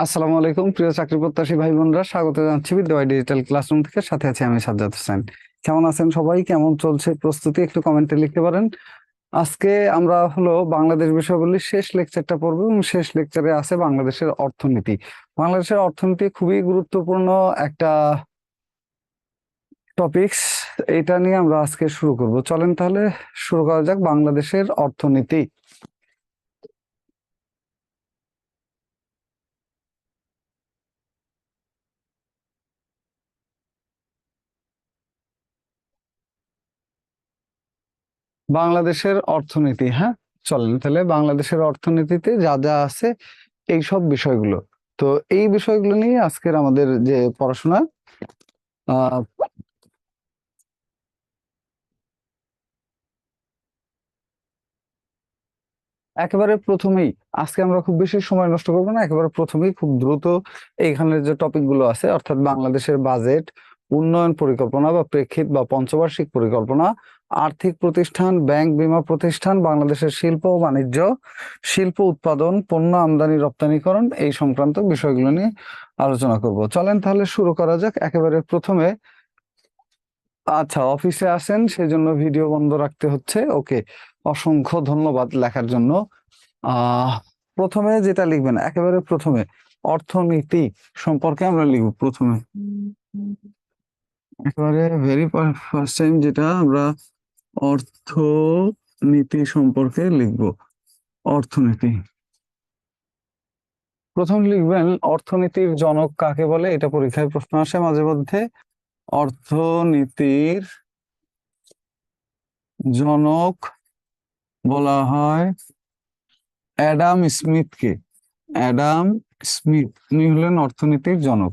আসসালামু আলাইকুম প্রিয় চাকরি প্রত্যাশী ভাই বোনরা, স্বাগত জানাচ্ছি বিদ্যাবাই ডিজিটাল ক্লাসরুম থেকে। সাথে আছি আমি সাজ্জাদ হোসেন। কেমন আছেন সবাই? কেমন চলছে প্রস্তুতি? একটু কমেন্টে লিখতে পারেন। আজকে আমরা বাংলাদেশ বিষয়াবলীর শেষ লেকচারটা পড়বো এবং শেষ লেকচারে আছে বাংলাদেশের অর্থনীতি। বাংলাদেশের অর্থনীতি খুবই গুরুত্বপূর্ণ একটা টপিকস। এটা নিয়ে আমরা আজকে শুরু করব। চলেন তাহলে শুরু করা যাক। বাংলাদেশের অর্থনীতি। বাংলাদেশের অর্থনীতি, হ্যাঁ, চলেন তাহলে বাংলাদেশের অর্থনীতিতে যা যা আছে এই সব বিষয়গুলো। তো এই বিষয়গুলো নিয়ে আজকের আমাদের যে পড়াশোনা। আহ একেবারে প্রথমেই আজকে আমরা খুব বেশি সময় নষ্ট করবো না, একেবারে প্রথমেই খুব দ্রুত এইখানের যে টপিক গুলো আছে, অর্থাৎ বাংলাদেশের বাজেট, উন্নয়ন পরিকল্পনা বা প্রেক্ষিত বা পঞ্চবার্ষিক পরিকল্পনা, আর্থিক প্রতিষ্ঠান, ব্যাংক, বীমা প্রতিষ্ঠান, বাংলাদেশের শিল্প ও বাণিজ্য, শিল্প উৎপাদন, পণ্য আমদানি রপ্তানিকরণ, এই সংক্রান্ত বিষয়গুলো নিয়ে আলোচনা করব। চলেন তাহলে শুরু করা যাক। একেবারে প্রথমে, আচ্ছা, অফিসে আসেন সেজন্য ভিডিও বন্ধ রাখতে হচ্ছে, ওকে। অসংখ্য ধন্যবাদ লেখার জন্য। আহ প্রথমে যেটা লিখবেন, একেবারে প্রথমে অর্থনীতি সম্পর্কে আমরা লিখব প্রথমে। একেবারে ভেরি ফার্স্ট টাইম যেটা আমরা অর্থনীতি সম্পর্কে লিখব। অর্থনীতি প্রথম লিখবেন, অর্থনীতির জনক কাকে বলে? এটা পরীক্ষায় প্রশ্ন আসে মাঝে মধ্যে। অর্থনীতির জনক বলা হয় অ্যাডাম স্মিথকে। অ্যাডাম স্মিথ উনি হলেন অর্থনীতির জনক।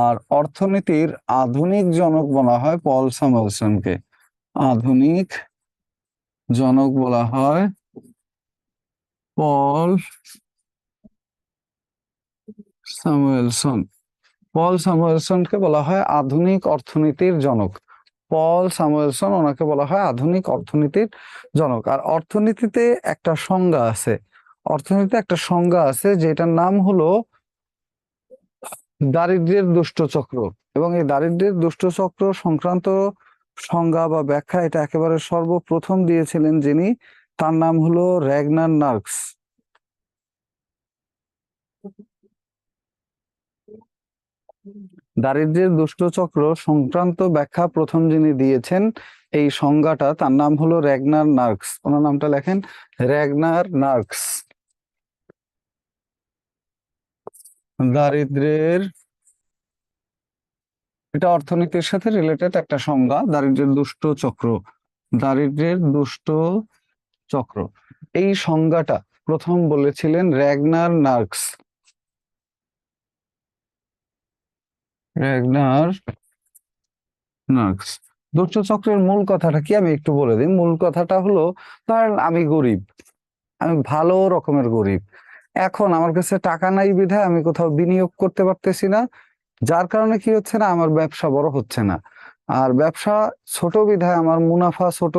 আর অর্থনীতির আধুনিক জনক বলা হয় পল স্যামুয়েলসনকে। আধুনিক জনক বলা হয় পল স্যামুয়েলসন। পল স্যামুয়েলসনকে বলা হয় আধুনিক অর্থনীতির জনক। পল স্যামুয়েলসন, ওনাকে বলা হয় আধুনিক অর্থনীতির জনক। আর অর্থনীতিতে একটা সংজ্ঞা আছে। অর্থনীতিতে একটা সংজ্ঞা আছে যেটার নাম হলো দারিদ্র্যের দুষ্ট চক্র। এবং এই দারিদ্র্যের দুষ্ট চক্র সংক্রান্ত সংজ্ঞা বা ব্যাখ্যা এটা একেবারে সর্বপ্রথম দিয়েছিলেন যিনি, তার নাম হলো র্যাগনার মার্কস। দারিদ্র্যের দুষ্ট চক্র সংক্রান্ত ব্যাখ্যা প্রথম যিনি দিয়েছেন এই সংজ্ঞাটা, তার নাম হলো র্যাগনার মার্কস। ওনার নামটা লেখেন, র্যাগনার মার্কস। দারিদ্র্যের, এটা অর্থনীতির সাথে রিলেটেড একটা সংজ্ঞা, দারিদ্র্যের দুষ্ট চক্র। দারিদ্র্যের দুষ্ট চক্র, এই সংজ্ঞাটা প্রথম বলেছিলেন র্যাগনার মার্কস। Ragnar marks. দুষ্ট চক্রের মূল কথাটা কি আমি একটু বলে দিই। মূল কথাটা হলো, ধরেন আমি গরিব, আমি ভালো রকমের গরিব। এখন আমার কাছে টাকা নাই বিধায় আমি কোথাও বিনিয়োগ করতে পারতেছি না। যার কারণে কি হচ্ছে না, আমার ব্যবসা বড় হচ্ছে না। আর ব্যবসা ছোট বিধায় আমার মুনাফা ছোট।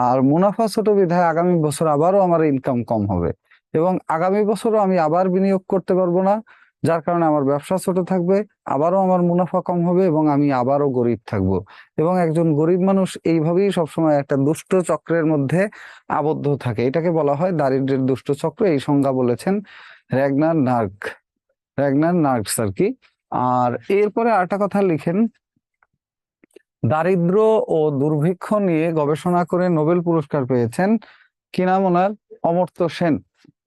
আর মুনাফা ছোট বিধায় আগামী বছর আবারও আমার ইনকাম কম হবে। এবং আগামী বছরও আমি আবার বিনিয়োগ করতে পারবো না। যার কারণে আমার ব্যবসা ছোট থাকবে, আবারও আমার মুনাফা কম হবে এবং আমি আবারও গরিব থাকবো। এবং একজন গরিব মানুষ এইভাবেই সবসময় একটা দুষ্ট চক্রের মধ্যে আবদ্ধ থাকে। এটাকে বলা হয় দারিদ্র্যের দুষ্ট চক্র। এই সংজ্ঞা বলেছেন র্যাগনার নার্ক, র্যাগনার নার্কস আর কি। আর এরপরে আরেকটা কথা লিখেন, দারিদ্র্য ও দুর্ভিক্ষ নিয়ে গবেষণা করে নোবেল পুরস্কার পেয়েছেন, কি নাম ওনার? অমর্ত্য সেন।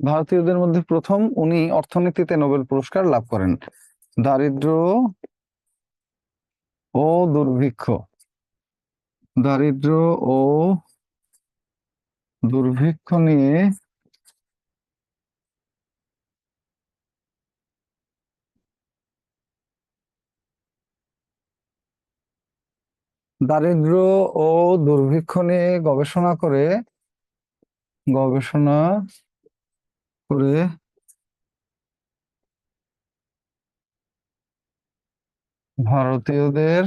ভারতীয়দের মধ্যে প্রথম উনি অর্থনীতিতে নোবেল পুরস্কার লাভ করেন। দারিদ্র্য ও দুর্ভিক্ষ, দারিদ্র্য ও দুর্ভিক্ষ নিয়ে দারিদ্র্য ও দুর্ভিক্ষ নিয়ে গবেষণা করে ভারতীয়দের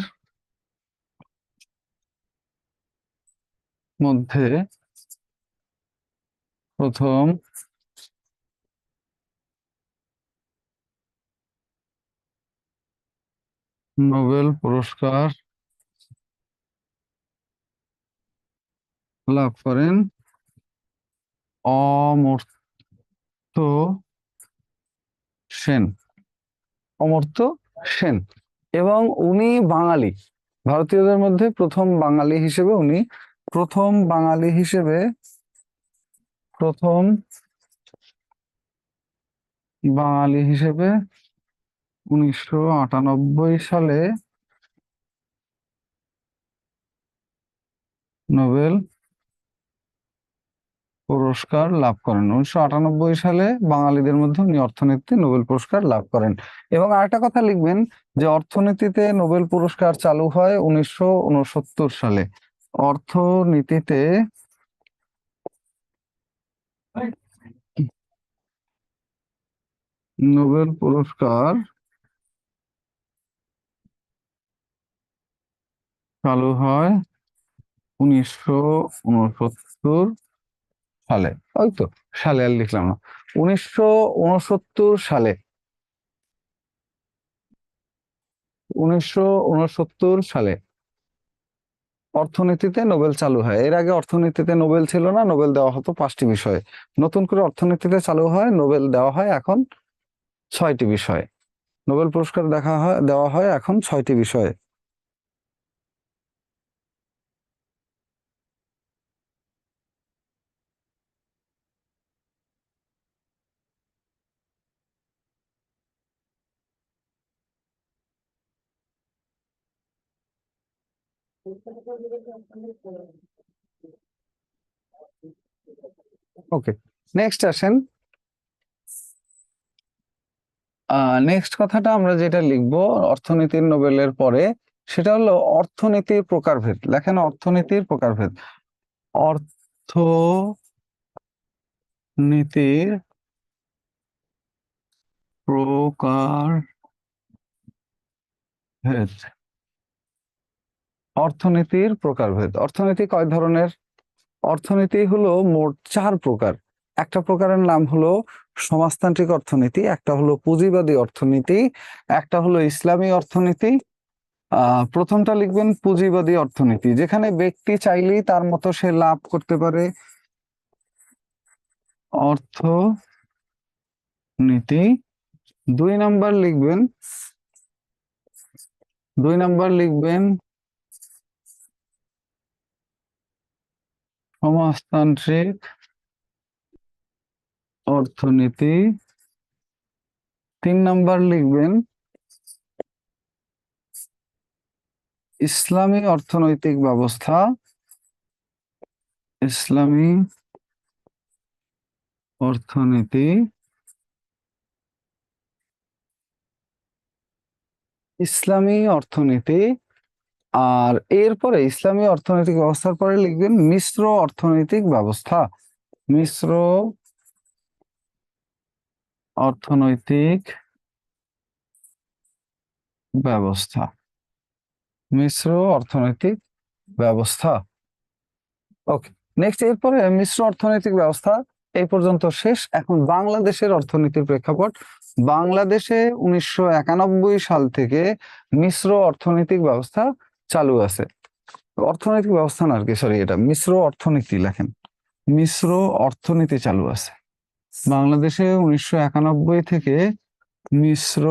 মধ্যে প্রথম নোবেল পুরস্কার লাভ করেন অমর্ত্য সেন। অমর্ত্য সেন। এবং উনি বাঙালি, ভারতীয়দের মধ্যে প্রথম বাঙালি হিসেবে উনি প্রথম বাঙালি হিসেবে প্রথম বাঙালি হিসেবে 1998 সালে নোবেল পুরস্কার লাভ করেন। 1998 সালে বাঙালিদের মধ্যে উনি অর্থনীতিতে নোবেল পুরস্কার লাভ করেন। এবং আরেকটা কথা লিখবেন যে অর্থনীতিতে নোবেল পুরস্কার চালু হয় 1969 সালে। অর্থনীতিতে নোবেল পুরস্কার চালু হয় 1969 সালে। ওই তো, সালে আর লিখলাম না, 1969 সালে। 1969 সালে অর্থনীতিতে নোবেল চালু হয়। এর আগে অর্থনীতিতে নোবেল ছিল না, নোবেল দেওয়া হতো 5টি বিষয়ে। নতুন করে অর্থনীতিতে চালু হয়, নোবেল দেওয়া হয় এখন 6টি বিষয়ে। নোবেল পুরস্কার দেওয়া হয় এখন 6টি বিষয়ে। ওকে, নেক্সট আসেন। নেক্সট কথাটা আমরা যেটা লিখবো অর্থনীতির নোবেলের পরে, সেটা হলো অর্থনীতির প্রকারভেদ। লেখেন অর্থনীতির প্রকারভেদ। অর্থনীতির প্রকারভেদ। অর্থনীতির প্রকারভেদ। অর্থনীতি কয় ধরনের? অর্থনীতি হলো মোট 4 প্রকার। একটা প্রকারের নাম হলো সমাজতান্ত্রিক অর্থনীতি, একটা হলো পুঁজিবাদী অর্থনীতি, একটা হলো ইসলামী অর্থনীতি। প্রথমটা লিখবেন পুঁজিবাদী অর্থনীতি, যেখানে ব্যক্তি চাইলেই তার মতো সে লাভ করতে পারে। অর্থনীতি। 2 নাম্বার লিখবেন, 2 নাম্বার লিখবেন সমাজতান্ত্রিক অর্থনীতি। 3 নাম্বার লিখবেন ইসলামী অর্থনৈতিক ব্যবস্থা। ইসলামী অর্থনীতি। ইসলামী অর্থনীতি। আর এরপরে ইসলামী অর্থনৈতিক ব্যবস্থার পরে লিখবেন মিশ্র অর্থনৈতিক ব্যবস্থা। মিশ্র অর্থনৈতিক ব্যবস্থা। মিশ্র অর্থনৈতিক ব্যবস্থা। ওকে, নেক্সট। এরপরে মিশ্র অর্থনৈতিক ব্যবস্থা এই পর্যন্ত শেষ। এখন বাংলাদেশের অর্থনীতির প্রেক্ষাপট। বাংলাদেশে 1991 সাল থেকে মিশ্র অর্থনৈতিক ব্যবস্থা চালু আছে। অর্থনৈতিক ব্যবস্থা না আর কি, সরি, এটা মিশ্র অর্থনীতি লেখেন। মিশ্র অর্থনীতি চালু আছে বাংলাদেশে 1991 থেকে। মিশ্র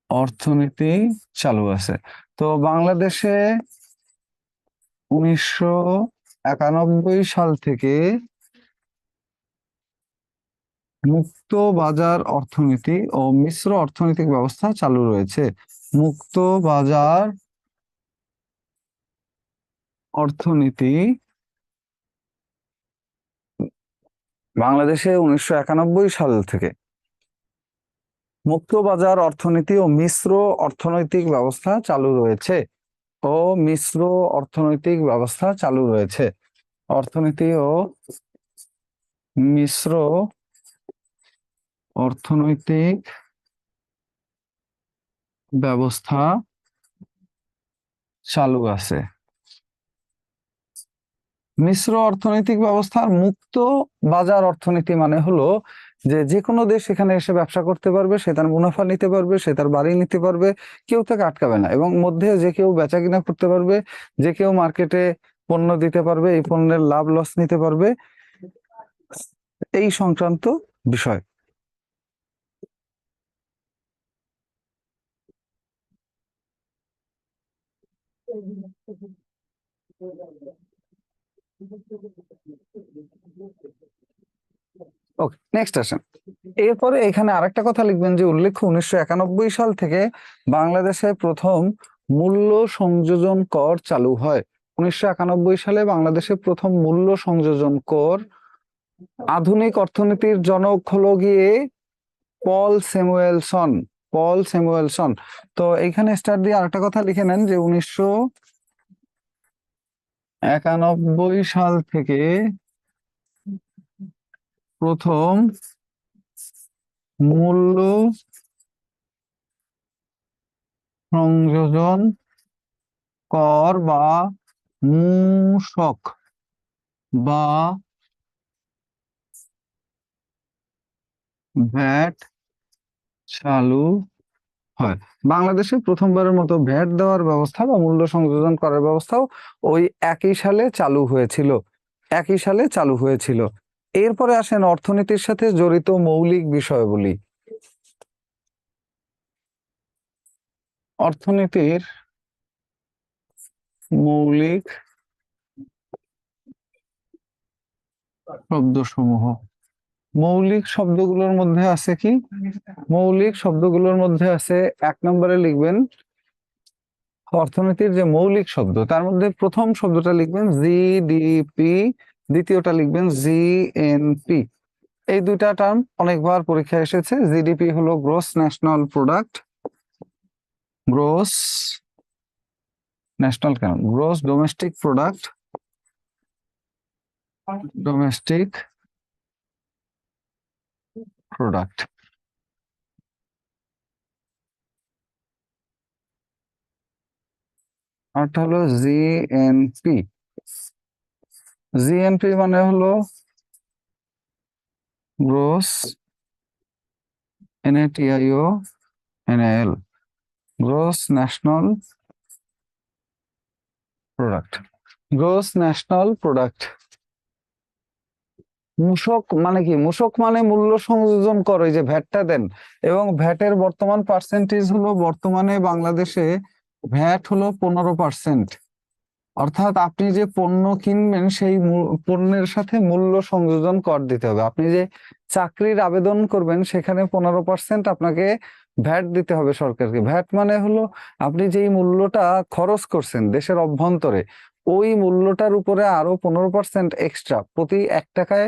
অর্থনীতি চালু আছে। তো বাংলাদেশে 1991 সাল থেকে মুক্ত বাজার অর্থনীতি ও মিশ্র অর্থনৈতিক ব্যবস্থা চালু রয়েছে। মুক্ত বাজার অর্থনীতি বাংলাদেশে 1991 সাল থেকে মুক্ত বাজার অর্থনীতি ও মিশ্র অর্থনৈতিক ব্যবস্থা চালু রয়েছে। ও মিশ্র অর্থনৈতিক ব্যবস্থা চালু রয়েছে। অর্থনীতি ও মিশ্র অর্থনৈতিক ব্যবস্থা চালু আছে। মিশ্র অর্থনৈতিক ব্যবস্থার মুক্ত বাজার অর্থনীতি মানে হলো যে যে কোনো দেশ এখানে এসে ব্যবসা করতে পারবে, সে তার মুনাফা নিতে পারবে, সে তার বাড়ি নিতে পারবে, কেউ তাকে আটকাবে না। এবং মধ্যে যে কেউ বেচা কিনা করতে পারবে, যে কেউ মার্কেটে পণ্য দিতে পারবে, এই পণ্যের লাভ লস নিতে পারবে, এই সংক্রান্ত বিষয়। ওকে, নেক্সট আসেন। এরপরে এখানে আরেকটা কথা লিখবেন যে উল্লেখ্য 1991 সাল থেকে বাংলাদেশে প্রথম মূল্য সংযোজন কর চালু হয়। 1991 সালে বাংলাদেশে প্রথম মূল্য সংযোজন কর। আধুনিক অর্থনীতির জনক হলো গিয়ে পল স্যামুয়েলসন। পল স্যামুয়েলসন। তো এইখানে স্টার দিয়ে আরেকটা কথা লিখে নেন যে 1991 সাল থেকে প্রথম মূল্য সংযোজন কর বা মূসক বা ভ্যাট চালু হয়। বাংলাদেশে প্রথমবারের মতো ভ্যাট দেওয়ার ব্যবস্থা বা মূল্য সংযোজন করার ব্যবস্থাও ওই একই সালে চালু হয়েছিল। একই সালে চালু হয়েছিল। এরপরে আসেন অর্থনীতির সাথে জড়িত মৌলিক বিষয়গুলি। অর্থনীতির মৌলিক শব্দসমূহ। মৌলিক শব্দগুলোর মধ্যে আছে কি? মৌলিক শব্দগুলোর মধ্যে আছে, 1 নম্বরে লিখবেন অর্থনীতির যে মৌলিক শব্দ, তার মধ্যে প্রথম শব্দটা লিখবেন জিডিপি, দ্বিতীয়টা লিখবেন জিএনপি। এই দুইটা টার্ম অনেকবার পরীক্ষায় এসেছে। জিডিপি হলো gross national product, gross national কেন, gross domestic product, domestic product. আরটা হলো জিএনপি। জিএনপি মানে হলো gross N A T I O N A L, gross national product, gross national product. মূসক মানে কি? মূসক মানে মূল্য সংযোজন কর, ওই যে ভ্যাটটা দেন। এবং ভ্যাটের বর্তমান পার্সেন্টেজ হলো, বর্তমানে বাংলাদেশে ভ্যাট হলো 15%। অর্থাৎ আপনি যে পণ্য কিনবেন সেই পণ্যের সাথে মূল্য সংযোজন কর দিতে হবে। আপনি যে চাকরির আবেদন করবেন সেখানে 15% আপনাকে ভ্যাট দিতে হবে সরকারকে। ভ্যাট মানে হলো আপনি যেই মূল্যটা খরচ করছেন দেশের অভ্যন্তরে, ওই মূল্যটার উপরে আরো 15% এক্সট্রা, প্রতি 1 টাকায়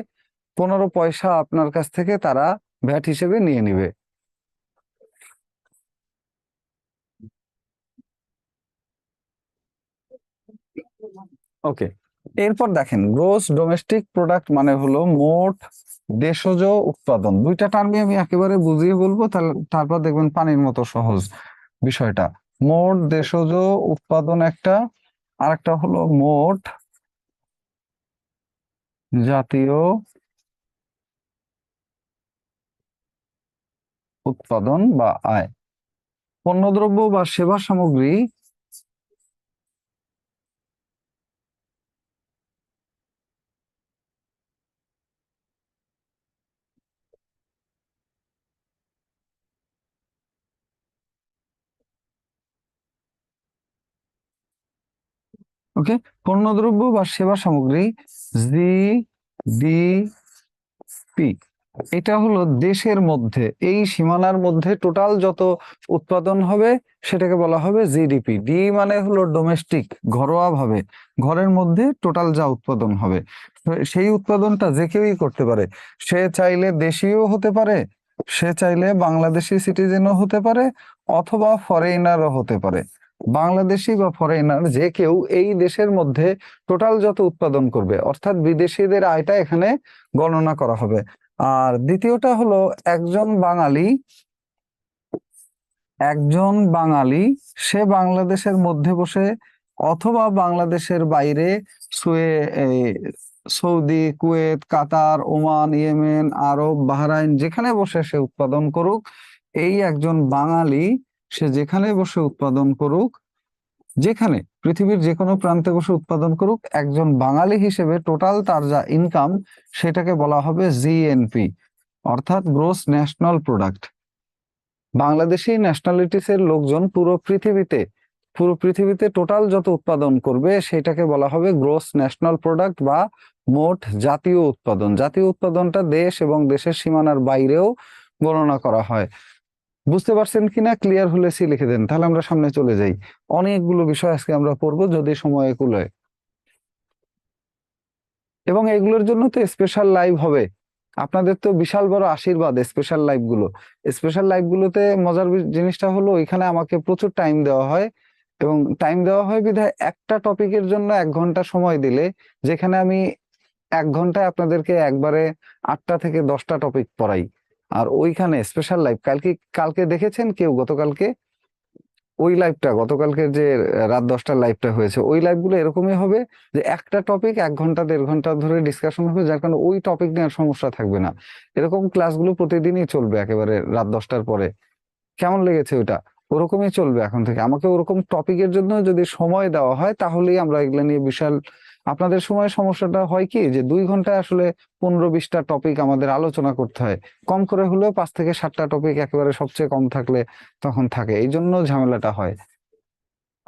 15 পয়সা আপনার কাছ থেকে তারা ভ্যাট হিসেবে নিয়ে নিবে। ওকে, এরপর দেখেন গ্রোস ডোমেস্টিক প্রোডাক্ট মানে হলো মোট দেশজ উৎপাদন। দুইটা টার্মই আমি একেবারে বুঝিয়ে বলবো, তারপর দেখবেন পানির মতো সহজ বিষয়টা। মোট দেশজ উৎপাদন একটা, আরেকটা হলো মোট জাতীয় উৎপাদন বা আয়। পণ্যদ্রব্য বা সেবা সামগ্রী ওকে, পণ্যদ্রব্য বা সেবা সামগ্রী জিডিপি, এটা হলো দেশের মধ্যে, এই সীমানার মধ্যে টোটাল যত উৎপাদন হবে সেটাকে বলা হবে জিডিপি। ডি মানে হলো ডোমেস্টিক, ঘরোয়া ভাবে, ঘরের মধ্যে টোটাল যা উৎপাদন হবে। তো সেই উৎপাদনটা যে কেউই করতে পারে। সে চাইলে দেশীয় হতে পারে, সে চাইলে বাংলাদেশি সিটিজেনও হতে পারে, অথবা ফরেইনারও হতে পারে। বাংলাদেশি বা ফরেইনার যে কেউ এই দেশের মধ্যে টোটাল যত উৎপাদন করবে, অর্থাৎ বিদেশিদের আয়টা এখানে গণনা করা হবে। আর দ্বিতীয়টা হলো একজন বাঙালি, একজন বাঙালি সে বাংলাদেশের মধ্যে বসে অথবা বাংলাদেশের বাইরে শুয়ে সৌদি, কুয়েত, কাতার, ওমান, ইয়েমেন, আরব, বাহরাইন, যেখানে বসে সে উৎপাদন করুক, এই একজন বাঙালি সে যেখানে বসে উৎপাদন করুক, যেখানে পৃথিবীর যে কোনো প্রান্তে বসে উৎপাদন করুক, একজন বাঙালি হিসেবে টোটাল তার যা ইনকাম সেটাকে বলা হবে জিএনপি, অর্থাৎ gross national product. Bangladeshi nationalities এর লোকজন পুরো পৃথিবীতে টোটাল যত উৎপাদন করবে সেটাকে বলা হবে গ্রোস ন্যাশনাল প্রোডাক্ট বা মোট জাতীয় উৎপাদন। জাতীয় উৎপাদনটা দেশ এবং দেশের সীমানার বাইরেও গণনা করা হয়। বুঝতে পারছেন কিনা? ক্লিয়ার হলে সি লিখে দেন, তাহলে আমরা সামনে চলে যাই। অনেকগুলো বিষয় আজকে আমরা পড়বো যদি সময় কুলায়, এবং এগুলোর জন্য তো স্পেশাল লাইভ হবে। আপনাদের তো বিশাল বড় আশীর্বাদ স্পেশাল লাইভ গুলো। স্পেশাল লাইভ গুলোতে মজার জিনিসটা হলো ওইখানে আমাকে প্রচুর টাইম দেওয়া হয়, এবং টাইম দেওয়া হয় বিধায় একটা টপিকের জন্য 1 ঘন্টা সময় দিলে, যেখানে আমি 1 ঘন্টায় আপনাদেরকে একবারে 8টা থেকে 10টা টপিক পড়াই। আর ওইখানে স্পেশাল লাইভ কালকে দেখেছেন কেউ? গতকালকে ওই লাইভটা, গতকালকে যে রাত 10টার লাইভটা হয়েছে, ওই লাইভগুলো এরকমই হবে যে একটা টপিক 1 ঘন্টা 1.5 ঘন্টা ধরে ডিসকাশন হবে, যার কারণে ওই টপিক নিয়ে আর সমস্যা থাকবে না। এরকম ক্লাসগুলো প্রতিদিনই চলবে একেবারে রাত 10টার পরে। কেমন লেগেছে ওটা? ওরকমই চলবে এখন থেকে। আমাকে ওরকম টপিকের জন্য যদি সময় দেওয়া হয় তাহলেই আমরা এগুলো নিয়ে বিশাল, আপনাদের সময় সমস্যাটা হয় কি যে 2 ঘন্টায় আসলে 15-20টা টপিক আমাদের আলোচনা করতে হয়। কম করে হলেও 5 থেকে 7টা টপিক, একেবারে সবচেয়ে কম থাকলে তখন থাকে, এই জন্য ঝামেলাটা হয়।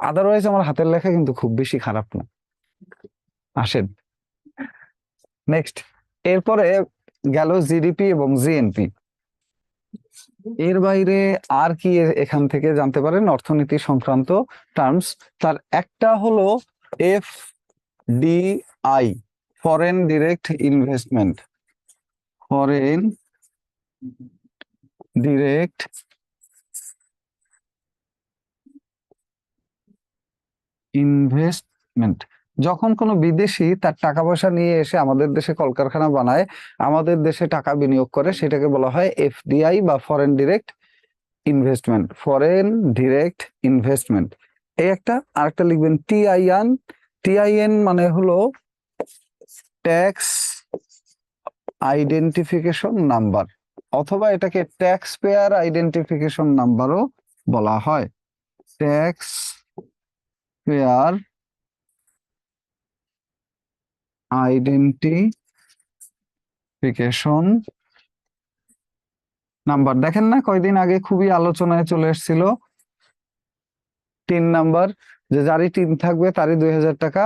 আদারওয়াইজ আমার হাতের লেখা কিন্তু খুব বেশি খারাপ না। আসেন নেক্সট। এরপরে গেল জিডিপি এবং জিএনপি। এর বাইরে আর কি এখান থেকে জানতে পারেন অর্থনীতি সংক্রান্ত টার্মস? তার একটা হলো FDI, foreign direct investment, foreign direct investment. যখন কোনো বিদেশি তার টাকা পয়সা নিয়ে এসে আমাদের দেশে কলকারখানা বানায়, আমাদের দেশে টাকা বিনিয়োগ করে, সেটাকে বলা হয় এফডিআই বা foreign direct investment, foreign direct investment. এই একটা। আরেকটা লিখবেন টিআইএন। টিআইএন মানে হলো ট্যাক্স আইডেন্টিফিকেশন নাম্বার, অথবা এটাকে ট্যাক্স পেয়ার আইডেন্টিফিকেশন নাম্বারও বলা হয়। Tax payer identification number. দেখেন না, কয়দিন আগে খুবই আলোচনায় চলে এসেছিল 3 নাম্বার, যে যারই 3 থাকবে তারই 2,000 টাকা,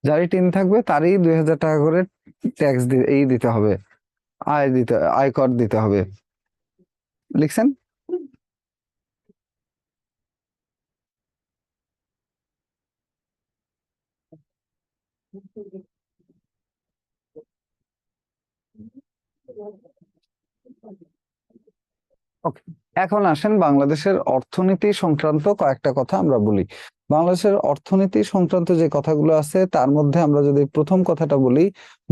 যারই 3 থাকবে তারই 2,000 টাকা করে ট্যাক্স দিতে হবে, আয়কর দিতে হবে। লিখছেন? ওকে, এখন আসেন বাংলাদেশের অর্থনীতি সংক্রান্ত কয়েকটা কথা আমরা বলি। বাংলাদেশের অর্থনীতি সংক্রান্ত যে কথাগুলো আছে তার মধ্যে আমরা যদি প্রথম কথাটা বলি,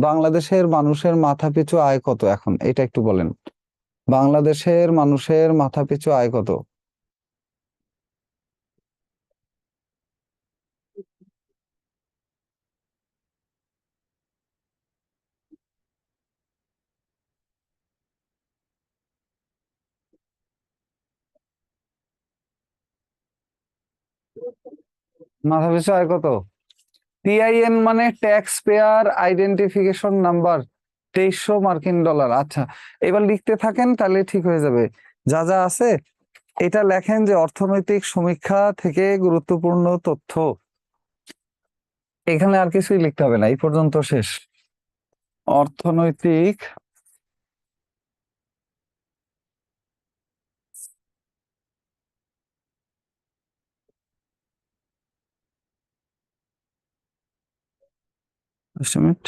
বাংলাদেশের মানুষের মাথাপিছু আয় কত এখন, এটা একটু বলেন। বাংলাদেশের মানুষের মাথাপিছু আয় কত? মাথাপিছু আয় কত? টিআইএন মানে ট্যাক্স পেয়ার আইডেন্টিফিকেশন নাম্বার, 2300 মার্কিন ডলার। আচ্ছা, এবার লিখতে থাকেন তাহলে ঠিক হয়ে যাবে। যা যা আছে এটা লেখেন যে অর্থনৈতিক সমীক্ষা থেকে গুরুত্বপূর্ণ তথ্য। এখানে আর কিছুই লিখতে হবে না, এই পর্যন্ত শেষ। অর্থনৈতিক estimate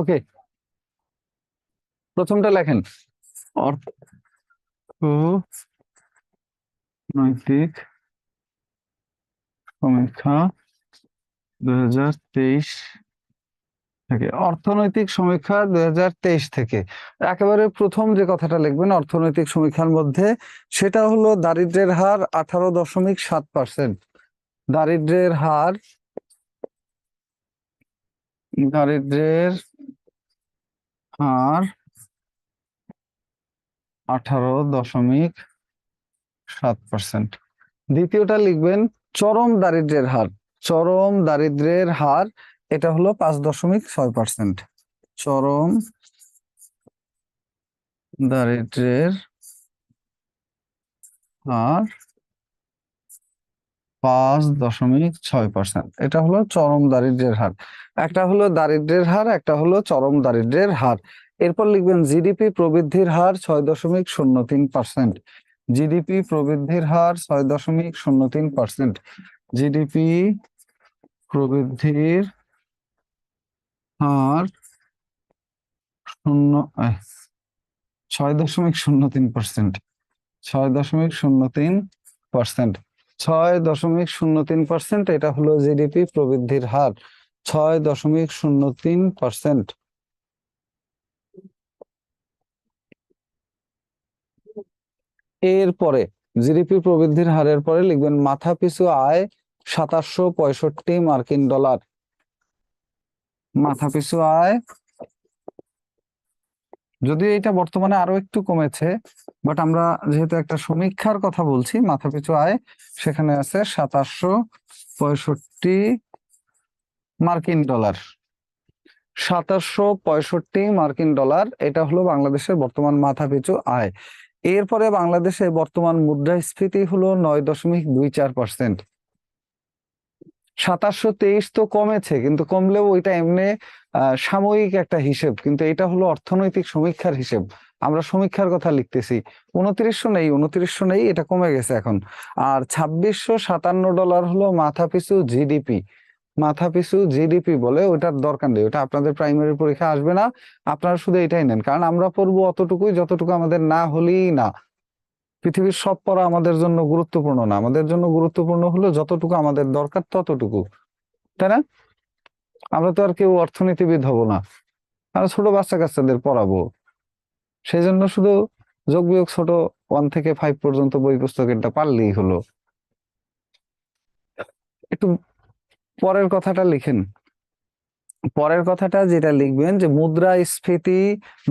ওকে, প্রথমটা লেখেন। অর্থনৈতিক সমীক্ষা 2023 থেকে, অর্থনৈতিক সমীক্ষা 2023 থেকে একেবারে প্রথম যে কথাটা লিখবেন অর্থনৈতিক সমীক্ষার মধ্যে, সেটা হলো দারিদ্র্যের হার 18.7%। দারিদ্র্যের হার, দারিদ্র্যের হার 18.7%। দ্বিতীয়টা লিখবেন চরম দারিদ্র্যের হার। চরম দারিদ্র্যের হার এটা হলো 5.6%। চরম দারিদ্র্যের হার 5.6%, এটা হলো চরম দারিদ্র্যের হার। একটা হলো দারিদ্র্যের হার, একটা হলো চরম দারিদ্র্যের হার। এরপর লিখবেন জিডিপি প্রবৃদ্ধির হার 6.03%। জিডিপি প্রবৃদ্ধির হার 6.03%। জিডিপি প্রবৃদ্ধির হার 6.03%। 6.03%। 6.03%, এটা হলো জিডিপি প্রবৃদ্ধির হার 6.03%। এরপরে জিডিপি প্রবৃদ্ধির হারের পরে লিখবেন মাথাপিছু আয় 2765 মার্কিন ডলার। মাথাপিছু আয়, যদিও এটা বর্তমানে আরো একটু কমেছে, বাট আমরা যেহেতু একটা সমীক্ষার কথা বলছি, মাথাপিছু আয় সেখানে আছে 2765 মার্কিন ডলার। 2765 মার্কিন ডলার, এটা হলো বাংলাদেশের বর্তমান মাথাপিছু আয়। এরপরে বাংলাদেশে বর্তমান মুদ্রাস্ফীতি হলো 9.24%। 2723 তো কমেছে, কিন্তু কমলেও ওইটা এমনি সাময়িক একটা হিসেব, কিন্তু এটা হলো অর্থনৈতিক সমীক্ষার হিসেব। আমরা সমীক্ষার কথা লিখতেছি। 2900 নেই, 2900 নেই, এটা কমে গেছে এখন। আর $2657 হলো মাথাপিছু জিডিপি। মাথাপিছু জিডিপি বলে, ওটার দরকার নেই, ওটা আপনাদের প্রাইমারি পরীক্ষা আসবে না। আপনারা শুধু এটাই নেন, কারণ আমরা পড়বো অতটুকুই যতটুকু আমাদের না হলেই না। পৃথিবীর সব পড়া আমাদের জন্য গুরুত্বপূর্ণ না, আমাদের জন্য গুরুত্বপূর্ণ হলো যতটুকু আমাদের দরকার ততটুকু, তাই না? আমরা তো আর কেউ অর্থনীতিবিদ হব না, আমরা ছোট বাচ্চা কাচ্চাদের পড়াবো। সেই জন্য শুধু যোগ বিয়োগ ছোট 1 থেকে 5 পর্যন্ত বই পুস্তকেরটা পারলেই হলো। একটু পরের কথাটা লিখেন। পরের কথাটা যেটা লিখবেন যে মুদ্রাস্ফীতি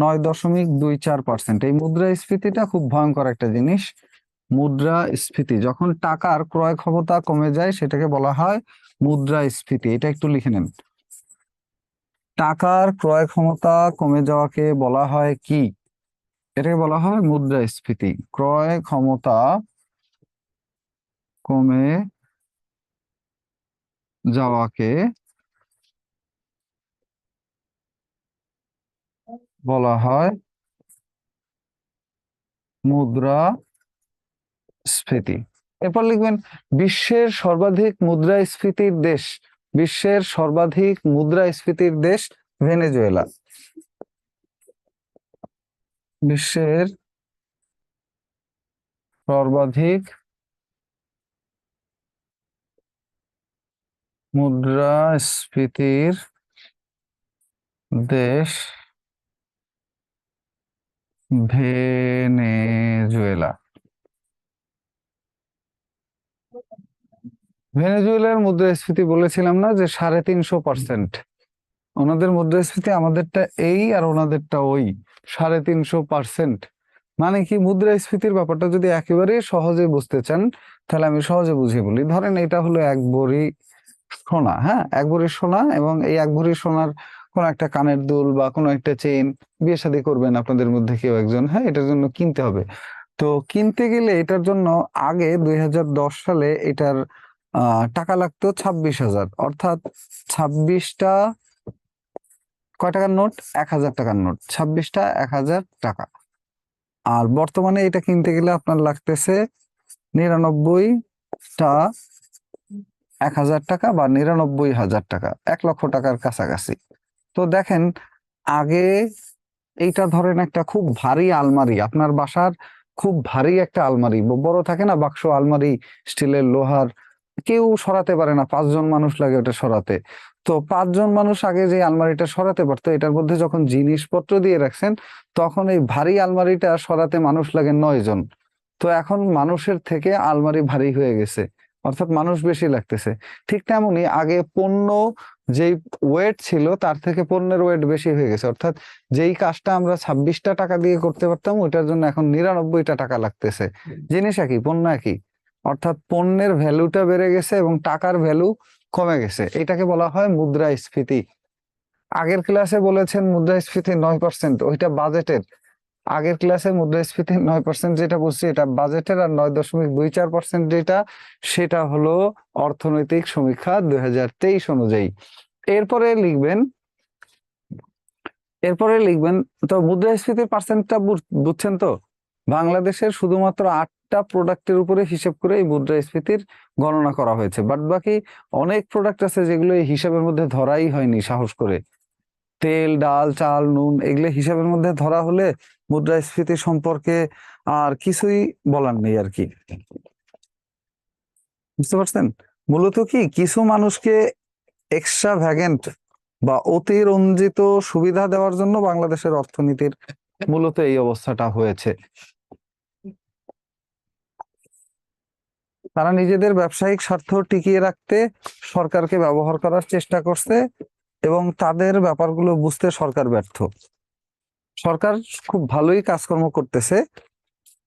9.24%। এই মুদ্রাস্ফীতিটা খুব ভয়ঙ্কর একটা জিনিস। মুদ্রাস্ফীতি, যখন টাকার ক্রয় ক্ষমতা কমে যায় সেটাকে বলা হয় মুদ্রাস্ফীতি। এটা একটু লিখে নেন। টাকার ক্রয় ক্ষমতা কমে যাওয়াকে বলা হয় কি? এটাকে বলা হয় মুদ্রাস্ফীতি। ক্রয় ক্ষমতা কমে যাওয়াকে বলা হয় মুদ্রাস্ফীতি। এরপর লিখবেন বিশ্বের সর্বাধিক মুদ্রাস্ফীতির দেশ। বিশ্বের সর্বাধিক মুদ্রাস্ফীতির দেশ ভেনেজুয়েলা। বিশ্বের সর্বাধিক মুদ্রাস্ফীতির দেশ ভেনেজুয়েলা। ভেনেজুয়েলার মুদ্রাস্ফীতি বলেছিলাম না যে 350%। ওনাদের মুদ্রাস্ফীতি আমাদেরটা এই আর ওনাদেরটা ওই 350%। মানে কি, মুদ্রাস্ফীতির ব্যাপারটা যদি একেবারে সহজে বুঝতে চান তাহলে আমি সহজে বুঝিয়ে বলি। ধরেন এটা হলো 1 ভরি সোনা, হ্যাঁ, 1 ভরি সোনা, এবং এই 1 ভরি সোনার কোনো একটা কানের দুল বা কোনো একটা চেইন বিয়ে শাদী করবেন আপনাদের মধ্যে কেউ একজন, হ্যাঁ, এটার জন্য কিনতে হবে। তো কিনতে গেলে এটার জন্য আগে 2010 সালে এটার টাকা লাগতো 26,000, অর্থাৎ 26টা কয় টাকার নোট, 1,000 টাকার নোট, 26টা 1,000 টাকা। আর বর্তমানে এটা কিনতে গেলে আপনার লাগতেছে 99টা 1,000 টাকা বা 99,000 টাকা, 1 লক্ষ টাকার কাছাকাছি। তো দেখেন, আগে এইটা ধরেন একটা খুব ভারী আলমারি, আপনার বাসার খুব ভারী একটা আলমারি, বড় থাকে না বাক্স আলমারি, স্টিলের লোহার, কেউ সরাতে পারে না, 5 জন মানুষ লাগে ওটা সরাতে। তো 5 জন মানুষ আগে যে আলমারিটা সরাতে পারতো, এটার মধ্যে যখন জিনিসপত্র দিয়ে রাখছেন, তখন এই ভারী আলমারিটা সরাতে মানুষ লাগে 9 জন। তো এখন মানুষের থেকে আলমারি ভারী হয়ে গেছে, অর্থাৎ মানুষ বেশি লাগতেছে। ঠিক তেমনি আগে পণ্য যেই ওয়েট ছিল তার থেকে পণ্যের ওয়েট বেশি হয়ে গেছে, অর্থাৎ যেই কাজটা আমরা 26টা টাকা দিয়ে করতে পারতাম ওইটার জন্য এখন 99টা টাকা লাগতেছে। জিনিস একই, পণ্য একই, অর্থাৎ পণ্যের ভ্যালুটা বেড়ে গেছে এবং টাকার ভ্যালু কমে গেছে। এটাকে বলা হয় মুদ্রাস্ফীতি। আগের ক্লাসে বলেছেন মুদ্রাস্ফীতি 9%, ওইটা বাজেটের। আগের ক্লাসে মুদ্রাস্ফীতি 9% যেটা বলছি এটা বাজেটের, আর 9.24% যেটা, সেটা হলো অর্থনৈতিক সমীক্ষা 2023 অনুযায়ী। এরপরে লিখবেন এরপরে লিখবেন তো মুদ্রাস্ফীতির পার্সেন্টটা বুঝছেন তো? বাংলাদেশের শুধুমাত্র 8টা প্রোডাক্টের উপরে হিসেব করে এই মুদ্রাস্ফীতির গণনা করা হয়েছে, বাট বাকি অনেক প্রোডাক্ট আছে যেগুলো এই হিসাবের মধ্যে ধরাই হয়নি সাহস করে। তেল, ডাল, চাল, নুন, এগুলো হিসাবের মধ্যে ধরা হলে মুদ্রাস্ফীতি সম্পর্কে আর কিছুই বলার নেই আর কি। বুঝতে পারছেন? মূলত কি, কিছু মানুষকে এক্সট্রা ভ্যাগেন্ট বা অতিরঞ্জিত সুবিধা দেওয়ার জন্য বাংলাদেশের অর্থনীতির মূলত এই অবস্থাটা হয়েছে। তারা নিজেদের ব্যবসায়িক স্বার্থ টিকিয়ে রাখতে সরকারকে ব্যবহার করার চেষ্টা করছে, এবং তাদের ব্যাপারগুলো বুঝতে সরকার ব্যর্থ। সরকার খুব ভালোই কাজকর্ম করতেছে,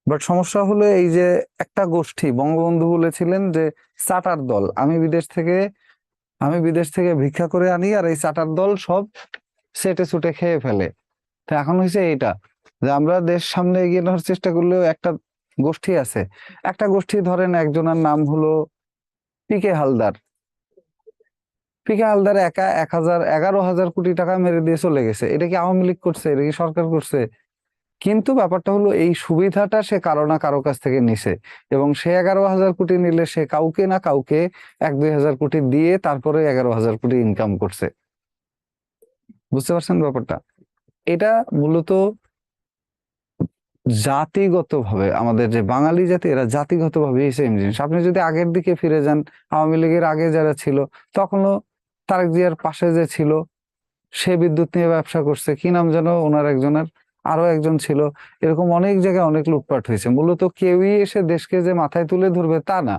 বাট সমস্যা হলো এই যে একটা গোষ্ঠী, বঙ্গবন্ধু বলেছিলেন যে চাটার দল, আমি বিদেশ থেকে ভিক্ষা করে আনি আর এই চাটার দল সব সেটে সুটে খেয়ে ফেলে। তো এখন হয়েছে এইটা, যে আমরা দেশ সামনে এগিয়ে নেওয়ার চেষ্টা করলেও একটা গোষ্ঠী আছে, একটা গোষ্ঠী ধরেন একজনের নাম হলো পিকে হালদার। পিকে হালদার একা 11,000 কোটি টাকা মেরে দিয়ে চলে গেছে। এটা কি আওয়ামী লীগ করছে? এটা কি সরকার করছে? কিন্তু ব্যাপারটা হলো এই সুবিধাটা সে কারো না কারো কাছ থেকে নিছে, এবং সে 11,000 কোটি নিলে সে কাউকে না কাউকে 1-2 হাজার কোটি দিয়ে তারপরে 11,000 কোটি ইনকাম করছে। বুঝতে পারছেন ব্যাপারটা? এটা মূলত জাতিগতভাবে, আমাদের যে বাঙালি জাতি, এরা জাতিগতভাবে সেম জিনিস। আপনি যদি আগের দিকে ফিরে যান, আওয়ামী লীগের আগে যারা ছিল, তখনও তারেক জিয়ার পাশে যে ছিল, সে বিদ্যুৎ নিয়ে ব্যবসা করছে, কি নাম যেন ওনার একজনের, আরো একজন ছিল, এরকম অনেক জায়গায় অনেক লুটপাট হয়েছে। মূলত কেউই এসে দেশকে যে মাথায় তুলে ধরবে তা না।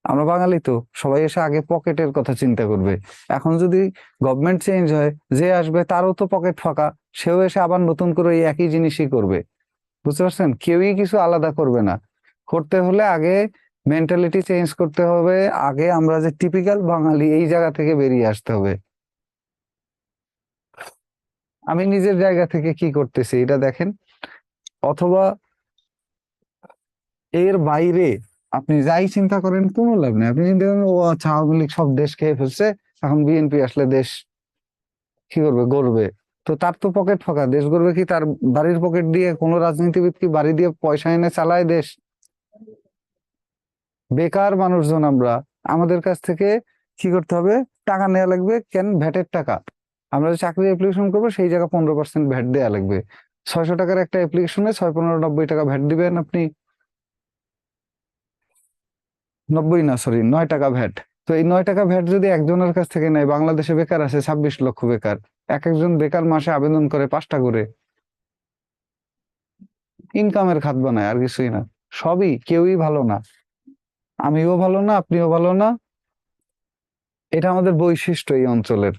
আমরা বাঙালি তো সবাই এসে আগে পকেটের কথা চিন্তা করবে। এখন যদি গভর্নমেন্ট চেঞ্জ হয়, যে আসবে তারও তো পকেট ফাঁকা, সেও এসে আবার নতুন করে এই একই জিনিসই করবে। বুঝতে পারছেন? কেউই কিছু আলাদা করবে না। করতে হলে আগে মেন্টালিটি চেঞ্জ করতে হবে, আগে আমরা যে টিপিক্যাল বাঙালি এই জায়গা থেকে বেরিয়ে আসতে হবে। আমি নিজের জায়গা থেকে কি করতেছি এটা দেখেন, অথবা এর বাইরে আপনি যাই চিন্তা করেন কোনো লাভ নেই। আপনি চিন্তা করেন ও আচ্ছা, আওয়ামী লীগ সব দেশ খেয়ে ফেলছে, এখন বিএনপি আসলে দেশ কি করবে, গড়বে। তো তার তো পকেট ফাঁকা, দেশ গড়বে কি তার বাড়ির পকেট দিয়ে? কোনো রাজনীতিবিদ কি বাড়ি দিয়ে পয়সা এনে চালায় দেশ? বেকার মানুষজন আমরা, আমাদের কাছ থেকে কি করতে হবে, টাকা নেওয়া লাগবে। কেন? ভ্যাটের টাকা। আমরা যে চাকরি অ্যাপ্লিকেশন করবো সেই জায়গায় 15% ভ্যাট দেওয়া লাগবে। 600 টাকার একটা অ্যাপ্লিকেশনে 6-15-90 টাকা ভ্যাট দিবেন আপনি। 90 না, সরি, 9 টাকা ভ্যাট। তো এই 9 টাকা ভ্যাট যদি একজনের কাছ থেকে নেয়, বাংলাদেশে বেকার আছে 26 লক্ষ বেকার। এক একজন বেকার মাসে আবেদন করে 5টা করে, ইনকামের খাত বানায়, আর কিছুই না। সবই, কেউই ভালো না, আমিও ভালো না, আপনিও ভালো না। এটা আমাদের বৈশিষ্ট্য এই অঞ্চলের,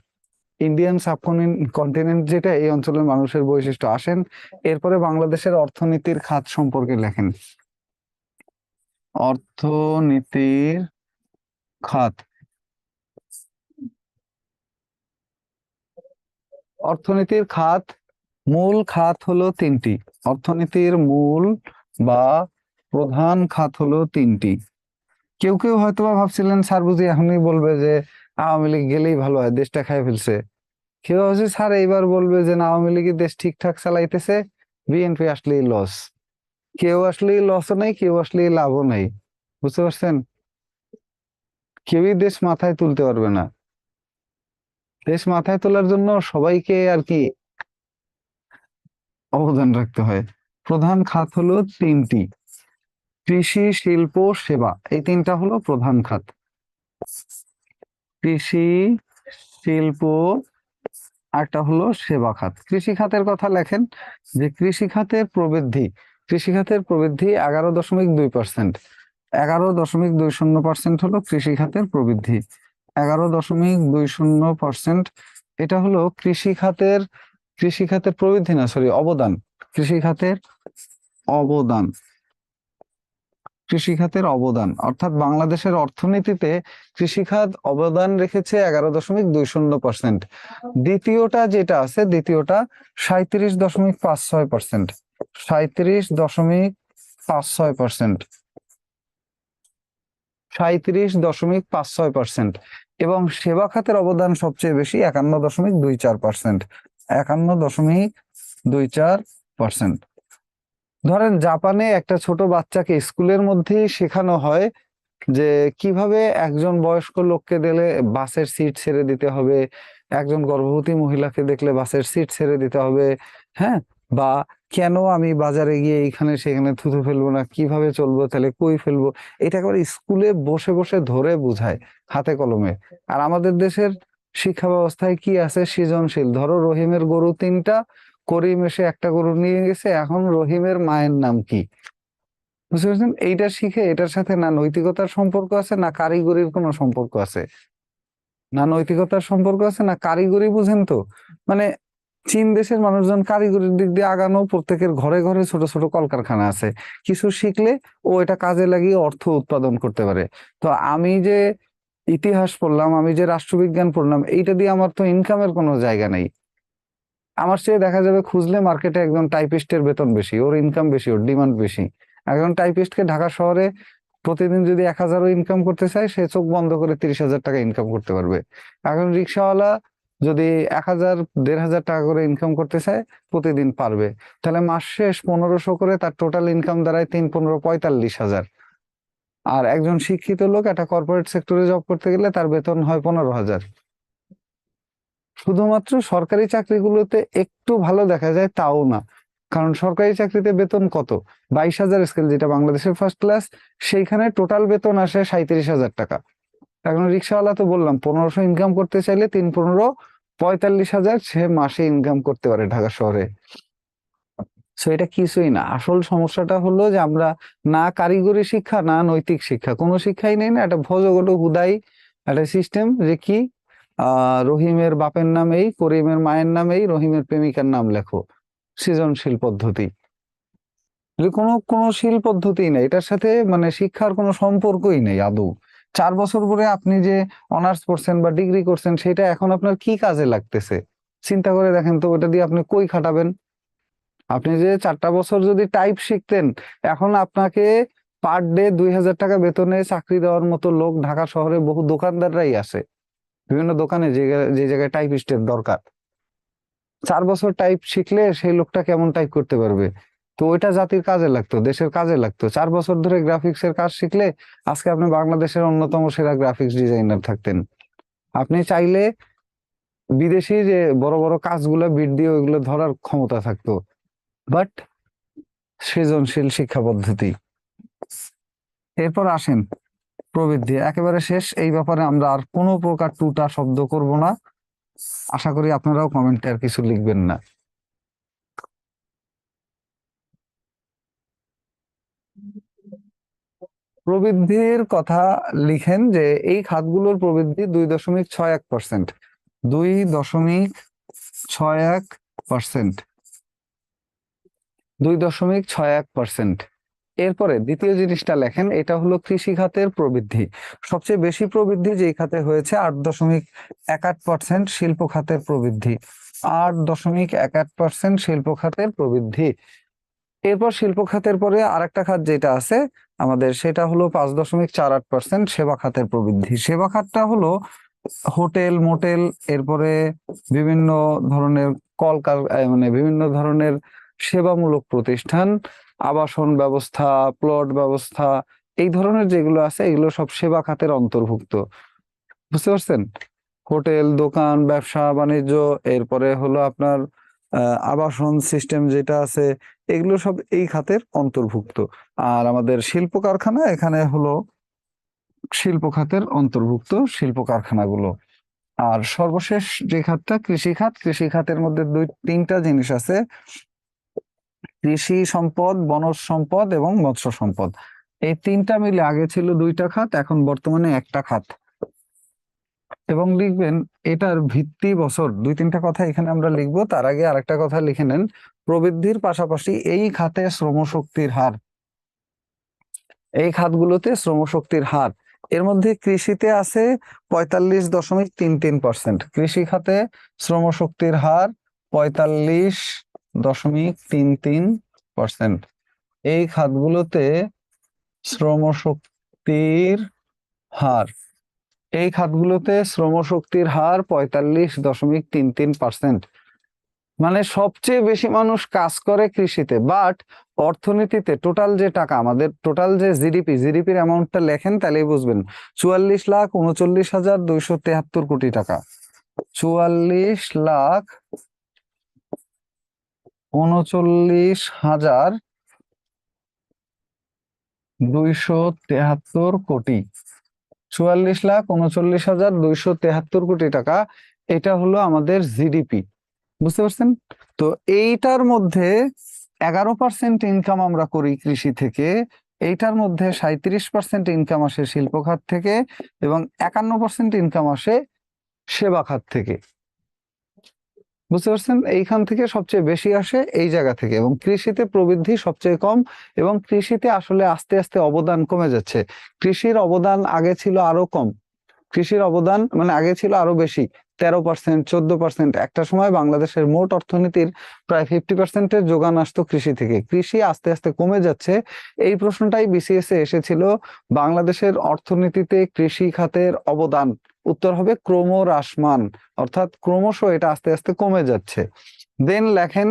ইন্ডিয়ান সাবকন্টিনেন্ট যেটা, এই অঞ্চলের মানুষের বৈশিষ্ট্য। আসেন এরপরে বাংলাদেশের অর্থনীতির খাত সম্পর্কে লেখেন। অর্থনীতির খাত, অর্থনীতির খাত, মূল খাত হলো তিনটি। অর্থনীতির মূল বা প্রধান খাত হলো তিনটি। কেউ কেউ হয়তোবা ভাবছিলেন স্যার বুঝি এখনই বলবে যে আওয়ামী লীগ গেলেই ভালো হয়, দেশটা খাই ফেলছে। কেউ ভাবছে স্যার এইবার বলবে যে না, আওয়ামী লীগের দেশ ঠিকঠাক চালাইতেছে, বিএনপি আসলেই লস। কেউ আসলেই লসও নেই, কেউ আসলেই লাভও নেই। বুঝতে পারছেন? কেউই দেশ মাথায় তুলতে পারবে না। দেশ মাথায় তোলার জন্য সবাইকে আর কি অবদান রাখতে হয়। প্রধান খাত হলো তিনটি: কৃষি, শিল্প, সেবা। এই তিনটা হলো প্রধান খাত। কৃষি, শিল্প, আরটা হলো সেবা খাত। কৃষি খাতের কথা লেখেন যে কৃষি খাতের প্রবৃদ্ধি 11.2%। 11.20% হলো কৃষি খাতের প্রবৃদ্ধি। 11.20%। এটা হলো কৃষি খাতের প্রবৃদ্ধি না, সরি, অবদান। কৃষি খাতের অবদান। কৃষি খাতের অবদান অর্থাৎ বাংলাদেশের অর্থনীতিতে কৃষি খাত অবদান রেখেছে 11.20%। দ্বিতীয়টা যেটা আছে, দ্বিতীয়টা 37.56%। 37.56%। 37.56%। এবং সেবা খাতের অবদান সবচেয়ে বেশি, 51.24%। 51.24%। ধরেন জাপানে একটা ছোট বাচ্চাকে স্কুলের মধ্যেই শেখানো হয় যে কিভাবে একজন বয়স্ক লোককে দিলে বাসের সিট ছেড়ে দিতে হবে, একজন গর্ভবতী মহিলাকে দেখলে বাসের সিট ছেড়ে দিতে হবে, হ্যাঁ, বা কেন আমি বাজারে গিয়ে এখানে সেখানে থুতু ফেলবো না, কিভাবে চলবো, তাহলে কই ফেলবো। এটা একেবারে স্কুলে বসে বসে ধরে বোঝায়, হাতে কলমে। আর আমাদের দেশের শিক্ষা ব্যবস্থায় কি আছে? সৃজনশীল। ধরো রহিমের গরু 3টা, করিম এসে একটা গরু নিয়ে গেছে, এখন রহিমের মায়ের নাম কি? বুঝতে পারছেন? এইটা শিখে এটার সাথে না নৈতিকতার সম্পর্ক আছে, না কারিগরির কোনো সম্পর্ক আছে। না নৈতিকতার সম্পর্ক আছে, না কারিগরি। বুঝেন তো? মানে চীন দেশের মানুষজন কারিগরির দিক দিয়ে আগানো, প্রত্যেকের ঘরে ঘরে ছোট ছোট কলকারখানা আছে। কিছু শিখলে ও এটা কাজে লাগিয়ে অর্থ উৎপাদন করতে পারে। তো আমি যে ইতিহাস পড়লাম, আমি যে রাষ্ট্রবিজ্ঞান পড়লাম, এইটা দিয়ে আমার তো ইনকামের কোনো জায়গা নেই। আমার চেয়ে দেখা যাবে খুঁজলে মার্কেটে একজন টাইপিস্টের বেতন বেশি, ওর ইনকাম বেশি, ওর ডিমান্ড বেশি। একজন টাইপিস্টকে ঢাকা শহরে প্রতিদিন যদি 1,000ও ইনকাম করতে চায়, সে চোখ বন্ধ করে 30,000 টাকা ইনকাম করতে পারবে। এখন রিক্সাওয়ালা যদি 1,000 1,500 টাকা করে ইনকাম করতে চায়, প্রতিদিন পারবে। তাহলে মাস শেষ 1500 করে তার টোটাল ইনকাম দাঁড়ায় 3-15 45,000। আর একজন শিক্ষিত লোক একটা কর্পোরেট সেক্টরে জব করতে গেলে তার বেতন হয় 15,000। শুধুমাত্র সরকারি চাকরিগুলোতে একটু ভালো দেখা যায়, তাও না। কারণ সরকারি চাকরিতে বেতন কত? 22,000 স্কেল, যেটা বাংলাদেশের ফার্স্ট ক্লাস, সেইখানে টোটাল বেতন আসে 37,000 টাকা। এখন রিক্সাওয়ালা তো বললাম 1500 ইনকাম করতে চাইলে 3-15 45,000 সে মাসে ইনকাম করতে পারে ঢাকা শহরে। সো এটা কিছুই না। আসল সমস্যাটা হলো যে আমরা না কারিগরি শিক্ষা, না নৈতিক শিক্ষা, কোনো শিক্ষাই নেই না। একটা ভজগট হুদাই একটা সিস্টেম, যে কি রহিমের বাপের নামেই, করিমের মায়ের নামেই, রহিমের প্রেমিকার নাম লেখো। সৃজনশীল পদ্ধতি। কোনো কোনো শীল পদ্ধতি নেই এটার সাথে, মানে শিক্ষার কোনো সম্পর্কই নেই আদৌ। 4 বছর পরে আপনি যে অনার্স করছেন বা ডিগ্রি করছেন, সেটা এখন আপনার কি কাজে লাগতেছে? চিন্তা করে দেখেন তো, ওটা দিয়ে আপনি কই খাটাবেন? আপনি যে 4টা বছর যদি টাইপ শিখতেন, এখন আপনাকে পার ডে 2,000 টাকা বেতনে চাকরি দেওয়ার মতো লোক ঢাকা শহরে বহু দোকানদাররাই আছে। বিভিন্ন দোকানে যে জায়গায় টাইপিস্টের দরকার, 4 বছর টাইপ শিখলে সেই লোকটা কেমন টাইপ করতে পারবে? তো ওইটা জাতির কাজে লাগতো, দেশের কাজে লাগতো। 4 বছর ধরে গ্রাফিক্সের কাজ শিখলে আজকে আপনি বাংলাদেশের অন্যতম সেরা গ্রাফিক্স ডিজাইনার থাকতেন। আপনি চাইলে বিদেশি যে বড় বড় কাজগুলো বিট দিয়ে ওইগুলো ধরার ক্ষমতা থাকতো। বাট সৃজনশীল শিক্ষা পদ্ধতি। এরপর আসেন প্রবৃদ্ধি, একেবারে শেষ। এই ব্যাপারে আমরা আর কোনো প্রকার টুটা শব্দ করব না। আশা করি আপনারাও কমেন্টে আর কিছু লিখবেন না। প্রবৃদ্ধির কথা লিখেন যে এই খাতগুলোর প্রবৃদ্ধি 2.61%। 2.61%। 2.61%। এরপরে দ্বিতীয় জিনিসটা লেখেন, এটা হলো কৃষি খাতের প্রবৃদ্ধি। সবচেয়ে বেশি প্রবৃদ্ধি যেই খাতে হয়েছে 8.61%, শিল্প খাতের প্রবৃদ্ধি 8.11% শিল্প খাতের প্রবৃদ্ধি। এরপর শিল্প খাতের পরে আরেকটা খাত যেটা আছে আমাদের, সেটা হলো 5.48% সেবা খাতের প্রবৃদ্ধি। সেবা খাতটা হলো হোটেল, মোটেল, এরপরে বিভিন্ন ধরনের মানে বিভিন্ন ধরনের সেবামূলক প্রতিষ্ঠান, আবাসন ব্যবস্থা, প্লট ব্যবস্থা, এই ধরনের যেগুলো আছে এগুলো সব সেবা খাতের অন্তর্ভুক্ত। বুঝতে পারছেন? হোটেল, দোকান, ব্যবসা বাণিজ্য, এরপরে হলো আপনার আবাসন সিস্টেম যেটা আছে, এগুলো সব এই খাতের অন্তর্ভুক্ত। আর আমাদের শিল্প কারখানা এখানে হলো শিল্প খাতের অন্তর্ভুক্ত শিল্প কারখানাগুলো। আর সর্বশেষ যে খাতটা কৃষি খাত, কৃষি খাতের মধ্যে তিনটা জিনিস আছে: কৃষি সম্পদ, বনজ সম্পদ এবং মৎস্য সম্পদ। এই তিনটা মিলে আগে ছিল দুইটা খাত, এখন বর্তমানে একটা খাত। এবং লিখবেন এটার ভিত্তি বছর, দুই তিনটা কথা এখানে আমরা লিখবো। তার আগে আরেকটা কথা লিখে নেন, প্রবৃদ্ধির পাশাপাশি এই খাতে শ্রমশক্তির হার, এই খাতগুলোতে শ্রমশক্তির হার, এর মধ্যে কৃষিতে আছে 45.33%। কৃষি খাতে শ্রমশক্তির হার 45.33%। এই খাতগুলোতে শ্রমশক্তির হার, এই খাতগুলোতে শ্রমশক্তির হার 45.33%। মানে সবচেয়ে বেশি মানুষ কাজ করে কৃষিতে। বাট অর্থনীতিতে টোটাল যে টাকা, আমাদের টোটাল যে জিডিপি, জিডিপির অ্যামাউন্টটা লেখেন তাহলেই বুঝবেন, 44,39,273 কোটি টাকা। 44,39,273 কোটি। 44,39,273 কোটি টাকা, এটা হলো আমাদের জিডিপি। বুঝতে পারছেন? তো এইটার মধ্যে 11% ইনকাম আমরা করি কৃষি থেকে, এইটার মধ্যে 37% ইনকাম আসে শিল্প খাত থেকে, এবং 51% ইনকাম আসে সেবা খাত থেকে। বুঝতে পারছেন? এইখান থেকে সবচেয়ে বেশি আসে এই জায়গা থেকে, এবং কৃষিতে প্রবৃদ্ধি সবচেয়ে কম, এবং কৃষিতে আসলে আস্তে আস্তে অবদান কমে যাচ্ছে। কৃষির অবদান আগে ছিল আরো কম, কৃষির অবদান মানে আগে ছিল আরো বেশি, 13%, 14%। একটা সময় বাংলাদেশের মোট অর্থনীতির প্রায় 50%-এর যোগান আসতো কৃষি থেকে। কৃষি আস্তে আস্তে কমে যাচ্ছে। এই প্রশ্নটাই বিসিএস এ এসেছিল, বাংলাদেশের অর্থনীতিতে কৃষি খাতের অবদান। উত্তর হবে ক্রমহ্রাসমান, অর্থাৎ ক্রমশ এটা আস্তে আস্তে কমে যাচ্ছে। দেন লেখেন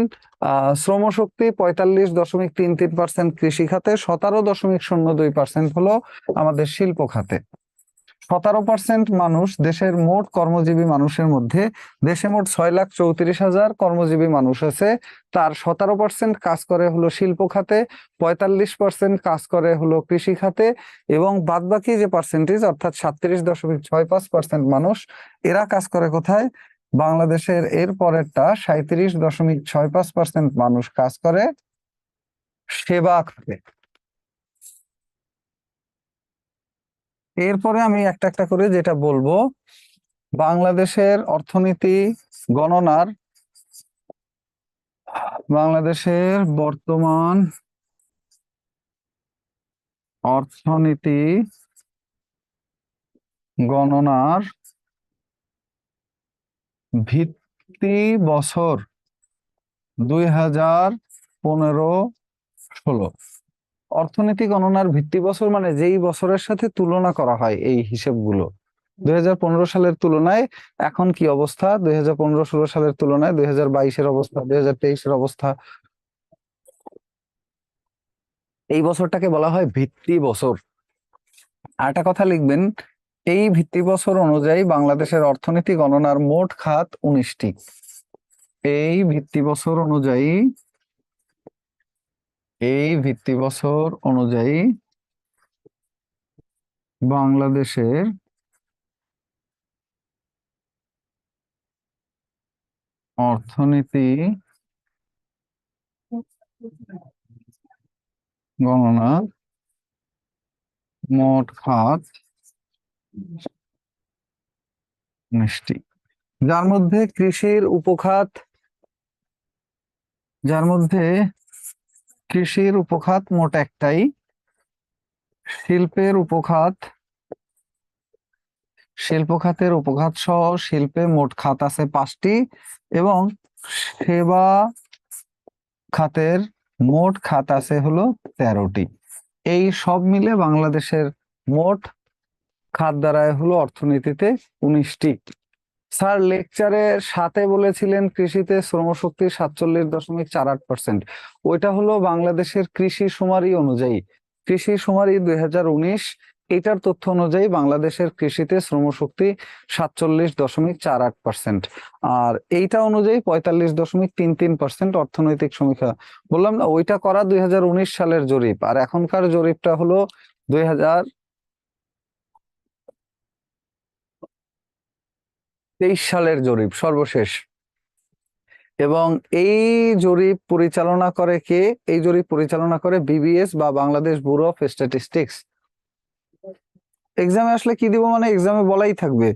শ্রমশক্তি 45.33% কৃষি খাতে, 17.02% হলো আমাদের শিল্প খাতে। 17% মানুষ, দেশের মোট কর্মজীবী মানুষের মধ্যে, দেশে মোট 6,34,000 কর্মজীবী মানুষ আছে, তার 17% কাজ করে হলো শিল্প খাতে, 45% কাজ করে হলো কৃষি খাতে, এবং বাদবাকি যে পার্সেন্টেজ অর্থাৎ 37.65% মানুষ, এরা কাজ করে কোথায়? বাংলাদেশের এর পরেরটা 37.65% মানুষ কাজ করে সেবা খাতে। এরপরে আমি একটা একটা করে যেটা বলবো, বাংলাদেশের অর্থনীতি গণনার, বাংলাদেশের বর্তমান অর্থনীতি গণনার ভিত্তি বছর 2015-16। অর্থনীতি গণনার ভিত্তি বছর মানে যেই বছরের সাথে তুলনা করা হয় এই হিসেবগুলো। 2015 সালের তুলনায় এখন কি অবস্থা, 2015-16 সালের তুলনায় 2022-এর অবস্থা, 2023-এর অবস্থা, এই বছরটাকে বলা হয় ভিত্তি বছর। আর একটা কথা লিখবেন, এই ভিত্তি বছর অনুযায়ী বাংলাদেশের অর্থনীতি গণনার মোট খাত 19টি। এই ভিত্তি বছর অনুযায়ী, এই ভিত্তি বছর অনুযায়ী বাংলাদেশের অর্থনীতি গণনা মোট খাত 19টি, যার মধ্যে কৃষির উপখাত, যার মধ্যে কৃষির উপখাত মোট একটাই, শিল্পের উপখাত, শিল্প খাতের উপখাত সহ শিল্পে মোট খাত আছে 5টি এবং সেবা খাতের মোট খাত আছে হলো 13টি। এই সব মিলে বাংলাদেশের মোট খাত দাঁড়ায় হলো অর্থনীতিতে 19টি। স্যার লেকচারে 7-এ বলেছিলেন কৃষিতে শ্রমশক্তি 47.48%। ওইটা হলো বাংলাদেশের কৃষি শুমারি অনুযায়ী, কৃষি শুমারি 2019 এটার তথ্য অনুযায়ী বাংলাদেশের কৃষিতে শ্রমশক্তি 47.48%। আর এইটা অনুযায়ী 45.33% অর্থনৈতিক সমীক্ষা। বললাম না ওইটা করা 2019 সালের জরিপ, আর এখনকার জরিপটা হলো 2023 সালের জরিপ সর্বশেষ। এবং এই জরিপ পরিচালনা করে কে? এই জরিপ পরিচালনা করে বিবিএস বা বাংলাদেশ ব্যুরো অফ স্ট্যাটিস্টিক্স। এক্সামে আসলে কি দিব, মানে এক্সামে বলাই থাকবে।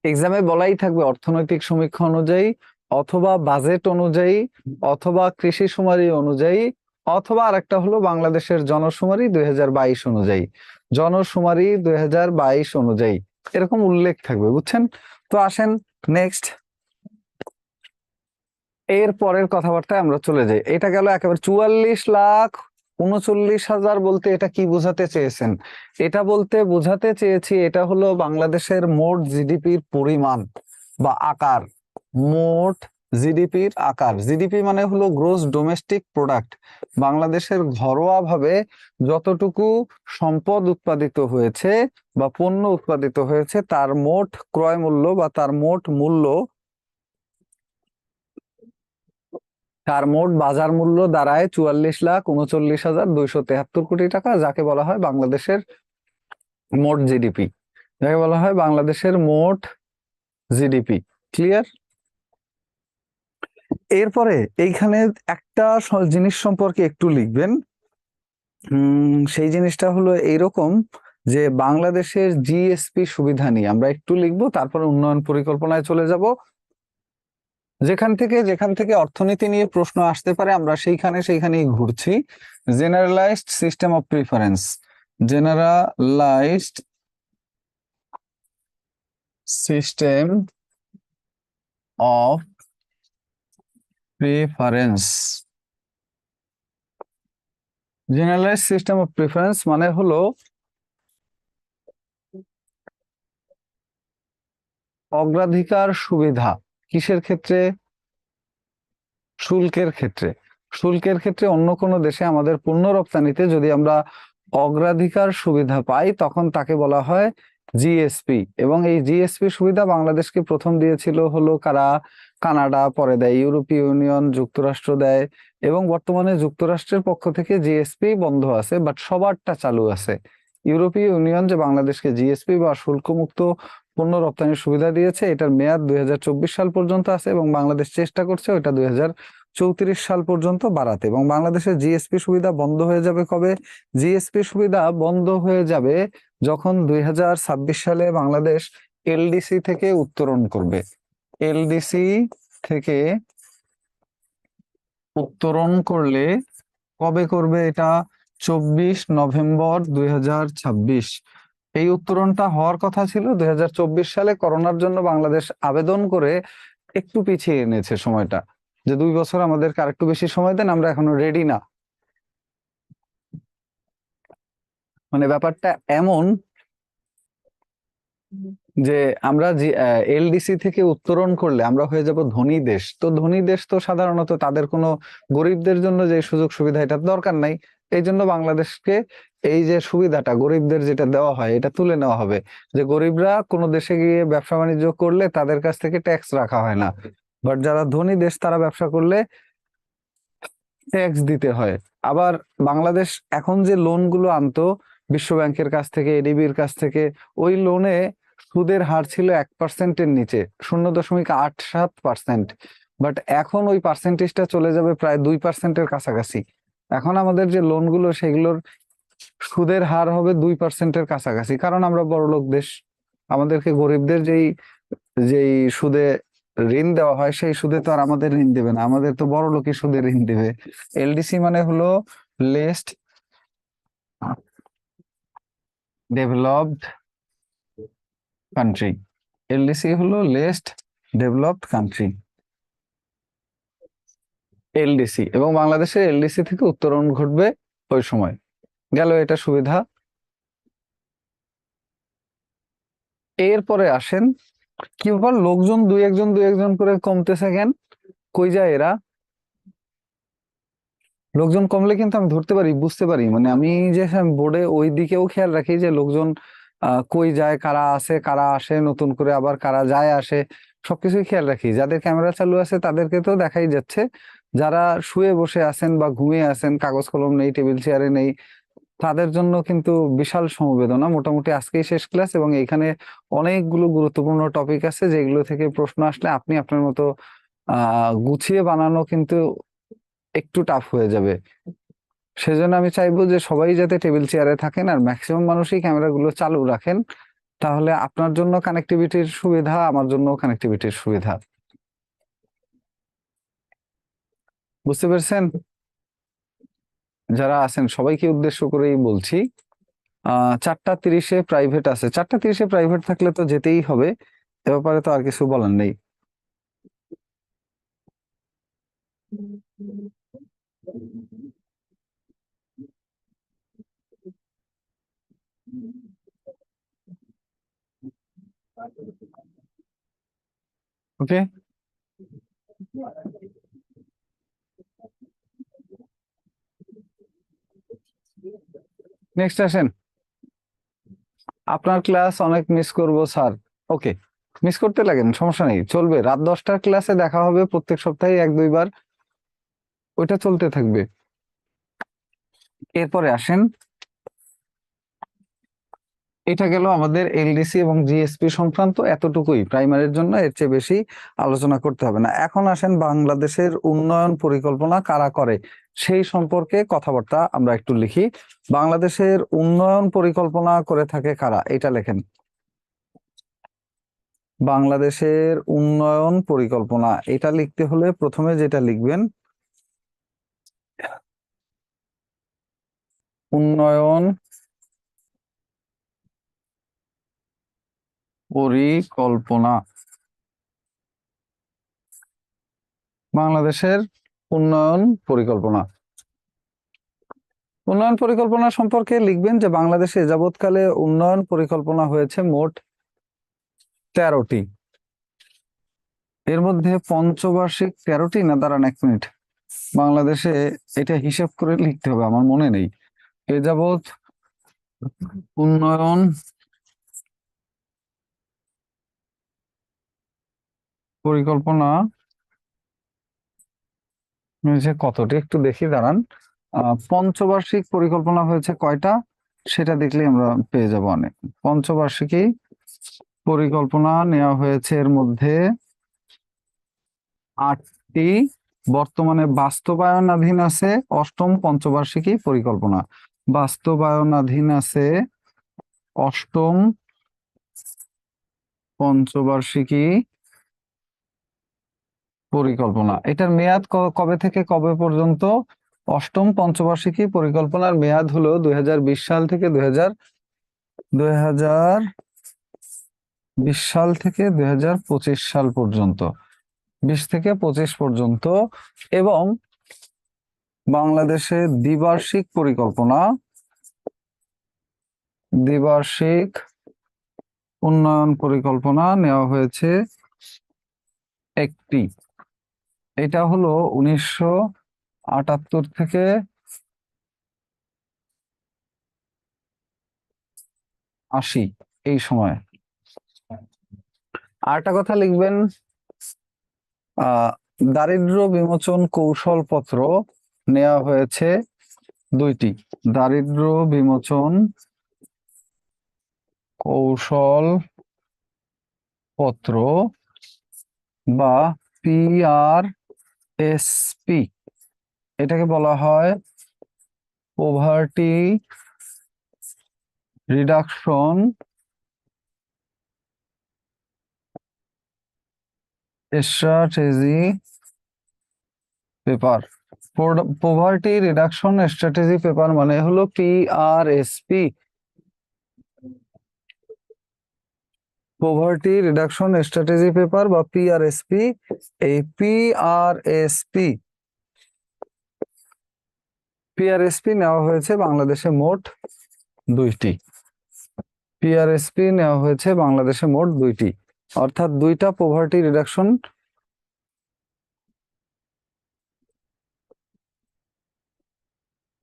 এক্সামে বলাই থাকবে অর্থনৈতিক সমীক্ষা অনুযায়ী, অথবা বাজেট অনুযায়ী, অথবা কৃষি শুমারি অনুযায়ী, অথবা আরেকটা হলো বাংলাদেশের জনশুমারি 2022 অনুযায়ী, জনশুমারি 2022 অনুযায়ী, এরকম উল্লেখ থাকবে, বুঝছেন? তো আসেন নেক্সট, এর পরের কথাবার্তায় আমরা চলে যাই। এটা গেল একেবারে 44,39,000 বলতে এটা কি বোঝাতে চেয়েছেন? এটা বলতে বোঝাতে চেয়েছি এটা হলো বাংলাদেশের মোট জিডিপির পরিমাণ বা আকার। মোট জিডিপির আকার, জিডিপি মানে হলো গ্রোস ডোমেস্টিক প্রোডাক্ট। বাংলাদেশের ঘরোয়া ভাবে যতটুকু সম্পদ উৎপাদিত হয়েছে বা পণ্য উৎপাদিত হয়েছে তার মোট ক্রয় মূল্য বা তার মোট মূল্য, তার মোট বাজার মূল্য দাঁড়ায় 44,39,273 কোটি টাকা, যাকে বলা হয় বাংলাদেশের মোট জিডিপি, যাকে বলা হয় বাংলাদেশের মোট জিডিপি। ক্লিয়ার? এরপরে এইখানে একটা জিনিস সম্পর্কে একটু লিখবেন। সেই জিনিসটা হলো এইরকম যে বাংলাদেশের জিএসপি সুবিধা নিয়ে আমরা একটু লিখবো, তারপরে উন্নয়ন পরিকল্পনায় চলে যাব। যেখান থেকে অর্থনীতি নিয়ে প্রশ্ন আসতে পারে আমরা সেইখানেই ঘুরছি। Generalised system of preference, generalised system of preference, generalised system of preference মানে হলো অগ্রাধিকার সুবিধা। কিসের ক্ষেত্রে? শুল্কের ক্ষেত্রে। শুল্কের ক্ষেত্রে অন্য কোনো দেশে আমাদের পণ্য রপ্তানিতে যদি আমরা অগ্রাধিকার সুবিধা পাই তখন তাকে বলা হয় জিএসপি। এবং এই জিএসপি সুবিধা বাংলাদেশকে প্রথম দিয়েছিল হলো কারা? কানাডা, পরে দেয় ইউরোপীয় ইউনিয়ন, যুক্তরাষ্ট্র দেয়, এবং বর্তমানে যুক্তরাষ্ট্রের পক্ষ থেকে জিএসপি বন্ধ আছে, বাট সবারটা চালু আছে। ইউরোপীয় ইউনিয়ন যে বাংলাদেশকে জিএসপি বা শুল্কমুক্ত পণ্য রপ্তানির সুবিধা দিয়েছে, এটার মেয়াদ 2024 সাল পর্যন্ত আছে, এবং বাংলাদেশ চেষ্টা করছে ওটা 2034 সাল পর্যন্ত বাড়াতে। এবং বাংলাদেশের জিএসপি সুবিধা বন্ধ হয়ে যাবে কবে? জিএসপি সুবিধা বন্ধ হয়ে যাবে যখন 2026 সালে বাংলাদেশ এলডিসি থেকে উত্তরণ করবে। এলডিসি থেকে উত্তরণ করলে কবে করবে এটা? 24 নভেম্বর 2026। এই উত্তরণটা হওয়ার কথা ছিল 2024 সালে, করোনার জন্য বাংলাদেশ আবেদন করে একটু পিছিয়ে এনেছে সময়টা, যে 2 বছর আমাদেরকে আরেকটু বেশি সময় দেন, আমরা এখনো রেডি না। মানে ব্যাপারটা এমন যে আমরা যে এলডিসি থেকে উত্তরণ করলে আমরা হয়ে যাব ধনী দেশ। তো ধনী দেশ তো সাধারণত তাদের কোনো গরিবদের জন্য যে সুযোগ সুবিধা এটা দরকার নাই, এই জন্য বাংলাদেশকে এই যে সুবিধাটা গরিবদের যেটা দেওয়া হয় এটা তুলে নেওয়া হবে, যে গরিবরা কোনো দেশে গিয়ে ব্যবসা বাণিজ্য করলে তাদের কাছ থেকে ট্যাক্স রাখা হয় না, বাট যারা ধনী দেশ তারা ব্যবসা করলে ট্যাক্স দিতে হয়। আবার বাংলাদেশ এখন যে লোনগুলো আনতো বিশ্ব ব্যাংকের কাছ থেকে, এডিবির কাছ থেকে, ওই লোনে সুদের হার ছিল 1%-এর নিচে, 0.87%। বাট এখন ওই পার্সেন্টেজটা চলে যাবে প্রায় 2%-এর কাছাকাছি। এখন আমাদের যে লোনগুলো সেগুলোর সুদের হার হবে 2%-এর কাছাকাছি, কারণ আমরা বড়লোক দেশ। আমাদেরকে গরিবদের যেই যেই সুদে ঋণ দেওয়া হয় সেই সুদে তো আর আমাদের ঋণ দেবে না, আমাদের তো বড় লোকের সুদে ঋণ দেবে। এলডিসি মানে হলো লেস্ট ডেভেলপড কান্ট্রি। এলডিসি হলো লেস্ট ডেভেলপড কান্ট্রি, এলডিসি। এবং বাংলাদেশের এলডিসি থেকে উত্তরণ ঘটবে ওই সময়। গেল এটা সুবিধা। এরপরে আসেন কি ব্যাপার, লোকজন দুই একজন করে কমতেছে কেন, কই যায় এরা? লোকজন কমলে কিন্তু আমি ধরতে পারি, বুঝতে পারি, মানে আমি যে বোর্ডে ওই দিকেও খেয়াল রাখি যে লোকজন কই যায়, কারা আসে কারা আসে, নতুন করে আবার কারা যায় আসে, সবকিছুই খেয়াল রাখি। যাদের ক্যামেরা চালু আছে তাদেরকে তো দেখাই যাচ্ছে, যারা শুয়ে বসে আছেন বা ঘুমিয়ে আছেন, কাগজ কলম নেই, টেবিল চেয়ারে নেই, তাদের জন্য কিন্তু বিশাল সমবেদনা। মোটামুটি আজকেই শেষ ক্লাস এবং এখানে অনেকগুলো গুরুত্বপূর্ণ টপিক আছে যেগুলো থেকে প্রশ্ন আসলে আপনি আপনার মতো গুছিয়ে বানানো কিন্তু একটু টাফ হয়ে যাবে। সেজন্য আমি চাইবো যে সবাই যাতে টেবিল চেয়ারে থাকেন আর ম্যাক্সিমাম মানুষই ক্যামেরাগুলো চালু রাখেন, তাহলে আপনার জন্য কানেক্টিভিটির সুবিধা, আমার জন্য কানেক্টিভিটির সুবিধা। বুঝতে পেরেছেন? যারা আছেন সবাইকে উদ্দেশ্য করেই বলছি। 4টা 30-এ প্রাইভেট আছে, 4টা 30-এ প্রাইভেট থাকলে তো যেতেই হবে, এ ব্যাপারে তো আর কিছু বলার নেই। ওকে, নেক্সট আসেন। আপনার ক্লাস অনেক মিস করব স্যার। ওকে, মিস করতে লাগেন, সমস্যা নেই, চলবে। রাত 10টার ক্লাসে দেখা হবে প্রত্যেক সপ্তাহে 1-2 বার, ওইটা চলতে থাকবে। এরপরে আসেন, এটা গেল আমাদের এলডিসি এবং জিএসপি সংক্রান্ত, এতটুকুই প্রাইমারির জন্য, এর চেয়ে বেশি আলোচনা করতে হবে না। এখন আসেন বাংলাদেশের উন্নয়ন পরিকল্পনা কারা করে সেই সম্পর্কে কথাবার্তা আমরা একটু লিখি। বাংলাদেশের উন্নয়ন পরিকল্পনা করে থাকে কারা, এটা লেখেন। বাংলাদেশের উন্নয়ন পরিকল্পনা, এটা লিখতে হলে প্রথমে যেটা লিখবেন, উন্নয়ন পরিকল্পনা। বাংলাদেশের উন্নয়ন পরিকল্পনা, উন্নয়ন পরিকল্পনা সম্পর্কে লিখবেন যে বাংলাদেশে যাবৎকালে উন্নয়ন পরিকল্পনা হয়েছে মোট 13টি। এর মধ্যে পঞ্চবার্ষিক 13টি, না দাঁড়ান 1 মিনিট, বাংলাদেশে এটা হিসাব করে লিখতে হবে, আমার মনে নেই। এ যাবৎ উন্নয়ন পরিকল্পনা হয়েছে কতটি, একটু দেখি দাঁড়ান। পঞ্চবার্ষিক পরিকল্পনা হয়েছে কয়টা সেটা দেখলে আমরা পেয়ে যাব অনেক। পঞ্চবার্ষিকী পরিকল্পনা নেওয়া হয়েছে, এর মধ্যে 8টি বর্তমানে বাস্তবায়নাধীন আছে। অষ্টম পঞ্চবার্ষিকী পরিকল্পনা বাস্তবায়নাধীন আছে, অষ্টম পঞ্চবার্ষিকী পরিকল্পনা। এটার মেয়াদ কবে থেকে কবে পর্যন্ত? অষ্টম পঞ্চবার্ষিকী পরিকল্পনার মেয়াদ হলো 2020 সাল থেকে 2020 সাল থেকে 2025 সাল পর্যন্ত, 20 থেকে 25 পর্যন্ত। এবং বাংলাদেশে দ্বিবার্ষিক পরিকল্পনা, দ্বিবার্ষিক উন্নয়ন পরিকল্পনা নেওয়া হয়েছে একটি। এটা হলো 1978 থেকে 80 এই সময়। আরেকটা কথা লিখবেন, দারিদ্র্য বিমোচন কৌশলপত্র নেওয়া হয়েছে 2টি। দারিদ্র্য বিমোচন কৌশল পত্র বা PRSP, এটাকে বলা হয় poverty reduction strategy paper. Poverty reduction strategy paper মানে হলো PRSP, poverty reduction strategy paper বা PRSP। এই পিআরএসপি নেওয়া হয়েছে বাংলাদেশে মোট দুইটি। পিআরএসপি নেওয়া হয়েছে বাংলাদেশে মোট দুইটি, অর্থাৎ দুইটা পভার্টি রিডাকশন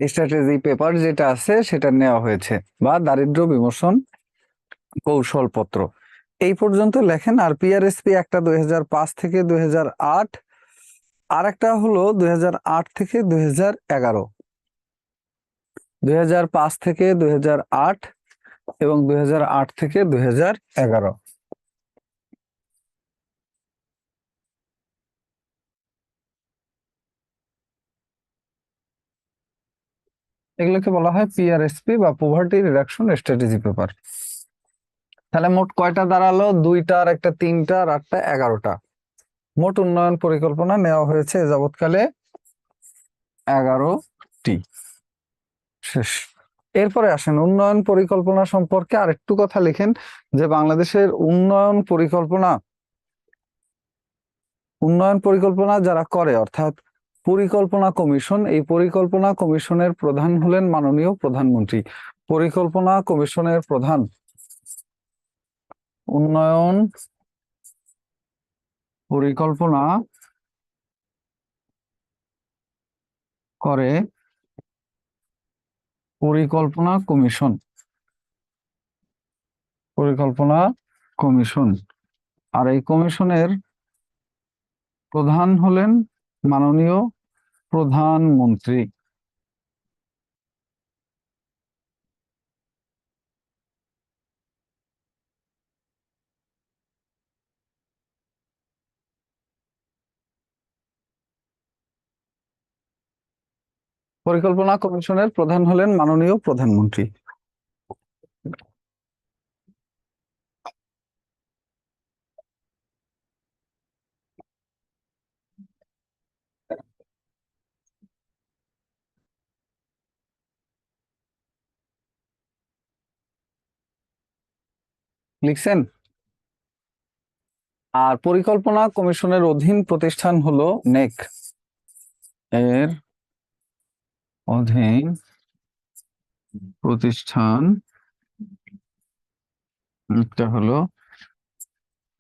স্ট্র্যাটেজি পেপার যেটা আছে সেটা নেওয়া হয়েছে, বা দারিদ্র বিমোচন কৌশলপত্র। এই পর্যন্ত লেখেন। আর পিআরএসপি একটা 2005 থেকে 2008, আর একটা হলো 2008 থেকে 2011। 2005 থেকে 2008 এবং 2008 থেকে 2011। এগুলোকে বলা হয় পিআরএসপি বা পভার্টি রিডাকশন স্ট্র্যাটেজি পেপার। তাহলে মোট কয়টা দাঁড়ালো? দুইটা, আর একটা তিনটা, আর আটটা, 11টা। মোট উন্নয়ন পরিকল্পনা নেওয়া হয়েছে যাবৎকালে 11টি। শেষ। এরপরে আসেন উন্নয়ন পরিকল্পনা সম্পর্কে আরেকটু কথা লিখেন, যে বাংলাদেশের উন্নয়ন পরিকল্পনা যারা করে, অর্থাৎ পরিকল্পনা কমিশন, এই পরিকল্পনা কমিশনের প্রধান হলেন মাননীয় প্রধানমন্ত্রী। পরিকল্পনা কমিশনের প্রধান, উন্নয়ন পরিকল্পনা করে পরিকল্পনা কমিশন, পরিকল্পনা কমিশন। আর এই কমিশনের প্রধান হলেন মাননীয় প্রধানমন্ত্রী। পরিকল্পনা কমিশনের প্রধান হলেন মাননীয় প্রধানমন্ত্রী। লিখছেন? আর পরিকল্পনা কমিশনের অধীন প্রতিষ্ঠান হলো নেক। এর অধীন প্রতিষ্ঠান একটা হলো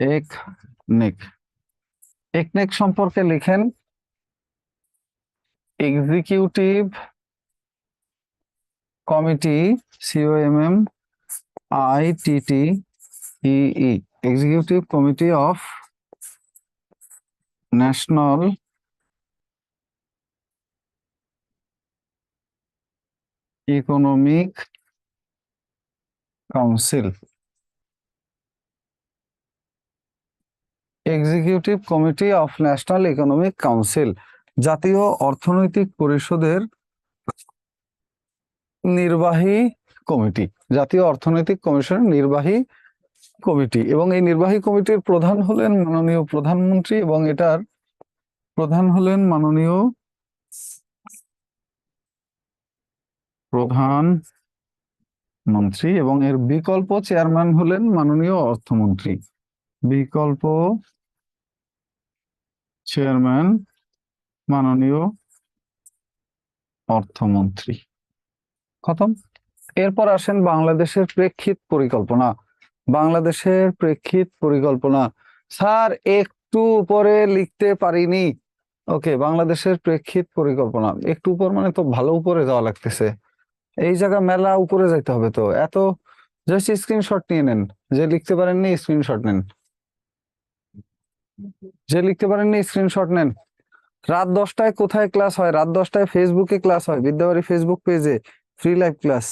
একনেক। একনেক সম্পর্কে লিখেন, executive committee, COMMITTEE, executive committee of national economic council. Executive committee of national economic council, জাতীয় অর্থনৈতিক পরিষদের নির্বাহী কমিটি, জাতীয় অর্থনৈতিক কমিশনের নির্বাহী কমিটি। এবং এই নির্বাহী কমিটির প্রধান হলেন মাননীয় প্রধানমন্ত্রী, এবং এটার প্রধান হলেন মাননীয় প্রধানমন্ত্রী, এবং এর বিকল্প চেয়ারম্যান হলেন মাননীয় অর্থমন্ত্রী। বিকল্প চেয়ারম্যান মাননীয় অর্থমন্ত্রী। খতম। এরপর আসেন বাংলাদেশের প্রেক্ষিত পরিকল্পনা। বাংলাদেশের প্রেক্ষিত পরিকল্পনা, স্যার একটু উপরে লিখতে পারিনি। ওকে, বাংলাদেশের প্রেক্ষিত পরিকল্পনা একটু উপর মানে তো ভালো উপরে যাওয়া লাগতেছে। এই জায়গা মেলা উপরে যাইতে হবে তো এত। জাস্ট স্ক্রিনশট নিয়ে নেন, যে লিখতে পারেননি স্ক্রিনশট নেন, যে লিখতে পারেননি স্ক্রিনশট নেন। রাত 10টায় কোথায় ক্লাস হয়? রাত 10টায় ফেসবুকে ক্লাস হয়, বিদ্যাবাড়ি ফেসবুক পেজে ফ্রি লাইভ ক্লাস।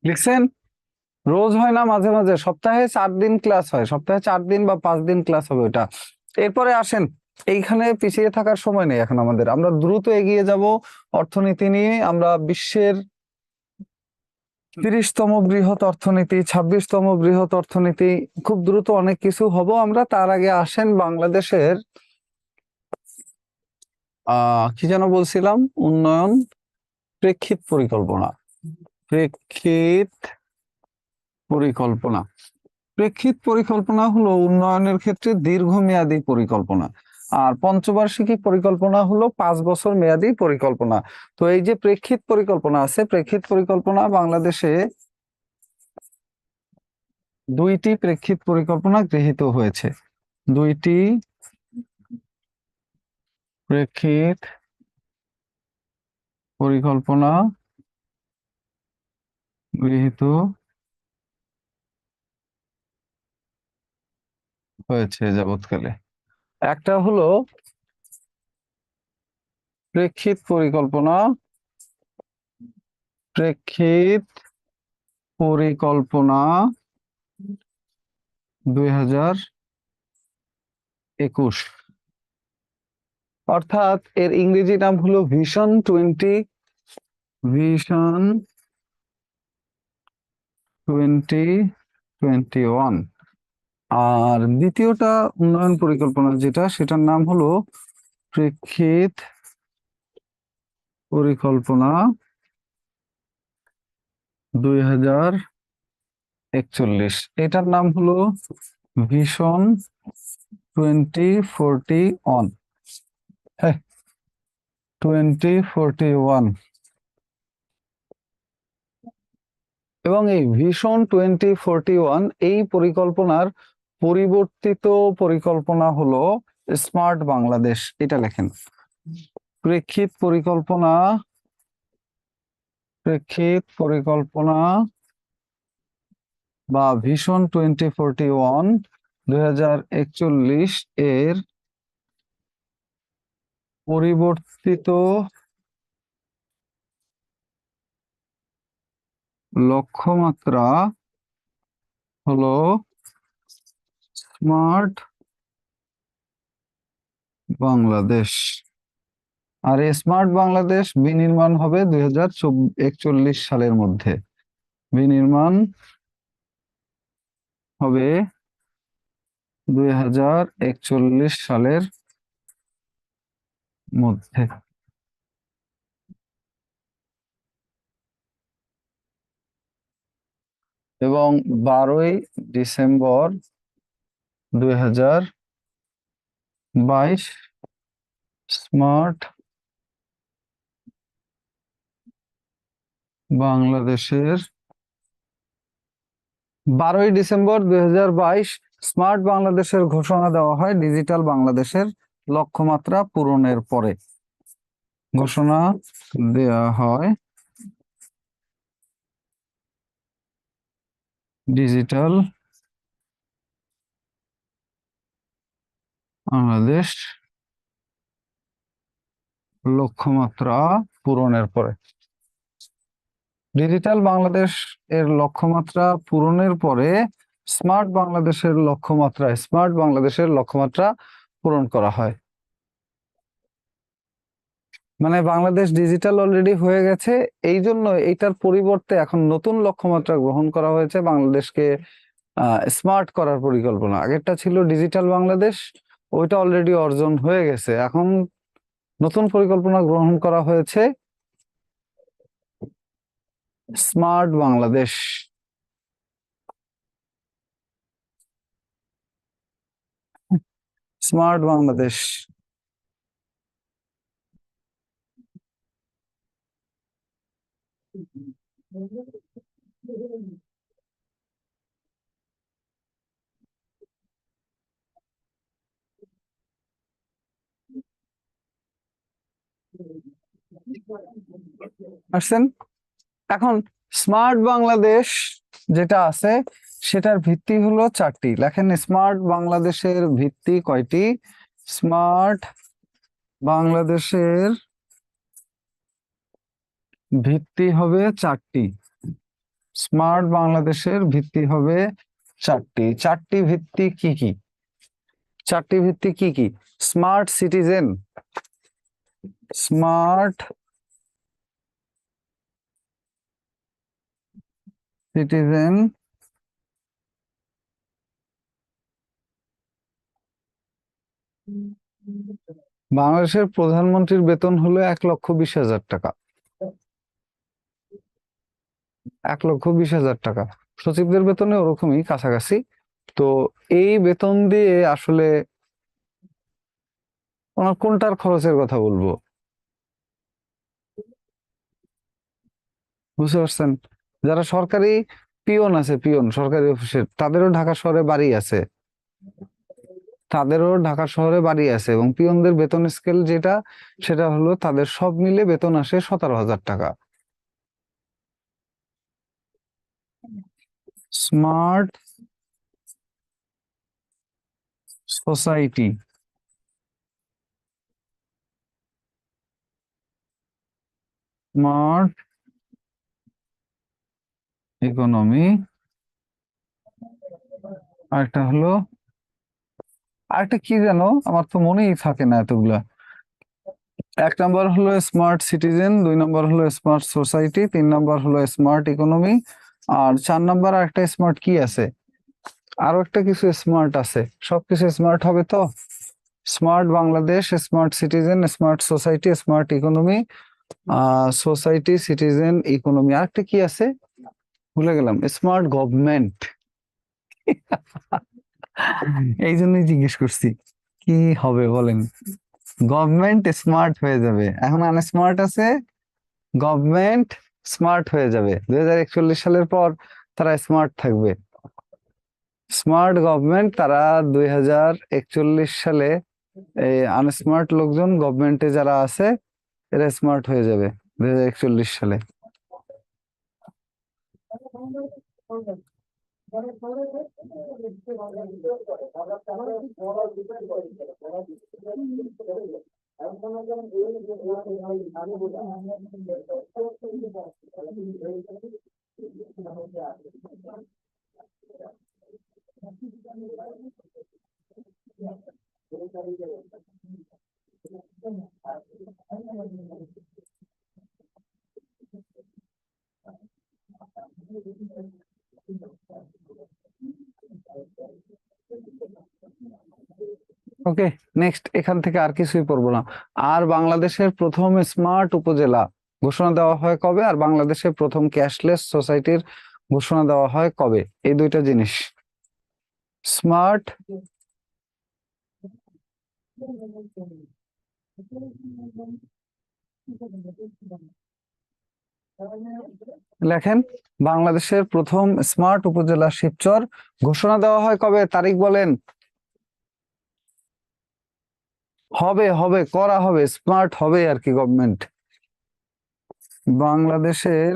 লিখছেন? রোজ হয় না, মাঝে মাঝে সপ্তাহে 4 দিন ক্লাস হয়, সপ্তাহে 4 দিন বা 5 দিন ক্লাস হবে ওটা। এরপরে আসেন, এইখানে পিছিয়ে থাকার সময় নেই এখন আমাদের, আমরা দ্রুত এগিয়ে যাব অর্থনীতি নিয়ে। আমরা বিশ্বের 30তম বৃহৎ অর্থনীতি, 26তম বৃহৎ অর্থনীতি, খুব দ্রুত অনেক কিছু হব আমরা। তার আগে আসেন বাংলাদেশের কি যেন বলছিলাম, উন্নয়ন প্রেক্ষিত পরিকল্পনা। প্রেক্ষিত পরিকল্পনা, প্রেক্ষিত পরিকল্পনা হলো উন্নয়নের ক্ষেত্রে দীর্ঘমেয়াদী পরিকল্পনা, আর পঞ্চবার্ষিকী পরিকল্পনা হলো 5 বছর মেয়াদী পরিকল্পনা। তো এই যে প্রেক্ষিত পরিকল্পনা আছে, প্রেক্ষিত পরিকল্পনা বাংলাদেশে 2টি প্রেক্ষিত পরিকল্পনা গৃহীত হয়েছে। 2টি প্রেক্ষিত পরিকল্পনা গৃহীত হয়েছে যাবৎকালে। একটা হলো প্রেক্ষিত পরিকল্পনা, প্রেক্ষিত পরিকল্পনা 2021, অর্থাৎ এর ইংরেজি নাম হলো ভিশন 2021। আর দ্বিতীয়টা উন্নয়ন পরিকল্পনা যেটা, সেটার নাম হলো প্রেক্ষিত পরিকল্পনা 2041, এটার নাম হলো ভিশন 2041। হ্যাঁ, 2041। এবং এই ভিশন 2041 এই পরিকল্পনার পরিবর্তিত পরিকল্পনা হলো স্মার্ট বাংলাদেশ। এটা লেখেন, প্রেক্ষিত পরিকল্পনা, প্রেক্ষিত পরিকল্পনা বা ভিশন 2041 এর পরিবর্তিত লক্ষ্যমাত্রা হলো স্মার্ট বাংলাদেশ। আর এই স্মার্ট বাংলাদেশ বিনির্মাণ হবে 2041 সালের মধ্যে, বিনির্মাণ হবে 2041 সালের মধ্যে। এবং 12ই ডিসেম্বর 2022 স্মার্ট বাংলাদেশের 12ই ডিসেম্বর 2022 স্মার্ট বাংলাদেশের ঘোষণা দেওয়া হয় ডিজিটাল বাংলাদেশের লক্ষ্যমাত্রা পূরণের পরে। ঘোষণা দেওয়া হয় ডিজিটাল বাংলাদেশ লক্ষ্যমাত্রা পূরণের পরে। ডিজিটাল বাংলাদেশ এর লক্ষ্যমাত্রা পূরণের পরে স্মার্ট বাংলাদেশের লক্ষ্যমাত্রা পূরণ করা হয়। মানে বাংলাদেশ ডিজিটাল অলরেডি হয়ে গেছে, এই জন্য এইটার পরিবর্তে এখন নতুন লক্ষ্যমাত্রা গ্রহণ করা হয়েছে, বাংলাদেশকে স্মার্ট করার পরিকল্পনা। আগেরটা ছিল ডিজিটাল বাংলাদেশ, ওইটা অলরেডি অর্জন হয়ে গেছে। এখন নতুন পরিকল্পনা গ্রহণ করা হয়েছে স্মার্ট বাংলাদেশ। স্মার্ট বাংলাদেশ। আসছেন? এখন স্মার্ট বাংলাদেশ যেটা আছে সেটার ভিত্তি হলো চারটি। লেখেন, স্মার্ট বাংলাদেশের ভিত্তি কয়টি? স্মার্ট বাংলাদেশের ভিত্তি হবে চারটি। স্মার্ট বাংলাদেশের ভিত্তি হবে চারটি। চারটি ভিত্তি কি কি? চারটি ভিত্তি কি কি? স্মার্ট সিটিজেন, স্মার্ট সিটিজেন, বাংলাদেশের প্রধানমন্ত্রীর বেতন হলো 1,20,000 টাকা। 1,20,000 টাকা। সচিবদের বেতনে ওরকমই কাছাকাছি। তো এই বেতন দিয়ে আসলে ওনার কোনটার খরচের কথা বলবো? বুঝতে পারছেন? যারা সরকারি পিয়ন আছে, পিয়ন সরকারি অফিসের, তাদেরও ঢাকা শহরে বাড়ি আছে। তাদেরও ঢাকা শহরে বাড়ি আছে এবং পিয়নদের বেতন স্কেল যেটা, সেটা হলো তাদের সব মিলে বেতন আসে 17,000 টাকা। স্মার্ট সোসাইটি, স্মার্ট ইকোনমি, আরেকটা হলো, আরেকটা কি যেন, আমার তো মনেই থাকে না এতগুলা। 1 নম্বর হলো স্মার্ট সিটিজেন, 2 নম্বর হলো স্মার্ট সোসাইটি, 3 নম্বর হলো স্মার্ট ইকোনমি, আর 4 নম্বর আরেকটা স্মার্ট কি আছে? আরো একটা কিছু স্মার্ট আছে। সবকিছু স্মার্ট হবে তো? Smart Bangladesh, smart citizen, smart society, smart economy, society, citizen, economy, আরেকটা কি আছে ভুলে গেলাম। Smart government. এই জন্যই জিজ্ঞেস করছি কি হবে বলেন। গভর্নমেন্ট স্মার্ট হয়ে যাবে, এখন আনস্মার্ট আছে, গভর্নমেন্ট স্মার্ট হয়ে যাবে 2041 সালের পর। তারা স্মার্ট থাকবে। স্মার্ট গভর্নমেন্ট, তারা 2041 সালে এই আনস্মার্ট লোকজন গভর্নমেন্টে যারা আছে এরা স্মার্ট হয়ে যাবে 2041 সালে। ওকে, নেক্সট। এখান থেকে আর কিছুই পড়বো না। আর বাংলাদেশের প্রথম স্মার্ট উপজেলা ঘোষণা দেওয়া হয় কবে? আর বাংলাদেশের প্রথম ক্যাশলেস সোসাইটির ঘোষণা দেওয়া হয় কবে? এই দুইটা জিনিস। স্মার্ট, লেখেন, বাংলাদেশের প্রথম স্মার্ট উপজেলা শিবচর ঘোষণা দেওয়া হয় কবে? তারিখ বলেন। হবে, হবে, করা হবে, স্মার্ট হবে আর কি গভর্নমেন্ট। বাংলাদেশের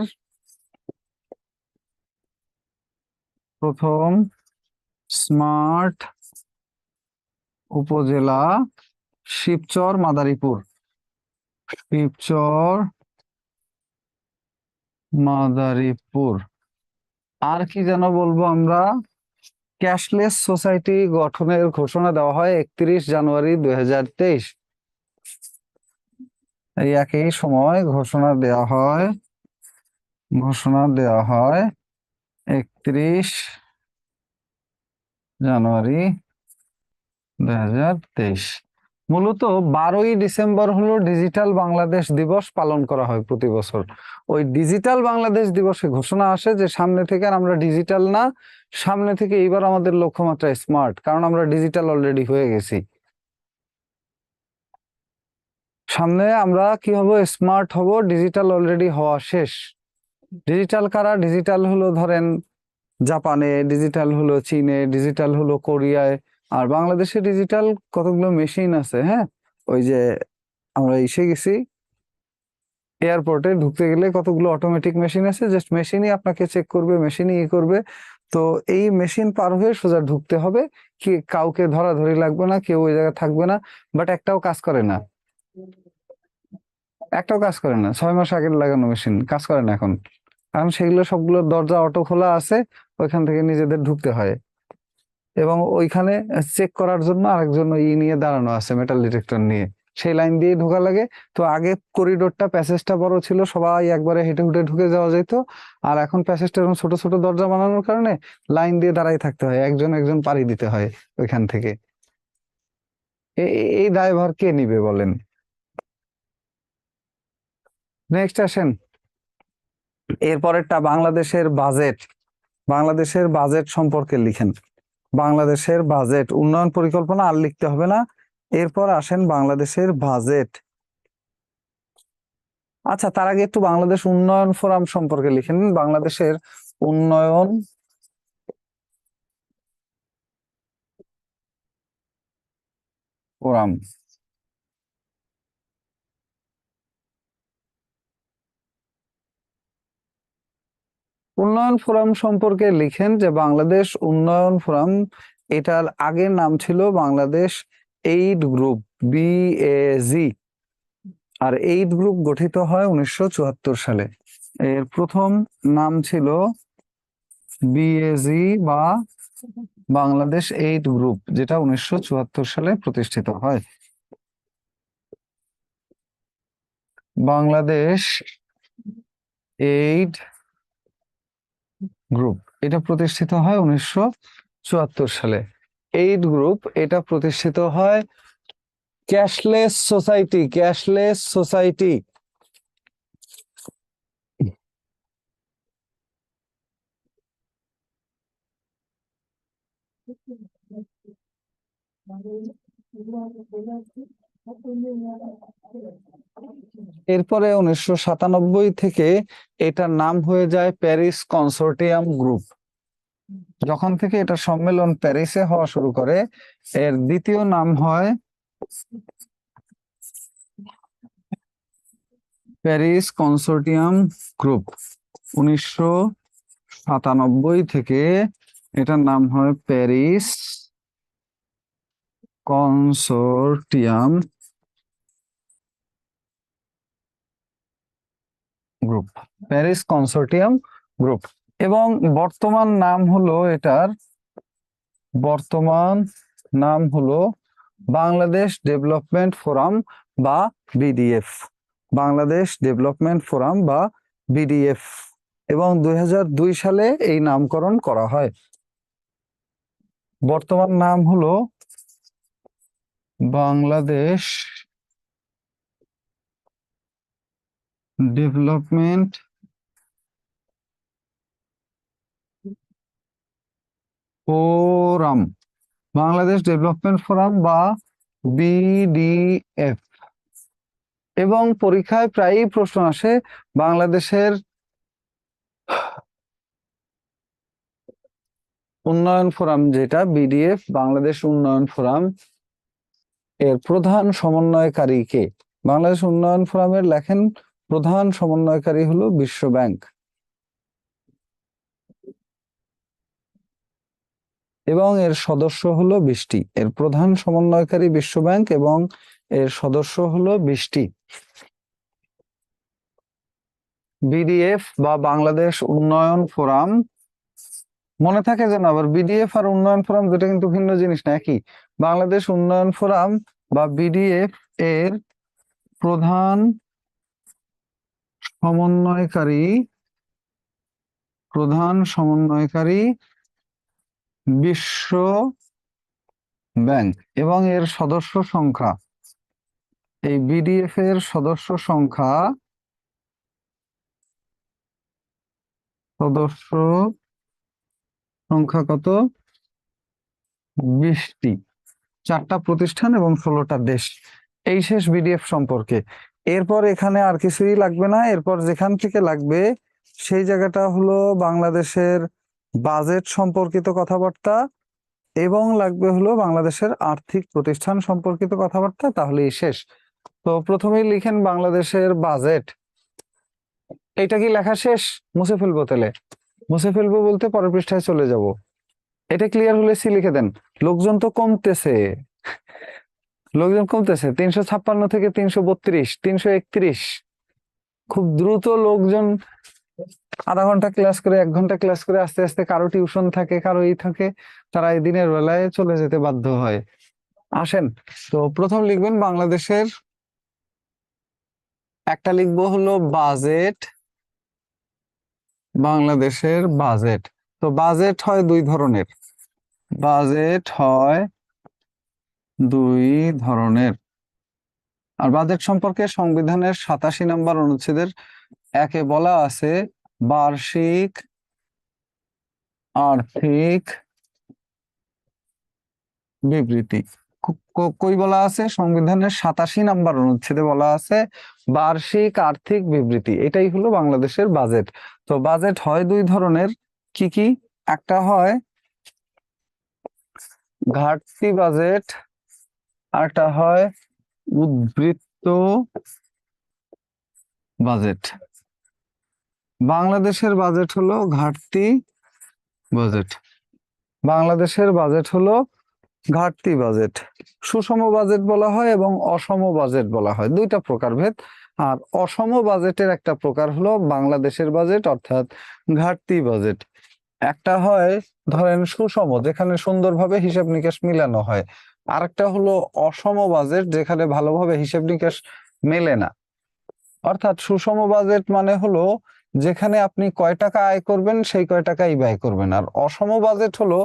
প্রথম স্মার্ট উপজেলা শিবচর মাদারীপুর। শিবচর মাদারীপুর। আর কি যেন বলবো আমরা? ক্যাশলেস সোসাইটি গঠনের ঘোষণা দেওয়া হয় 31 জানুয়ারি 2023। এই একই সময় ঘোষণা দেওয়া হয় 31 জানুয়ারি 2023। মূলত 12ই ডিসেম্বর হলো ডিজিটাল বাংলাদেশ দিবস পালন করা হয় প্রতি বছর। ওই ডিজিটাল বাংলাদেশ দিবসে ঘোষণা আসে যে সামনে থেকে আর আমরা ডিজিটাল না, সামনে থেকে এইবার আমাদের লক্ষ্যমাত্রা স্মার্ট, কারণ আমরা ডিজিটাল অলরেডি হয়ে গেছি। সামনে আমরা কি হব? স্মার্ট হব, ডিজিটাল অলরেডি হওয়া শেষ। ডিজিটাল কারা? ডিজিটাল হলো ধরেন জাপানে, ডিজিটাল হলো চীনে, ডিজিটাল হলো কোরিয়ায়। আর বাংলাদেশে ডিজিটাল কতগুলো মেশিন আছে, হ্যাঁ। ওই যে আমরা এসে গেছি এয়ারপোর্টে, ঢুকতে গেলে কতগুলো অটোমেটিক মেশিন আছে, জাস্ট মেশিনই আপনাকে চেক করবে, মেশিনই করবে। তো এই মেশিন পার হয়ে সোজা ঢুকতে হবে, কি কাউকে ধরাধরি লাগবে না, কেউ ওই জায়গায় থাকবে না। বাট একটাও কাজ করে না, একটাও কাজ করে না। 6 মাস আগের লাগানো মেশিন কাজ করে না এখন, কারণ সেগুলো সবগুলোর দরজা অটো খোলা আছে, ওইখান থেকে নিজেদের ঢুকতে হয়। এবং ওইখানে চেক করার জন্য আরেকজন নিয়ে দাঁড়ানো আছে, মেটাল ডিটেক্টর নিয়ে, সেই লাইন দিয়ে ঢোকা লাগে। তো আগে করিডোরটা, প্যাসেজটা বড় ছিল, সবাই একবারে হেঁটে হেঁটে ঢুকে যাওয়া যেত। আর এখন প্যাসেজটা এরকম ছোট ছোট দরজা বানানোর কারণে লাইন দিয়ে দাঁড়াই থাকতে হয়, একজন একজন পাড়ি দিতে হয় ওইখান থেকে। এই দায়ভার কে নিবে বলেন? নেক্সট আসেন, এরপরেরটা বাংলাদেশের বাজেট। বাংলাদেশের বাজেট সম্পর্কে লিখেন। বাংলাদেশের বাজেট, উন্নয়ন পরিকল্পনা আর লিখতে হবে না। এরপর আসেন বাংলাদেশের বাজেট। আচ্ছা, তার আগে একটু বাংলাদেশ উন্নয়ন ফোরাম সম্পর্কে লিখেন। বাংলাদেশের উন্নয়ন ফোরাম। উন্নয়ন ফোরাম সম্পর্কে লিখেন যে বাংলাদেশ উন্নয়ন ফোরাম, এটার আগের নাম ছিল বাংলাদেশ এইড গ্রুপ, BAG। আর এইড গ্রুপ গঠিত হয় 1974 সালে। এর প্রথম নাম ছিল BAG বা বাংলাদেশ এইড গ্রুপ, যেটা 1974 সালে প্রতিষ্ঠিত হয়। বাংলাদেশ এইড গ্রুপ এটা প্রতিষ্ঠিত হয় 1974 সালে। এইড গ্রুপ এটা প্রতিষ্ঠিত হয় ক্যাশলেস সোসাইটি, ক্যাশলেস সোসাইটি। এরপরে 1997 থেকে এটার নাম হয়ে যায় প্যারিস কনসোর্টিয়াম গ্রুপ। যখন থেকে এটা সম্মেলন প্যারিসে হওয়া শুরু করে, এর দ্বিতীয় নাম হয় প্যারিস কনসোর্টিয়াম গ্রুপ। 1997 থেকে এটার নাম হয় Paris consortium group, Paris consortium group. এবং বর্তমান নাম হলো এটার, বর্তমান নাম হলো বাংলাদেশ ডেভেলপমেন্ট ফোরাম বা BDF, বাংলাদেশ ডেভেলপমেন্ট ফোরাম বা BDF। এবং 2002 সালে এই নামকরণ করা হয়। বর্তমান নাম হলো Bangladesh development forum, Bangladesh development forum বা BDF। এবং পরীক্ষায় প্রায়ই প্রশ্ন আসে বাংলাদেশের উন্নয়ন ফোরাম, যেটা BDF, বাংলাদেশ উন্নয়ন ফোরাম, এর প্রধান সমন্বয়কারী কে? বাংলাদেশ উন্নয়ন ফোরামের লেখেন প্রধান সমন্বয়কারী হলো বিশ্ব ব্যাংক। এবং এর সদস্য হলো 20টি। এর প্রধান সমন্বয়কারী বিশ্ব ব্যাংক এবং এর সদস্য হলো 20টি। BDF বা বাংলাদেশ উন্নয়ন ফোরাম, মনে থাকে যেন আবার BDF আর উন্নয়ন ফোরাম দুটো কিন্তু ভিন্ন জিনিস না, একই। বাংলাদেশ উন্নয়ন ফোরাম বা BDF এর প্রধান সমন্বয়কারী, প্রধান সমন্বয়কারী বিশ্ব ব্যাংক। এবং এর সদস্য সংখ্যা এই বিডিএফ এর সদস্য সংখ্যা কত? 20টি, 4টা প্রতিষ্ঠান এবং 16টা দেশ। এই শেষ বিডিএফ সম্পর্কে। এরপর এখানে আর কিছুই লাগবে না। এরপর যেখান থেকে লাগবে সেই জায়গাটা হলো বাংলাদেশের বাজেট সম্পর্কিত কথাবার্তা এবং লাগবে হলো বাংলাদেশের আর্থিক প্রতিষ্ঠান সম্পর্কিত কথাবার্তা, তাহলেই শেষ। তো প্রথমেই লিখেন বাংলাদেশের বাজেট। এটা কি লেখা শেষ? মুছে ফেলবো তাহলে? মুছে ফেলবো বলতে পরের পৃষ্ঠায় চলে যাব। এটা ক্লিয়ার হলে সি লিখে দেন। লোকজন তো কমতেছে, 356 থেকে 332, 331। খুব দ্রুত লোকজন আধা ঘন্টা ক্লাস করে, 1 ঘন্টা ক্লাস করে আস্তে আস্তে কারো টিউশন থাকে, কারো এই থাকে, তারা এই দিনের বেলায় চলে যেতে বাধ্য হয়। আসেন, তো প্রথম লিখবেন বাংলাদেশের, একটা লিখবো হলো বাজেট, বাংলাদেশের বাজেট। তো বাজেট হয় দুই ধরনের, বাজেট হয় দুই ধরনের। আর বাজেট সম্পর্কে সংবিধানের 87 নম্বর অনুচ্ছেদের 1-এ বলা আছে বার্ষিক আর্থিক বিবৃতি। কই বলা আছে? সংবিধানের 87 নম্বর অনুচ্ছেদে বলা আছে বার্ষিক আর্থিক বিবৃতি। এটাই হলো বাংলাদেশের বাজেট। তো বাজেট হয় দুই ধরনের, কি কি? একটা হয় ঘাটতি বাজেট, আর একটা হয় উদ্বৃত্ত বাজেট। বাংলাদেশের বাজেট হলো ঘাটতি বাজেট। বাংলাদেশের বাজেট হলো ঘাটতি বাজেট। সুষম বাজেট বলা হয় এবং অসম বাজেট বলা হয়, দুইটা প্রকারভেদ। আর অসম বাজেটের একটা প্রকার হলো বাংলাদেশের বাজেট, অর্থাৎ ঘাটতি বাজেট। একটা হয় ধরেন সুষম, যেখানে সুন্দরভাবে হিসাব নিকাশ মিলানো হয়। আরেকটা হলো অসম বাজেট, যেখানে ভালোভাবে হিসাব নিকাশ মেলে না। অর্থাৎ সুষম বাজেট মানে হলো যেখানে আপনি কয় টাকা আয় করবেন সেই কয় টাকাই ব্যয় করবেন। আর অসম বাজেট হলো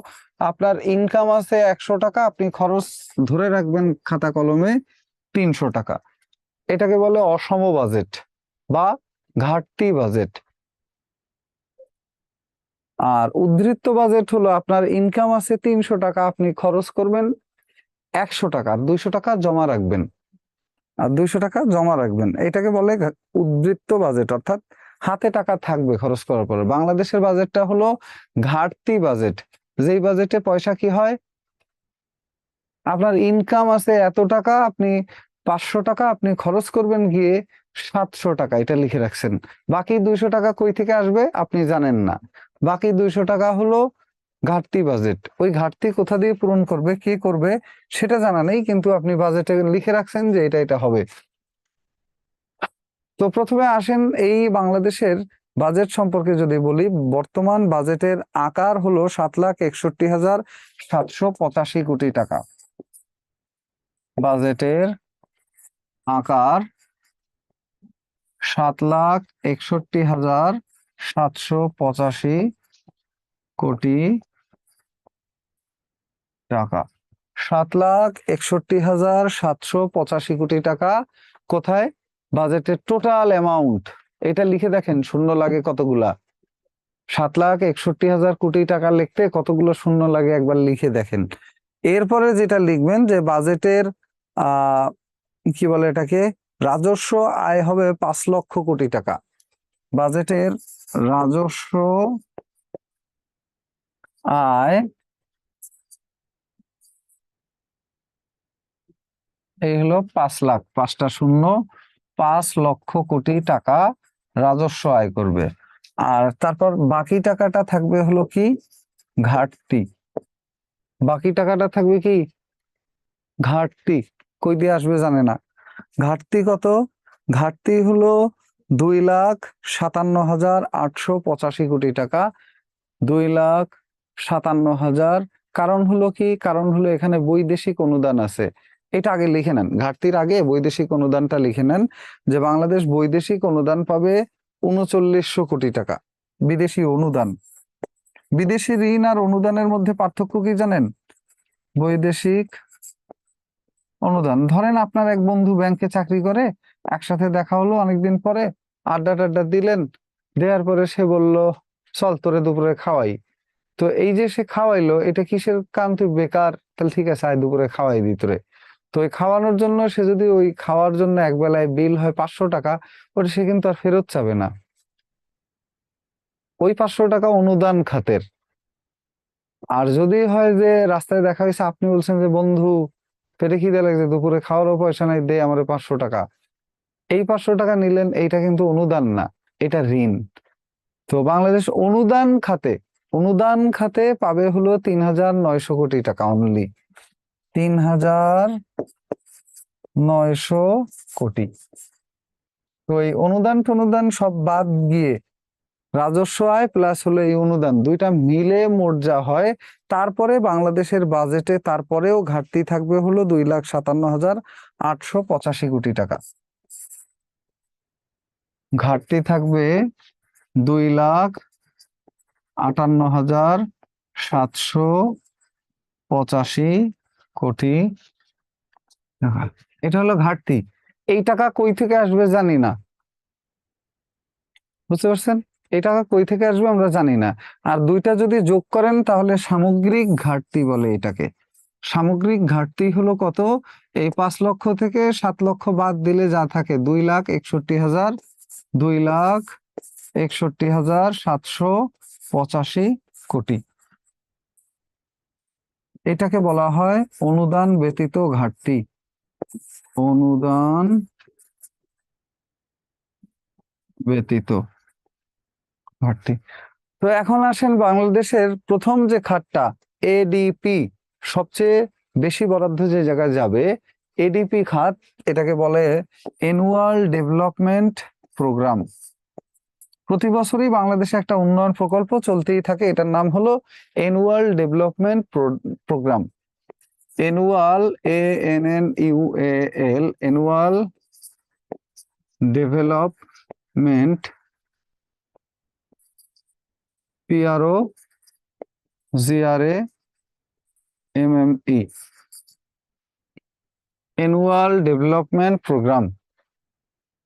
আপনার ইনকাম আছে 100 টাকা, আপনি খরচ ধরে রাখবেন খাতা কলমে 300 টাকা। এটাকে বলে অসম বাজেট বা ঘাটতি বাজেট। আর উদ্বৃত্ত বাজেট হলো আপনার ইনকাম আছে 300 টাকা, আপনি খরচ করবেন 100 টাকা, আর 200 টাকা জমা রাখবেন, এটাকে বলে উদ্বৃত্ত বাজেট, অর্থাৎ হাতে টাকা থাকবে খরচ করার পরে। বাংলাদেশের বাজেটটা হলো ঘাটতি বাজেট, যেই বাজেটে পয়সা কি হয়, আপনার ইনকাম আছে এত টাকা, আপনি 500 টাকা আপনি খরচ করবেন গিয়ে 700 টাকা, এটা লিখে রাখছেন। বাকি 200 টাকা কই থেকে আসবে আপনি জানেন না। বাকি 200 টাকা হলো ঘাটতি বাজেট। ওই ঘাটতি কোথা দিয়ে পূরণ করবে, কে করবে সেটা জানা নেই, কিন্তু আপনি বাজেটে লিখে রাখছেন যে এটা এটা হবে। তো প্রথমে আসেন এই বাংলাদেশের বাজেট সম্পর্কে যদি বলি, বর্তমান বাজেটের আকার হলো 7,61,785 কোটি টাকা। বাজেটের আকার 7,61,785 কোটি টাকা। 7,61,785 কোটি টাকা কোথায়? বাজেটের টোটাল অ্যামাউন্ট। এটা লিখে দেখেন শূন্য লাগে কতগুলা। 7,61,000 কোটি টাকা লিখতে কতগুলো শূন্য লাগে একবার লিখে দেখেন। এরপরে যেটা লিখবেন যে বাজেটের কি বলে এটাকে, রাজস্ব আয় হবে 5 লক্ষ কোটি টাকা। বাজেটের রাজস্ব আয় এই হলো 5 লাখ, 5টা শূন্য, 5 লক্ষ কোটি টাকা রাজস্ব আয় করবে। আর তারপর বাকি টাকাটা থাকবে হলো কি, ঘাটতি। বাকি টাকাটা থাকবে কি, ঘাটতি। কই দিয়ে আসবে জানে না। ঘাটতি কত? ঘাটতি হলো 2,57,885 কোটি টাকা। 2,57,000। কারণ হলো কি, কারণ হলো এখানে বৈদেশিক অনুদান আছে। এটা আগে লিখে নেন, ঘাটতির আগে বৈদেশিক অনুদানটা লিখে নেন, যে বাংলাদেশ বৈদেশিক অনুদান পাবে 3,900 কোটি টাকা। বিদেশি অনুদান, বিদেশি ঋণ আর অনুদানের মধ্যে পার্থক্য কি জানেন? বৈদেশিক অনুদান ধরেন আপনার এক বন্ধু ব্যাংকে চাকরি করে, একসাথে দেখা হলো অনেকদিন পরে, আড্ডা টাড্ডা দিলেন, দেওয়ার পরে সে বলল চল তোরে দুপুরে খাওয়াই। তো এই যে সে খাওয়াইলো, এটা কিসের কাম? তুই বেকার, তাহলে ঠিক আছে আয় দুপুরে খাওয়াই দি তোরে। তো ওই খাওয়ানোর জন্য সে যদি ওই খাওয়ার জন্য এক বেলায় বিল হয় 500 টাকা, ওটা সে কিন্তু আর ফেরত চাবে না। ওই 500 টাকা অনুদান খাতের। আর যদি হয় যে রাস্তায় দেখা হয়েছে, আপনি বলছেন যে বন্ধু পেটে খিদে লাগছে, দুপুরে খাওয়ারও পয়সা নাই, দে আমার 500 টাকা, এই 500 টাকা নিলেন, এইটা কিন্তু অনুদান না, এটা ঋণ। তো বাংলাদেশ অনুদান খাতে পাবে হলো 3,900 কোটি টাকা অনলি, 3,900 কোটি। তো এই অনুদান টনুদান সব বাদ গিয়ে রাজস্ব আয় প্লাস হলো এই অনুদান, দুইটা মিলে মোট যা হয়, তারপরে বাংলাদেশের বাজেটে তারপরেও ঘাটতি থাকবে হলো 2,57,885 কোটি টাকা। ঘাটতি থাকবে 2,58,785 কোটি টাকা। এটা হলো ঘাটতি। এই টাকা কই থেকে আসবে জানি না, বুঝতে পারছেন? এই টাকা কই থেকে আসবে আমরা জানি না। আর দুইটা যদি যোগ করেন তাহলে সামগ্রিক ঘাটতি বলে এটাকে। সামগ্রিক ঘাটতি হলো কত? এই 5 লক্ষ থেকে 7 লক্ষ বাদ দিলে যা থাকে 2,61,000, 2,61,785 কোটি। এটাকে বলা হয় অনুদান ব্যতীত ঘাটতি। অনুদান ব্যতীত ঘাটতি। তো এখন আসেন বাংলাদেশের প্রথম যে খাতটা এডিপি, সবচেয়ে বেশি বরাদ্দ যে জায়গায় যাবে, এডিপি খাত, এটাকে বলে অ্যানুয়াল ডেভেলপমেন্ট প্রোগ্রাম। প্রতি বছরই বাংলাদেশে একটা উন্নয়ন প্রকল্প চলতেই থাকে, এটার নাম হলো annual development programme. Annual, ANNUAL, annual development, PROGRAMME, annual development programme,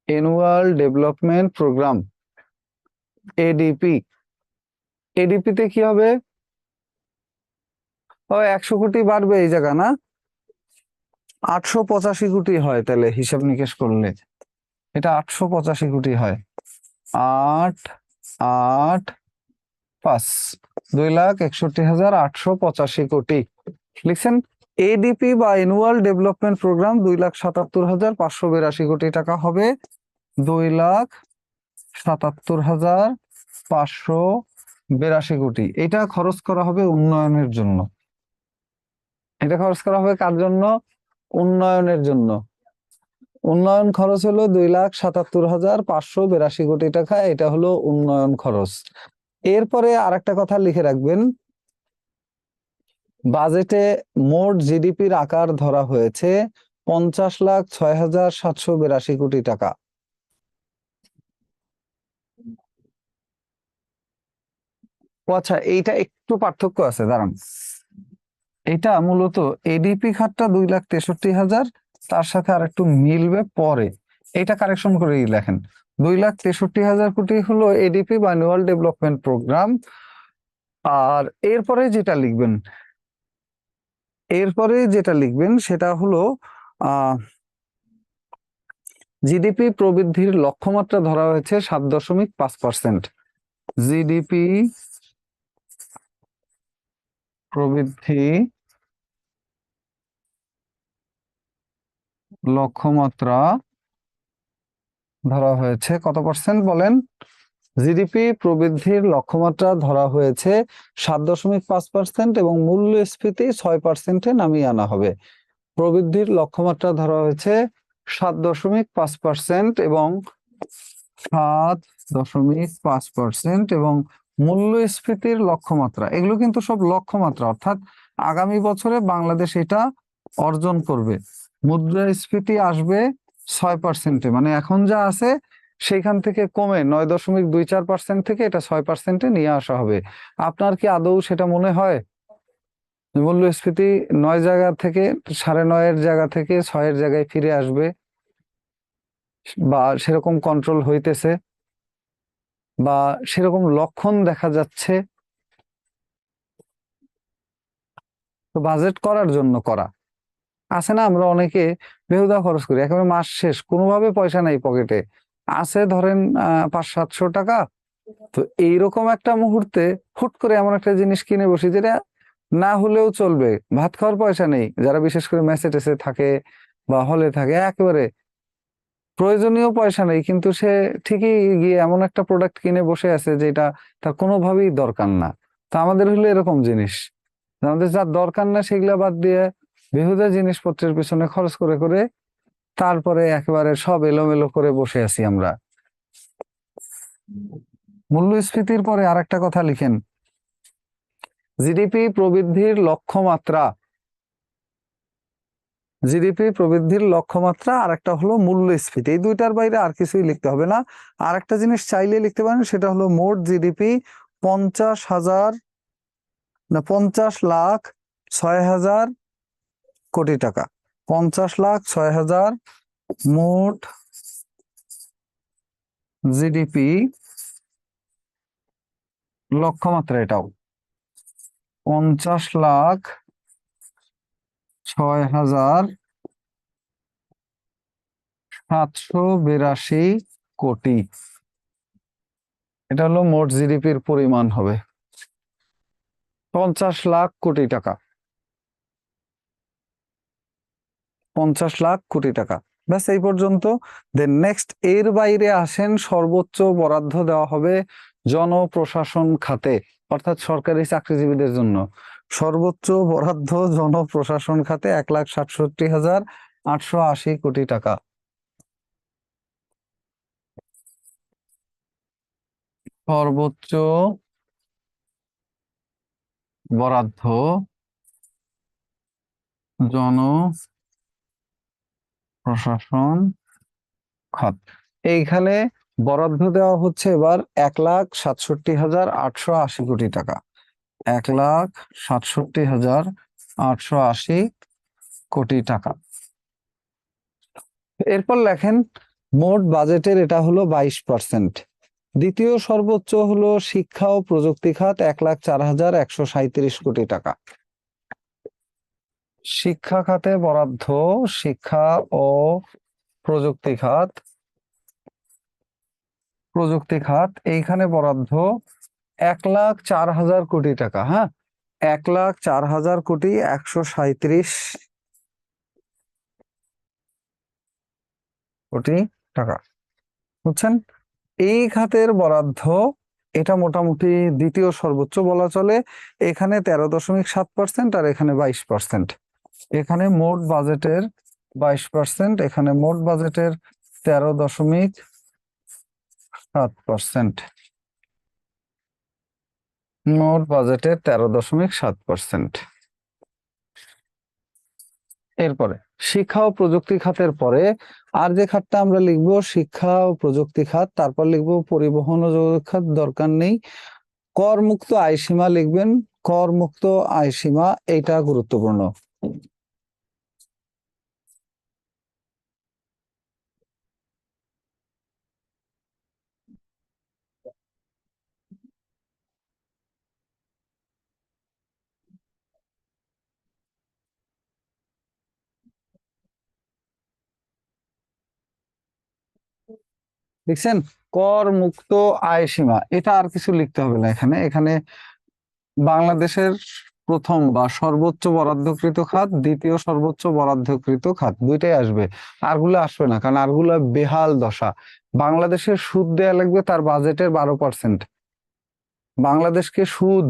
annual development programme, ADP. এডিপিতে কি হবে? ও 100 কোটি বাড়বে এই জায়গা না, 885 কোটি হয় তাহলে হিসাব নিকেশ করলে। এটা 885 কোটি হয়। 8, 8, 5, 2,61,885 কোটি লিখছেন। এডিপি বা অ্যানুয়াল ডেভেলপমেন্ট প্রোগ্রাম 2,77,582 কোটি টাকা হবে। 2,77,582 কোটি এটা খরচ করা হবে উন্নয়নের জন্য। এটা খরচ করা হবে কার জন্য? উন্নয়নের জন্য। উন্নয়ন খরচ হলো 2,77,582 কোটি টাকা, এটা হলো উন্নয়ন খরচ। এরপরে আরেকটা কথা লিখে রাখবেন, বাজেটে মোট জিডিপির আকার ধরা হয়েছে 50,06,782 কোটি টাকা। ও আচ্ছা, এইটা একটু পার্থক্য আছে, দাঁড়ান। এটা মূলত এডিপি খাতটা 2,63,000, তার সাথে আর একটু মিলবে পরে, এটা কারেকশন করেই লেখেন। 2,63,000 কোটি হলো এডিপি বা অ্যানুয়াল ডেভেলপমেন্ট প্রোগ্রাম। আর এরপরে যেটা লিখবেন সেটা হলো জিডিপি প্রবৃদ্ধির লক্ষ্যমাত্রা ধরা হয়েছে 7.5%। জিডিপি প্রবৃদ্ধি লক্ষ্যমাত্রা ধরা হয়েছে কত পার্সেন্ট বলেন? জিডিপি প্রবৃদ্ধির লক্ষ্যমাত্রা ধরা হয়েছে 7.5% এবং মূল্যস্ফীতি 6%-এ নামিয়ে আনা হবে। প্রবৃদ্ধির লক্ষ্যমাত্রা ধরা হয়েছে 7.5% এবং 7.5% এবং মূল্যস্ফীতির লক্ষ্যমাত্রা, এগুলো কিন্তু সব লক্ষ্যমাত্রা, অর্থাৎ আগামী বছরে বাংলাদেশ এটা অর্জন করবে। মুদ্রাস্ফীতি আসবে 6%-এ, মানে এখন যা আছে সেখান থেকে কমে 9.24% থেকে এটা 6%-এ নিয়ে আসা হবে। আপনার কি আদৌ সেটা মনে হয়? মূল্যস্ফীতি 9 জায়গা থেকে 9.5-এর জায়গা থেকে 6-এর জায়গায় ফিরে আসবে বা সেরকম কন্ট্রোল হইতেছে বা সেরকম লক্ষণ দেখা যাচ্ছে। তো বাজেট করার জন্য করা আছে না, আমরা অনেকে বেহুদা খরচ করি, একেবারে মাস শেষ কোনোভাবে পয়সা নাই পকেটে, আছে ধরেন 500-700 টাকা। তো এইরকম একটা মুহূর্তে হুট করে এমন একটা জিনিস কিনে বসি যেটা না হলেও চলবে, ভাত খাওয়ার পয়সা নেই, যারা বিশেষ করে মেসে টেসে থাকে বা হলে থাকে, একেবারে প্রয়োজনীয় পয়সা নেই, কিন্তু সে ঠিকই গিয়ে এমন একটা প্রোডাক্ট কিনে বসে আছে যেটা তার কোনোভাবেই দরকার না। তো আমাদের হলো এরকম জিনিস, আমাদের যার দরকার না সেগুলা বাদ দিয়ে বেহুদা জিনিসপত্রের পিছনে খরচ করে করে তারপরে একেবারে সব এলোমেলো করে বসে আছি আমরা। মূল্যস্ফীতির পরে আরেকটা কথা লিখেন, জিডিপি প্রবৃদ্ধির লক্ষ্যমাত্রা। জিডিপি প্রবৃদ্ধির লক্ষ্যমাত্রা আর একটা হলো মূল্যস্ফীতি, এই দুইটার বাইরে আর কিছুই লিখতে হবে না। আর একটা জিনিস চাইলে লিখতে পারেন, সেটা হলো মোট জিডিপি 50,06,06,000 কোটি টাকা। 50,06,000 মোট জিডিপি লক্ষ্যমাত্রা, এটাও 50,06,782 কোটি। এটা হলো মোট জিডিপির পরিমাণ হবে 50 লাখ কোটি টাকা। 50 লাখ কোটি টাকা, ব্যাস এই পর্যন্ত। দেন নেক্সট, এর বাইরে আসেন, সর্বোচ্চ বরাদ্দ দেওয়া হবে জনপ্রশাসন খাতে, অর্থাৎ সরকারি চাকরিজীবীদের জন্য। সর্বোচ্চ বরাদ্দ জনপ্রশাসন খাতে 1,67,880 কোটি টাকা। সর্বোচ্চ বরাদ্দ জনপ্রশাসন খাত, এইখানে বরাদ্দ দেওয়া হচ্ছে এবার 1,67,880 কোটি টাকা। 1,67,880 কোটি টাকা। এরপর লেখেন মোট বাজেটের এটা হলো 22%। দ্বিতীয় সর্বোচ্চ হলো শিক্ষা ও প্রযুক্তি খাত, 1,04,137 কোটি টাকা। শিক্ষা খাতে বরাদ্দ, শিক্ষা ও প্রযুক্তি খাত, এইখানে বরাদ্দ 1,04,000 কোটি টাকা। হ্যাঁ, 1,04,000 কোটি, 137 কোটি টাকা, বুঝছেন? এই খাতের বরাদ্দ, এটা মোটামুটি দ্বিতীয় সর্বোচ্চ বলা চলে। এখানে 13.7% আর এখানে 22%। এখানে মোট বাজেটের 22%, এখানে মোট বাজেটের 13.7%। মোট বাজেটের 13.7%। এরপরে শিক্ষা ও প্রযুক্তি খাতের পরে আর যে খাতটা আমরা লিখবো শিক্ষা ও প্রযুক্তি খাত, তারপর লিখবো পরিবহন ও যোগাযোগ খাত, দরকার নেই। কর মুক্ত আয় সীমা লিখবেন, কর মুক্ত আয় সীমা, এইটা গুরুত্বপূর্ণ। দেখছেন, কর মুক্ত আয় সীমা, এটা আর কিছু লিখতে হবে না এখানে। এখানে বাংলাদেশের প্রথম বা সর্বোচ্চ বরাদ্দকৃত খাত, দ্বিতীয় সর্বোচ্চ বরাদ্দকৃত খাত, দুইটাই আসবে, আরগুলো আসবে না, কারণ আরগুলো বেহাল দশা। বাংলাদেশের সুদ দেয়া লাগবে তার বাজেটের 12%। বাংলাদেশকে সুদ,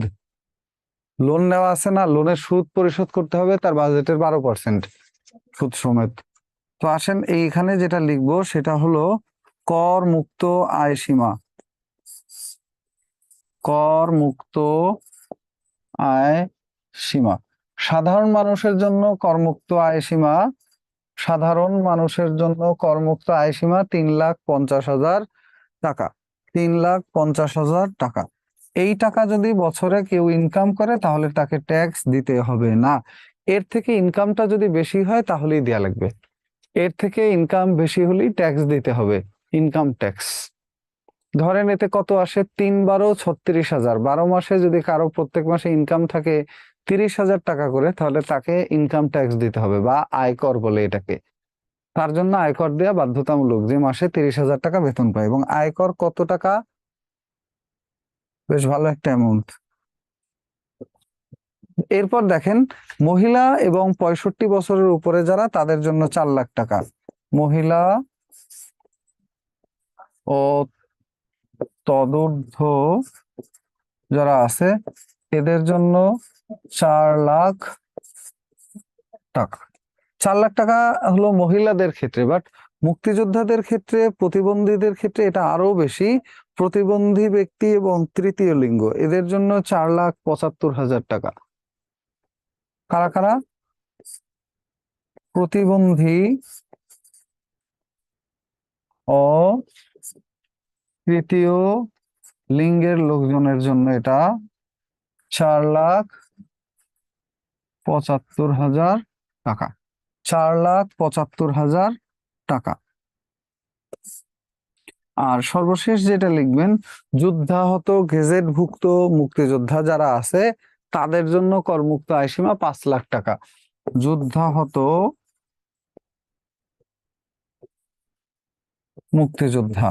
লোন নেওয়া আছে না, লোনের সুদ পরিশোধ করতে হবে তার বাজেটের 12% সুদ সমেত। তো আসেন এইখানে যেটা লিখবো সেটা হলো কর মুক্ত আয় সীমা। কর মুক্ত আয় সীমা, সাধারণ মানুষের জন্য করমুক্ত আয় সীমা, সাধারণ মানুষের জন্য করমুক্ত আয় সীমা 3,50,000 টাকা। 3,50,000 টাকা। এই টাকা যদি বছরে কেউ ইনকাম করে তাহলে তাকে ট্যাক্স দিতে হবে না। এর থেকে ইনকামটা যদি বেশি হয় তাহলেই দেয়া লাগবে। এর থেকে ইনকাম বেশি হলেই ট্যাক্স দিতে হবে, ইনকাম ট্যাক্স। ধরেন এতে কত আসে, 3 × 12 = 36,000। 12 মাসে যদি কারো প্রত্যেক মাসে ইনকাম থাকে 30,000 টাকা করে, তাহলে তাকে ইনকাম ট্যাক্স দিতে হবে, বা আয়কর বলে এটাকে। তার জন্য আয়কর দেওয়া বাধ্যতামূলক, যে মাসে 30,000 টাকা বেতন পায়। এবং আয়কর কত টাকা? বেশ ভালো একটা অ্যামাউন্ট। এরপর দেখেন, মহিলা এবং 65 বছরের উপরে যারা, তাদের জন্য 4 লাখ টাকা। মহিলা ও তদূর্ধ্ব যারা আছে এদের জন্য 4 লাখ টাকা। 4 লাখ টাকা হলো মহিলাদের ক্ষেত্রে, বাট মুক্তিযোদ্ধাদের ক্ষেত্রে, প্রতিবন্ধীদের ক্ষেত্রে এটা আরো বেশি। প্রতিবন্ধী ব্যক্তি এবং তৃতীয় লিঙ্গ এদের জন্য 4,75,000 টাকা। কারা কারা? প্রতিবন্ধী ও তৃতীয় লিঙ্গের লোকজনের জন্য এটা 4,75,000 টাকা। 4,75,000 টাকা। আর সর্বশেষ যেটা লিখবেন, যুদ্ধাহত গেজেটভুক্ত মুক্তিযোদ্ধা যারা আছে তাদের জন্য করমুক্ত আয়সীমা 5 লাখ টাকা। যুদ্ধাহত মুক্তিযোদ্ধা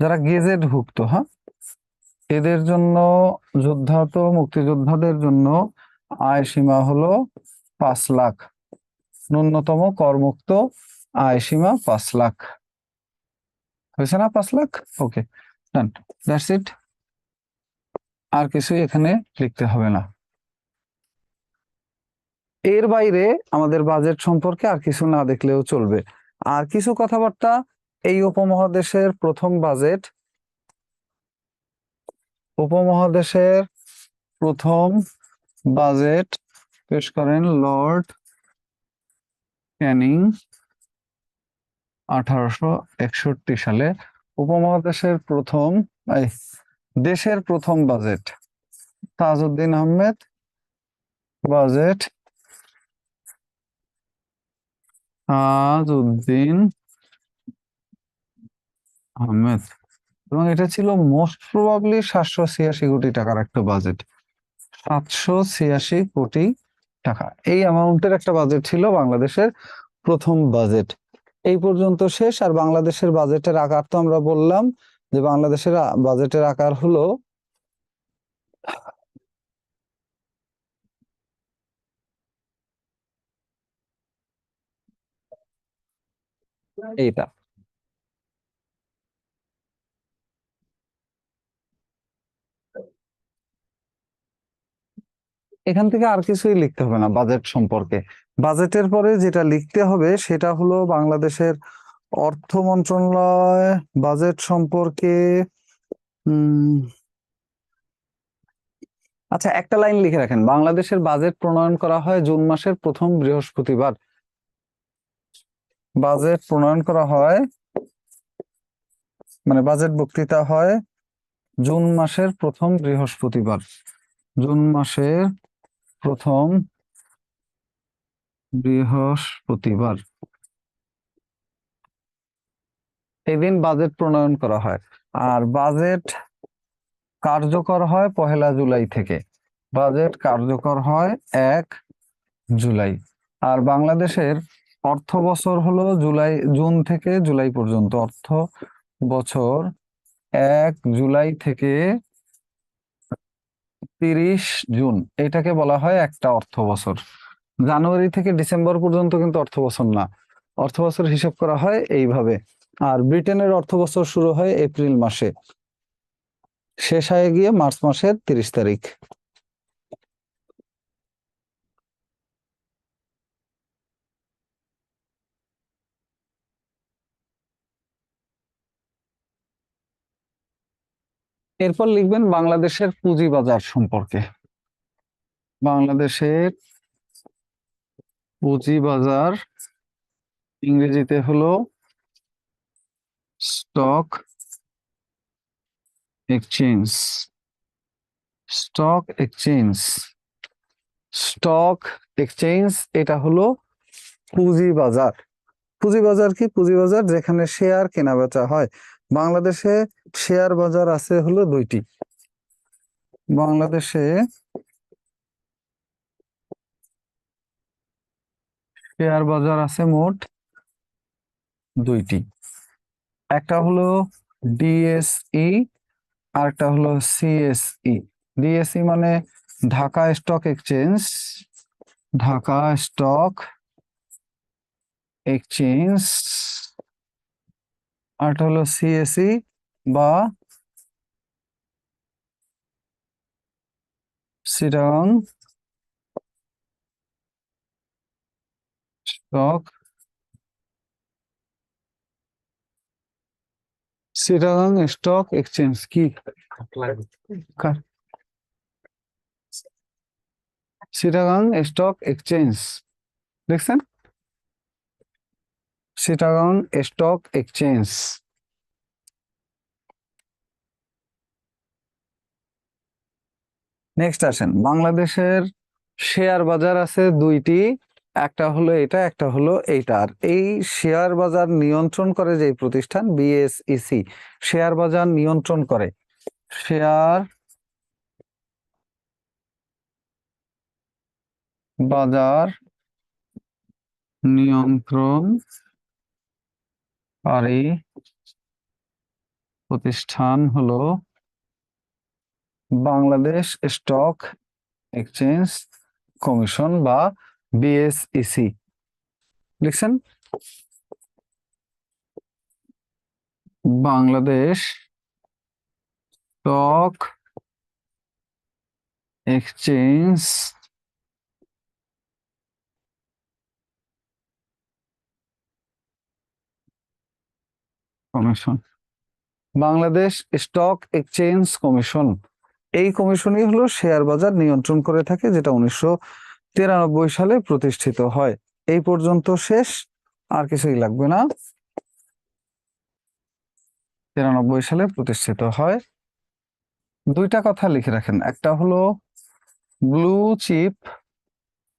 যারা গেজেটভুক্ত, হ্যাঁ, এদের জন্য, যুদ্ধাহত মুক্তিযোদ্ধাদের জন্য আয়সীমা হলো 5 লাখ। ন্যূনতম করমুক্ত আয়সীমা 5 লাখ। হয়েছে না? 5 লাখ। ওকে, ডান, দ্যাটস ইট। আর কিছু এখানে লিখতে হবে না। এর বাইরে আমাদের বাজেট সম্পর্কে আর কিছু না দেখলেও চলবে। আর কিছু কথাবার্তা, এই উপমহাদেশের প্রথম বাজেট, উপমহাদেশের প্রথম বাজেট পেশ করেন লর্ড ক্যানিং 1861 সালে। উপমহাদেশের প্রথম, দেশের প্রথম বাজেট তাজউদ্দিন আহমেদ বাজেট, তাজউদ্দিন আহমেদ। এবং এটা ছিল মোস্ট প্রবাবলি 786 কোটি টাকার একটা বাজেট। 786 কোটি টাকা, এই অ্যামাউন্টের একটা বাজেট ছিল বাংলাদেশের প্রথম বাজেট। এই পর্যন্ত শেষ। আর বাংলাদেশের বাজেটের আকার তো আমরা বললাম যে বাংলাদেশের বাজেটের আকার হলো এইটা। এখান থেকে আর কিছুই লিখতে হবে না বাজেট সম্পর্কে। বাজেটের পরে যেটা লিখতে হবে সেটা হলো বাংলাদেশের অর্থ মন্ত্রণালয় বাজেট সম্পর্কে। উম আচ্ছা, একটা লাইন লিখে রাখেন, বাংলাদেশের বাজেট প্রণয়ন করা হয় জুন মাসের প্রথম বৃহস্পতিবার। বাজেট প্রণয়ন করা হয়, মানে বাজেট বক্তৃতা হয় জুন মাসের প্রথম বৃহস্পতিবার। জুন মাসের প্রথম বৃহস্পতিবার এই দিন বাজেট প্রণয়ন করা হয়। আর বাজেট কার্যকর হয় 1 জুলাই থেকে। বাজেট কার্যকর হয় 1 জুলাই। আর বাংলাদেশের অর্থ বছর হলো জুন থেকে জুলাই পর্যন্ত। অর্থ বছর 1 জুলাই থেকে 30 জুন, এটাকে বলা হয় একটা অর্থ বছর। জানুয়ারি থেকে ডিসেম্বর পর্যন্ত কিন্তু অর্থ বছর না, অর্থ বছর হিসাব করা হয় এইভাবে। আর ব্রিটেনের অর্থ বছর শুরু হয় এপ্রিল মাসে, শেষ হয়ে গিয়ে মার্চ মাসের 30 তারিখ। এরপর লিখবেন বাংলাদেশের পুঁজিবাজার সম্পর্কে। বাংলাদেশের পুঁজিবাজার ইংরেজিতে হলো stock exchange. Stock exchange, stock exchange এটা হলো পুঁজিবাজার। পুঁজিবাজার কি? পুঁজিবাজার যেখানে শেয়ার কেনা বেচা হয়। বাংলাদেশে শেয়ার বাজার আছে হলো দুইটি। বাংলাদেশে শেয়ার বাজার আছে মোট দুইটি। একটা হলো ডিএসই আর একটা হলো সিএসই। ডিএসই মানে Dhaka stock exchange, Dhaka stock exchange. আর একটা হলো সিএসই বা Chittagong stock, Chittagong stock exchange কি? চিটাগং স্টক এক্সচেঞ্জ দেখছেন? Chittagong stock exchange. নেক্সট আসেন, বাংলাদেশের শেয়ার বাজার আছে দুইটি, একটা হলো এটা, একটা হলো এইটা। আর এই শেয়ার বাজার নিয়ন্ত্রণ করে যে প্রতিষ্ঠান বিএসইসি, শেয়ার বাজার নিয়ন্ত্রণ করে। শেয়ার বাজার নিয়ন্ত্রণকারী প্রতিষ্ঠান হলো বাংলাদেশ স্টক এক্সচেঞ্জ কমিশন বা বিএসইসি। লিখছেন? Bangladesh stock exchange commission, Bangladesh stock exchange commission. এই কমিশনই হলো শেয়ার বাজার নিয়ন্ত্রণ করে থাকে, যেটা 1993 সালে প্রতিষ্ঠিত হয়। এই পর্যন্ত শেষ, আর কিছুই লাগবে না। 93 সালে প্রতিষ্ঠিত হয়। দুইটা কথা লিখে রাখেন, একটা হলো ব্লু চিপ,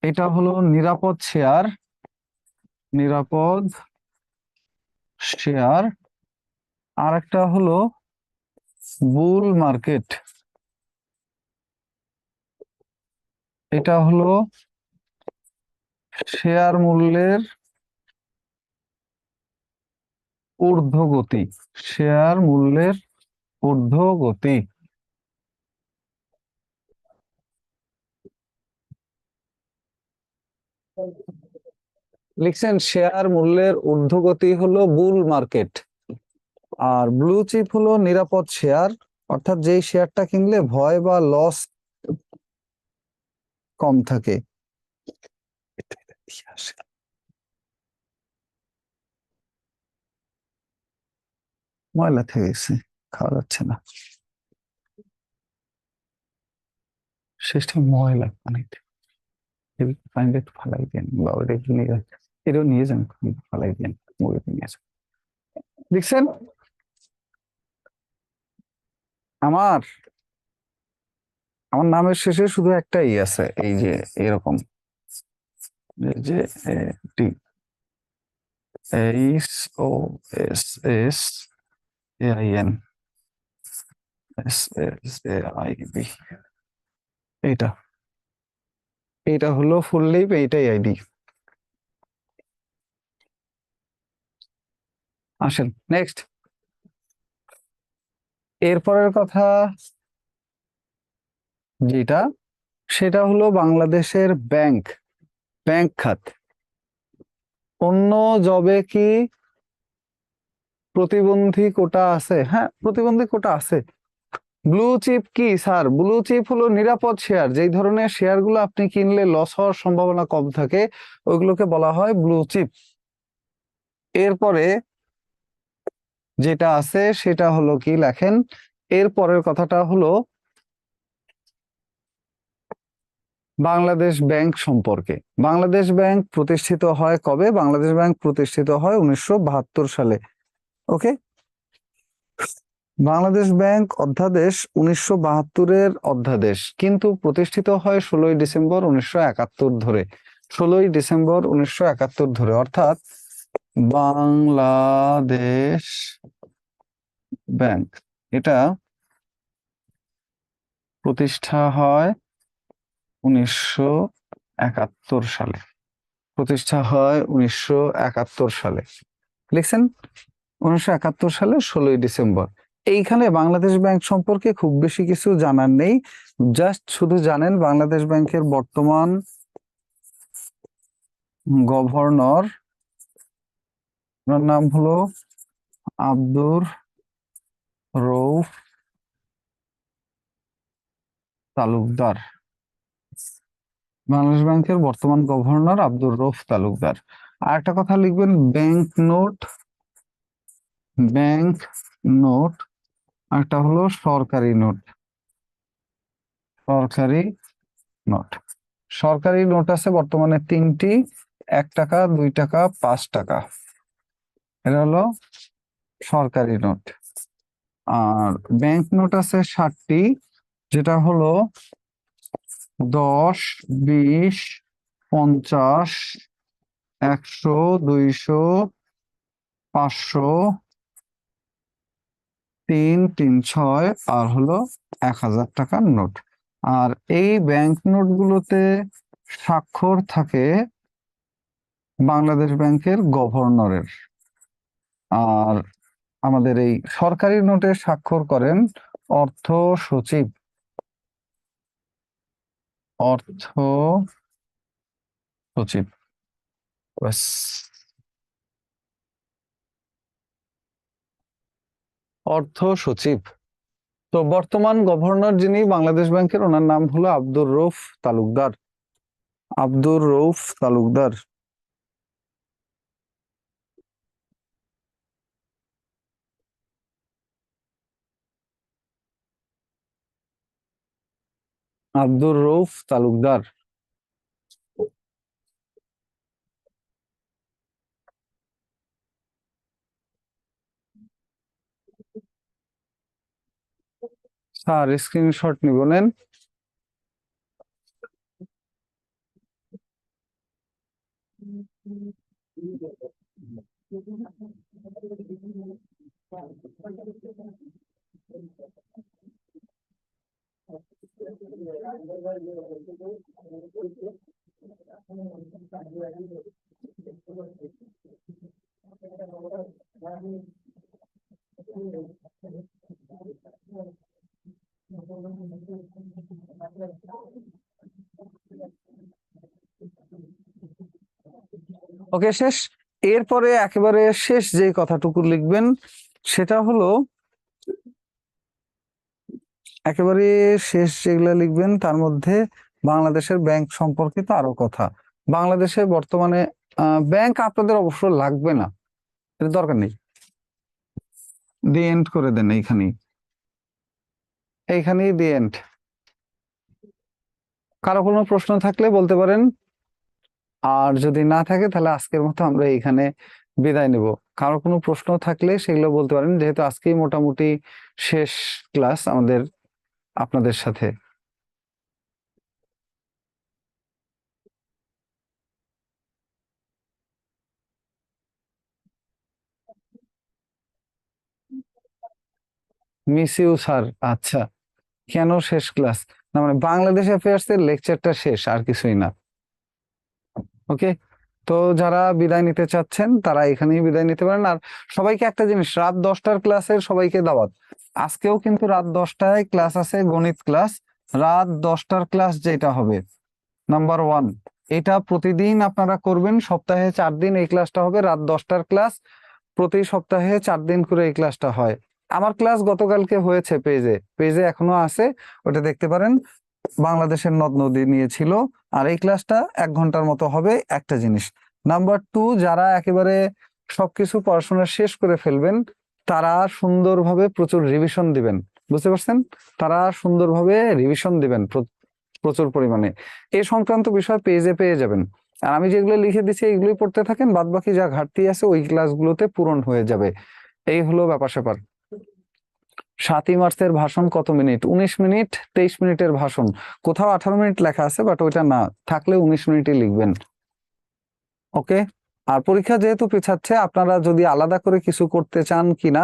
এটা হলো নিরাপদ শেয়ার, নিরাপদ শেয়ার। আর একটা হলো বুল মার্কেট, এটা হলো শেয়ার মূল্যের ঊর্ধ্বগতি, শেয়ার মূল্যের ঊর্ধ্বগতি। লিখছেন? শেয়ার মূল্যের ঊর্ধ্বগতি হলো বুল মার্কেট, আর ব্লু চিপ হলো নিরাপদ শেয়ার, অর্থাৎ যেই শেয়ারটা কিনলে ভয় বা লস কম থাকে। ময়লা থেকে গেছে, খাওয়া যাচ্ছে না, শেষটা ময়লা পানিতে। পানিটা একটু ফালাই দেন বা ওটা একটু নিয়ে যান, এটাও নিয়ে যান, ফালাই দেন, মুখে নিয়ে যান। দেখছেন? আমার আমার নামের শেষে শুধু একটাই আছে, এই যে এরকম, এই যে T, H O S S A I N, S S A I B. এইটা এইটা হলো ফুল নেম, এইটাই আইডি। আসেন নেক্সট, এরপরের কথা যেটা, সেটা হলো বাংলাদেশের ব্যাংক, ব্যাংক খাত। অন্য জবে কি প্রতিবন্ধী কোটা আছে? হ্যাঁ, প্রতিবন্ধী কোটা আছে। ব্লু চিপ কি স্যার? ব্লু চিপ হলো নিরাপদ শেয়ার, যেই ধরনের শেয়ারগুলো আপনি কিনলে লস হওয়ার সম্ভাবনা কম থাকে, ওইগুলোকে বলা হয় ব্লু চিপ। এরপরে যেটা আছে সেটা হলো কি, লেখেন এর পরের কথাটা হলো বাংলাদেশ ব্যাংক সম্পর্কে। বাংলাদেশ ব্যাংক প্রতিষ্ঠিত হয় কবে? বাংলাদেশ ব্যাংক প্রতিষ্ঠিত হয় 1972 সালে। ওকে, বাংলাদেশ ব্যাংক অধ্যাদেশ 1972-এর অধ্যাদেশ, কিন্তু প্রতিষ্ঠিত হয় 16ই ডিসেম্বর 1971 ধরে। 16ই ডিসেম্বর 1971 ধরে, অর্থাৎ বাংলাদেশ ব্যাংক এটা প্রতিষ্ঠা হয় 1971 সালে। প্রতিষ্ঠা হয় 1971 সালে। লিখছেন 1971 সালে 16ই ডিসেম্বর। এইখানে বাংলাদেশ ব্যাংক সম্পর্কে খুব বেশি কিছু জানার নেই, জাস্ট শুধু জানেন বাংলাদেশ ব্যাংকের বর্তমান গভর্নর নাম হলো আব্দুর রউফ তালুকদার। বাংলাদেশ ব্যাংকের বর্তমান গভর্নর আব্দুর রউফ তালুকদার। আর একটা কথা লিখবেন, ব্যাংক নোট, ব্যাংক নোট, একটা হলো সরকারি নোট, সরকারি নোট। সরকারি নোট আছে বর্তমানে 3টি, 1 টাকা, 2 টাকা, 5 টাকা। এটা হলো সরকারি নোট। আর ব্যাংক নোট আছে 60টি, যেটা হলো 10, 20, 50, 100, 200, 500, 3, 3, 6 আর হলো 1000 টাকার নোট। আর এই ব্যাংক নোট গুলোতে স্বাক্ষর থাকে বাংলাদেশ ব্যাংকের গভর্নরের। আর আমাদের এই সরকারি নোটে স্বাক্ষর করেন অর্থ সচিব, অর্থ সচিব। ব্যাস, অর্থ সচিব। তো বর্তমান গভর্নর যিনি বাংলাদেশ ব্যাংকের, ওনার নাম হলো আব্দুর রউফ তালুকদার। আব্দুর রউফ তালুকদার। আব্দুর রউফ তালুকদার। স্যার স্ক্রিনশট নিব, নেন। ওকে, শেষ। এরপরে একেবারে শেষ যে কথাটুকু লিখবেন সেটা হলো, একেবারে শেষ যেগুলা লিখবেন তার মধ্যে বাংলাদেশের ব্যাংক সম্পর্কিত আরো কথা। বাংলাদেশে বর্তমানে ব্যাংক আপনাদের অবশ্য লাগবে না, এটা দরকার নেই, দি এন্ড করে দেন এইখানেই, এইখানেই দি এন্ড। কারো কোনো প্রশ্ন থাকলে বলতে পারেন, আর যদি না থাকে তাহলে আজকের মতো আমরা এইখানে বিদায় নেব। কারো কোনো প্রশ্ন থাকলে সেগুলো বলতে পারেন, যেহেতু আজকেই মোটামুটি শেষ ক্লাস আমাদের আপনাদের সাথে। Miss you sir. আচ্ছা, কেন শেষ ক্লাস? না মানে বাংলাদেশ অ্যাফেয়ার্স এর লেকচারটা শেষ, আর কিছুই না। ওকে, তো যারা বিদায় নিতে চাচ্ছেন তারা এখানেই বিদায় নিতে পারেন। আর সবাইকে একটা জিনিস, রাত 10টার ক্লাসের সবাইকে দাওয়াত। আজকেও কিন্তু রাত 10টায় ক্লাস আছে, গণিত ক্লাস। রাত 10টার ক্লাস যেটা হবে, নাম্বার 1, এটা প্রতিদিন আপনারা করবেন। সপ্তাহে 4 দিন এই ক্লাসটা হবে, রাত 10টার ক্লাস। প্রতি সপ্তাহে 4 দিন করে এই ক্লাসটা হয়। আমার ক্লাস গতকালকে হয়েছে, পেজে পেজে এখনো আছে, ওটা দেখতে পারেন। বাংলাদেশের নদ নদী নিয়ে ছিল। আর এই ক্লাসটা 1 ঘন্টার মতো হবে। একটা জিনিস, নাম্বার 2, যারা একেবারে সবকিছু পড়াশোনা শেষ করে ফেলবেন তারা সুন্দরভাবে প্রচুর রিভিশন দিবেন। বুঝতে পারছেন? তারা সুন্দরভাবে রিভিশন দিবেন প্রচুর পরিমাণে। এই সংক্রান্ত বিষয় পেজে পেয়ে যাবেন। আর আমি যেগুলো লিখে দিচ্ছি এইগুলোই পড়তে থাকেন, বাদ বাকি যা ঘাটতি আছে ওই ক্লাসগুলোতে পূরণ হয়ে যাবে। এই হলো ব্যাপার স্যাপার। 7ই মার্চের ভাষণ কত মিনিট? 19 মিনিট, 23 মিনিটের ভাষণ। কোথাও 18 মিনিট লেখা আছে, বাট ওইটা না, থাকলে 19 মিনিটই লিখবেন। ওকে। আর পরীক্ষা যেহেতু পিছাচ্ছে, আপনারা যদি আলাদা করে কিছু করতে চান কিনা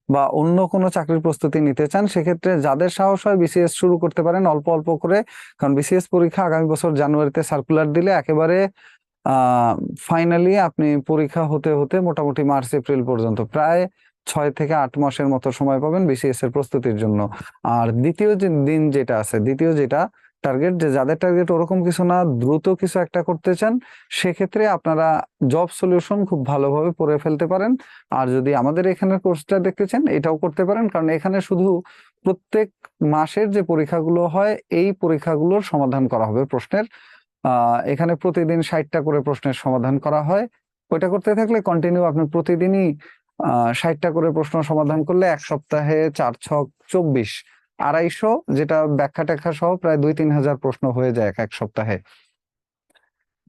বা অন্য কোনো চাকরির প্রস্তুতি নিতে চান, সেক্ষেত্রে যাদের সাহস হয় বিসিএস শুরু করতে পারেন অল্প অল্প করে। কারণ বিসিএস পরীক্ষা আগামী বছর জানুয়ারিতে সার্কুলার দিলে একেবারে ফাইনালি আপনি পরীক্ষা হতে হতে মোটামুটি মার্চ এপ্রিল পর্যন্ত প্রায় 6 থেকে 8 মাসের মতো সময় পাবেন বিসিএস এর প্রস্তুতির জন্য। আর দ্বিতীয় যে দিন যেটা আছে, দ্বিতীয় যেটা টার্গেট, যে যাদের টার্গেট ওরকম কিছু না, দ্রুত কিছু একটা করতে চান, সেক্ষেত্রে আপনারা জব সলিউশন খুব ভালোভাবে পড়ে ফেলতে পারেন। আর যদি আমাদের এখানের কোর্সটা দেখতে চান, এটাও করতে পারেন, কারণ এখানে শুধু প্রত্যেক মাসের যে পরীক্ষাগুলো হয় এই পরীক্ষাগুলোর সমাধান করা হবে প্রশ্নের। এখানে প্রতিদিন 60টা করে প্রশ্নের সমাধান করা হয়। ওইটা করতে থাকলে কন্টিনিউ আপনি প্রতিদিনই 60টা করে প্রশ্ন সমাধান করলে 1 সপ্তাহে 4 ছক 24, 250, যেটা ব্যাখ্যা ট্যাখ্যা সহ প্রায় 2-3 হাজার প্রশ্ন হয়ে যায় এক এক সপ্তাহে।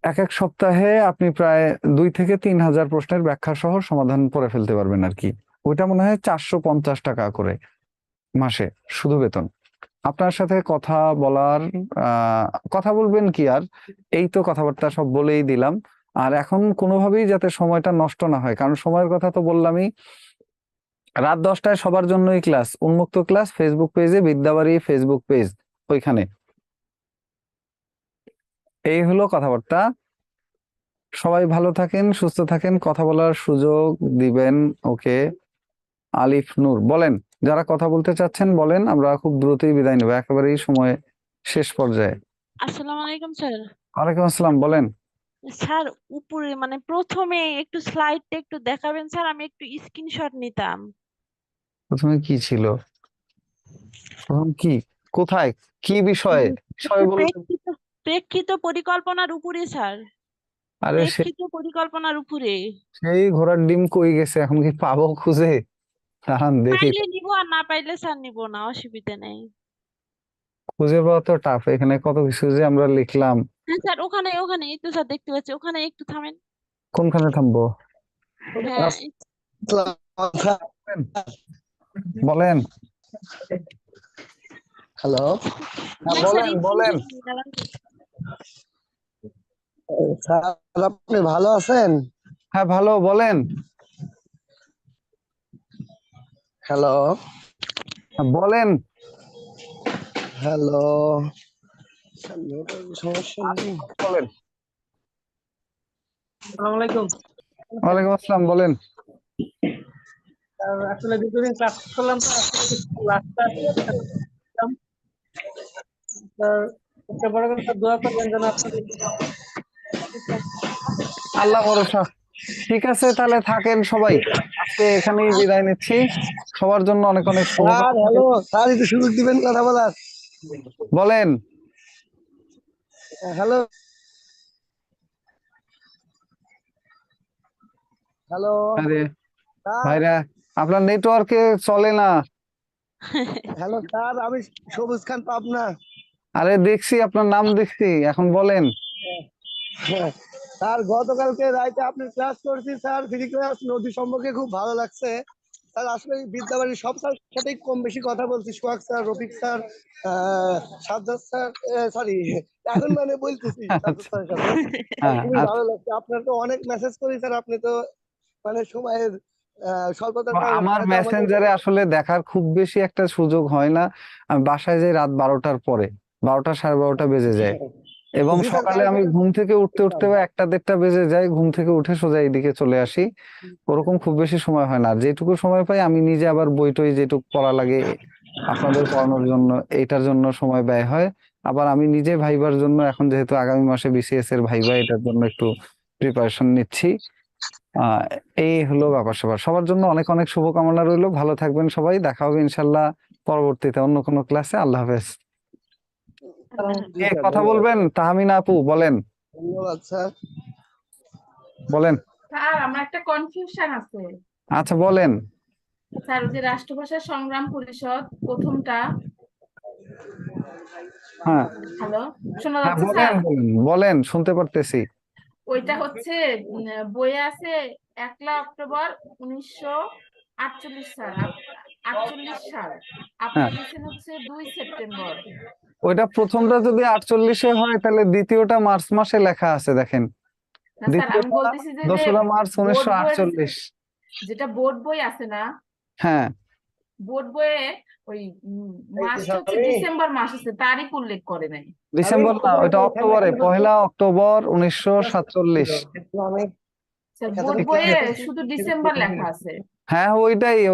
এক এক সপ্তাহে আপনি প্রায় 2 থেকে 3 হাজার প্রশ্নের ব্যাখ্যা সহ সমাধান করে ফেলতে পারবেন আর কি। ওইটা মনে হয় 450 টাকা করে মাসে শুধু বেতন। আপনার সাথে কথা বলার কথা বলবেন কি আর, এই তো কথাবার্তা সব বলেই দিলাম। আর এখন কোনোভাবেই যাতে সময়টা নষ্ট না হয়, কারণ সময়ের কথা তো বললামই। রাত 10টায় সবার জন্যই ক্লাস, উন্মুক্ত ক্লাস, ফেসবুক পেজে, বিদ্যাবাড়ি ফেসবুক পেজ, ওইখানে। এই হলো কথাবার্তা। সবাই ভালো থাকেন, সুস্থ থাকেন, কথা বলার সুযোগ দিবেন। ওকে। আলিফ নূর বলেন, যারা কথা বলতে চাচ্ছেন বলেন, আমরা খুব দ্রুতই বিদায় নেব, একেবারেই সময় শেষ পর্যায়ে। আসসালামু আলাইকুম স্যার। ওয়ালাইকুম আসসালাম, বলেন। স্যার উপরে মানে প্রথমে একটু স্লাইডটা একটু দেখাবেন স্যার, আমি একটু স্ক্রিনশট নিতাম। প্রথমে কি ছিল? প্রথম কি? কোথায়? কি বিষয়ে? বিষয় বলতে? প্রেক্ষিত প্রেক্ষিত পরিকল্পনার উপরে স্যার, আরে প্রেক্ষিত পরিকল্পনার উপরে। সেই ঘোড়ার ডিম কই গেছে, এখন কি পাবো খুঁজে? দাঁড়ান দেখি। পাইলে নিব আর না পাইলে স্যার নিব না, অসুবিধা নেই। খুঁজে পাওয়া তো টাফ, এখানে কত কিছু যে আমরা লিখলাম। হ্যাঁ স্যার, ওখানে ওখানে এই তো স্যার দেখতে পাচ্ছি, ওখানে একটু থামেন। কোনখানে থামবো? হ্যাঁ বলেন। হ্যালো, হ্যাঁ হ্যাঁ স্যার, বলেন বলেন। স্যার আপনি ভালো আছেন? হ্যাঁ ভালো, বলেন। হ্যালো হ্যাঁ, বলেন। হ্যালো, সমস্যা নেই। বলেন। আসসালামু আলাইকুম। ওয়ালাইকুম আসসালাম, বলেন। আসলে দুদিন ক্লাস করলাম তো, ক্লাসটা একটা বড় করে দোয়া করবেন যেন আপনাদের। আল্লাহ ভরসা। ঠিক আছে, তাহলে থাকেন সবাই, আজকে এখানেই বিদায় নিচ্ছি। সবার জন্য অনেক অনেক স্যার শুভকামনা। হ্যালো, স্যার একটু সুযোগ দিবেন কথা বলার। বলেন। হ্যালো হ্যালো আরে স্যার, ভাইরা, আপনার নেটওয়ার্কে চলে না। হ্যালো স্যার, আমি সবুজ খান পাবনা। আরে দেখছি, আপনার নাম দেখছি, এখন বলেন। স্যার গতকালকে রাইতে আপনি ক্লাস করছি স্যার, ফ্রি ক্লাস, নদী সম্পর্কে খুব ভালো লাগছে স্যার। আসলে বিদ্যাবাড়ির সব স্যার সাথেই কম বেশি কথা বলছি, Sohag sir, Rafiq sir, Sajjad sir, sorry এখন মানে বলতেছি সাজ্জাদ আচ্ছা। স্যারের সাথে। হ্যাঁ খুবই আচ্ছা। ভালো লাগছে। আপনার তো অনেক মেসেজ করি স্যার, আপনি তো মানে সময়ের স্বল্পতার কারণে আমার হয়তো আমাদের। মেসেঞ্জারে আসলে দেখার খুব বেশি একটা সুযোগ হয় না। আমি বাসায় যাই রাত 12টার পরে, 12টা 12:30 বেজে যায়। এবং জি স্যার, সকালে আমি কালকে ঘুম থেকে উঠতে উঠতে 1টা 1:30 বেজে যায়, ঘুম থেকে উঠে সোজা এইদিকে চলে আসি। ওরকম খুব বেশি সময় হয় না। আর যেটুকু সময় পাই আমি নিজে আবার বই টই যেটুকু পড়া লাগে আপনাদের পড়ানোর জন্য, এইটার জন্য সময় ব্যয় হয়। আবার আমি নিজে ভাইবার জন্য, এখন যেহেতু আগামী মাসে বিসিএস এর ভাইবা, এটার জন্য একটু প্রিপারেশন নিচ্ছি। আহ এই হলো ব্যাপার স্যাপার। সবার জন্য অনেক অনেক শুভকামনা রইলো। ভালো থাকবেন সবাই, দেখা হবে ইনশাল্লাহ পরবর্তীতে অন্য কোনো ক্লাসে। আল্লাহ হাফেজ। জি কে স্যার, কথা ধন্যবাদ। বলবেন? তাহমিনা আপু বলেন। ধন্যবাদ স্যার। বলেন। স্যার আমার একটা কনফিউশন আছে। আচ্ছা বলেন। স্যার ওই যে রাষ্ট্রভাষা সংগ্রাম পরিষদ প্রথমটা, হ্যাঁ হ্যালো শোনা হ্যাঁ যাচ্ছে বলেন স্যার? বলেন বলেন, শুনতে পারতেছি। ওইটা হচ্ছে বইয়ে আছে 1 অক্টোবর 1948 স্যার। 48 সাল, আপনি হ্যাঁ। দিচ্ছেন হচ্ছে 2 সেপ্টেম্বর। ওইটা প্রথমটা যদি 48-এ হয় তাহলে দ্বিতীয়টা মার্চ মাসে লেখা আছে দেখেন, না স্যার, আমি দ্বিতীয়টা বলতেছি যে 2রা মার্চ বোর্ড বইয়ের 1948। যেটা বোর্ড বই আছে না, হ্যাঁ, বোর্ড বইয়ে ওই মাসটা হচ্ছে ডিসেম্বর মাস আছে, তারিখ উল্লেখ করে নাই। ডিসেম্বর না, ওইটা অক্টোবরে, 1 অক্টোবর 1947। স্যার বোর্ড বইয়ে শুধু ডিসেম্বর লেখা আছে। হ্যাঁ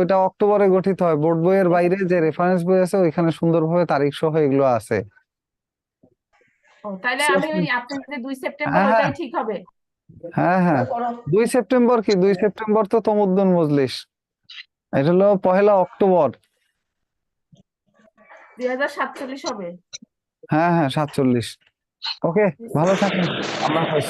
ওইটা অক্টোবরে গঠিত হয়। বোর্ড বইয়ের বাইরে যে রেফারেন্স বই আছে ওইখানে সুন্দরভাবে তারিখ সহ এগুলো আছে। ও, তাইলে আমি ওই আপনার যে 2 সেপ্টেম্বর হ্যাঁ, ওটাই ঠিক হবে। হ্যাঁ, হ্যাঁ, 2 সেপ্টেম্বর কি, 2 সেপ্টেম্বর তো তমুদ্দুন মজলিস, এটা হলো 1 অক্টোবর। 2047 হবে। হ্যাঁ, হ্যাঁ, 47। ওকে, ভালো থাকেন, আল্লাহ হাফেজ।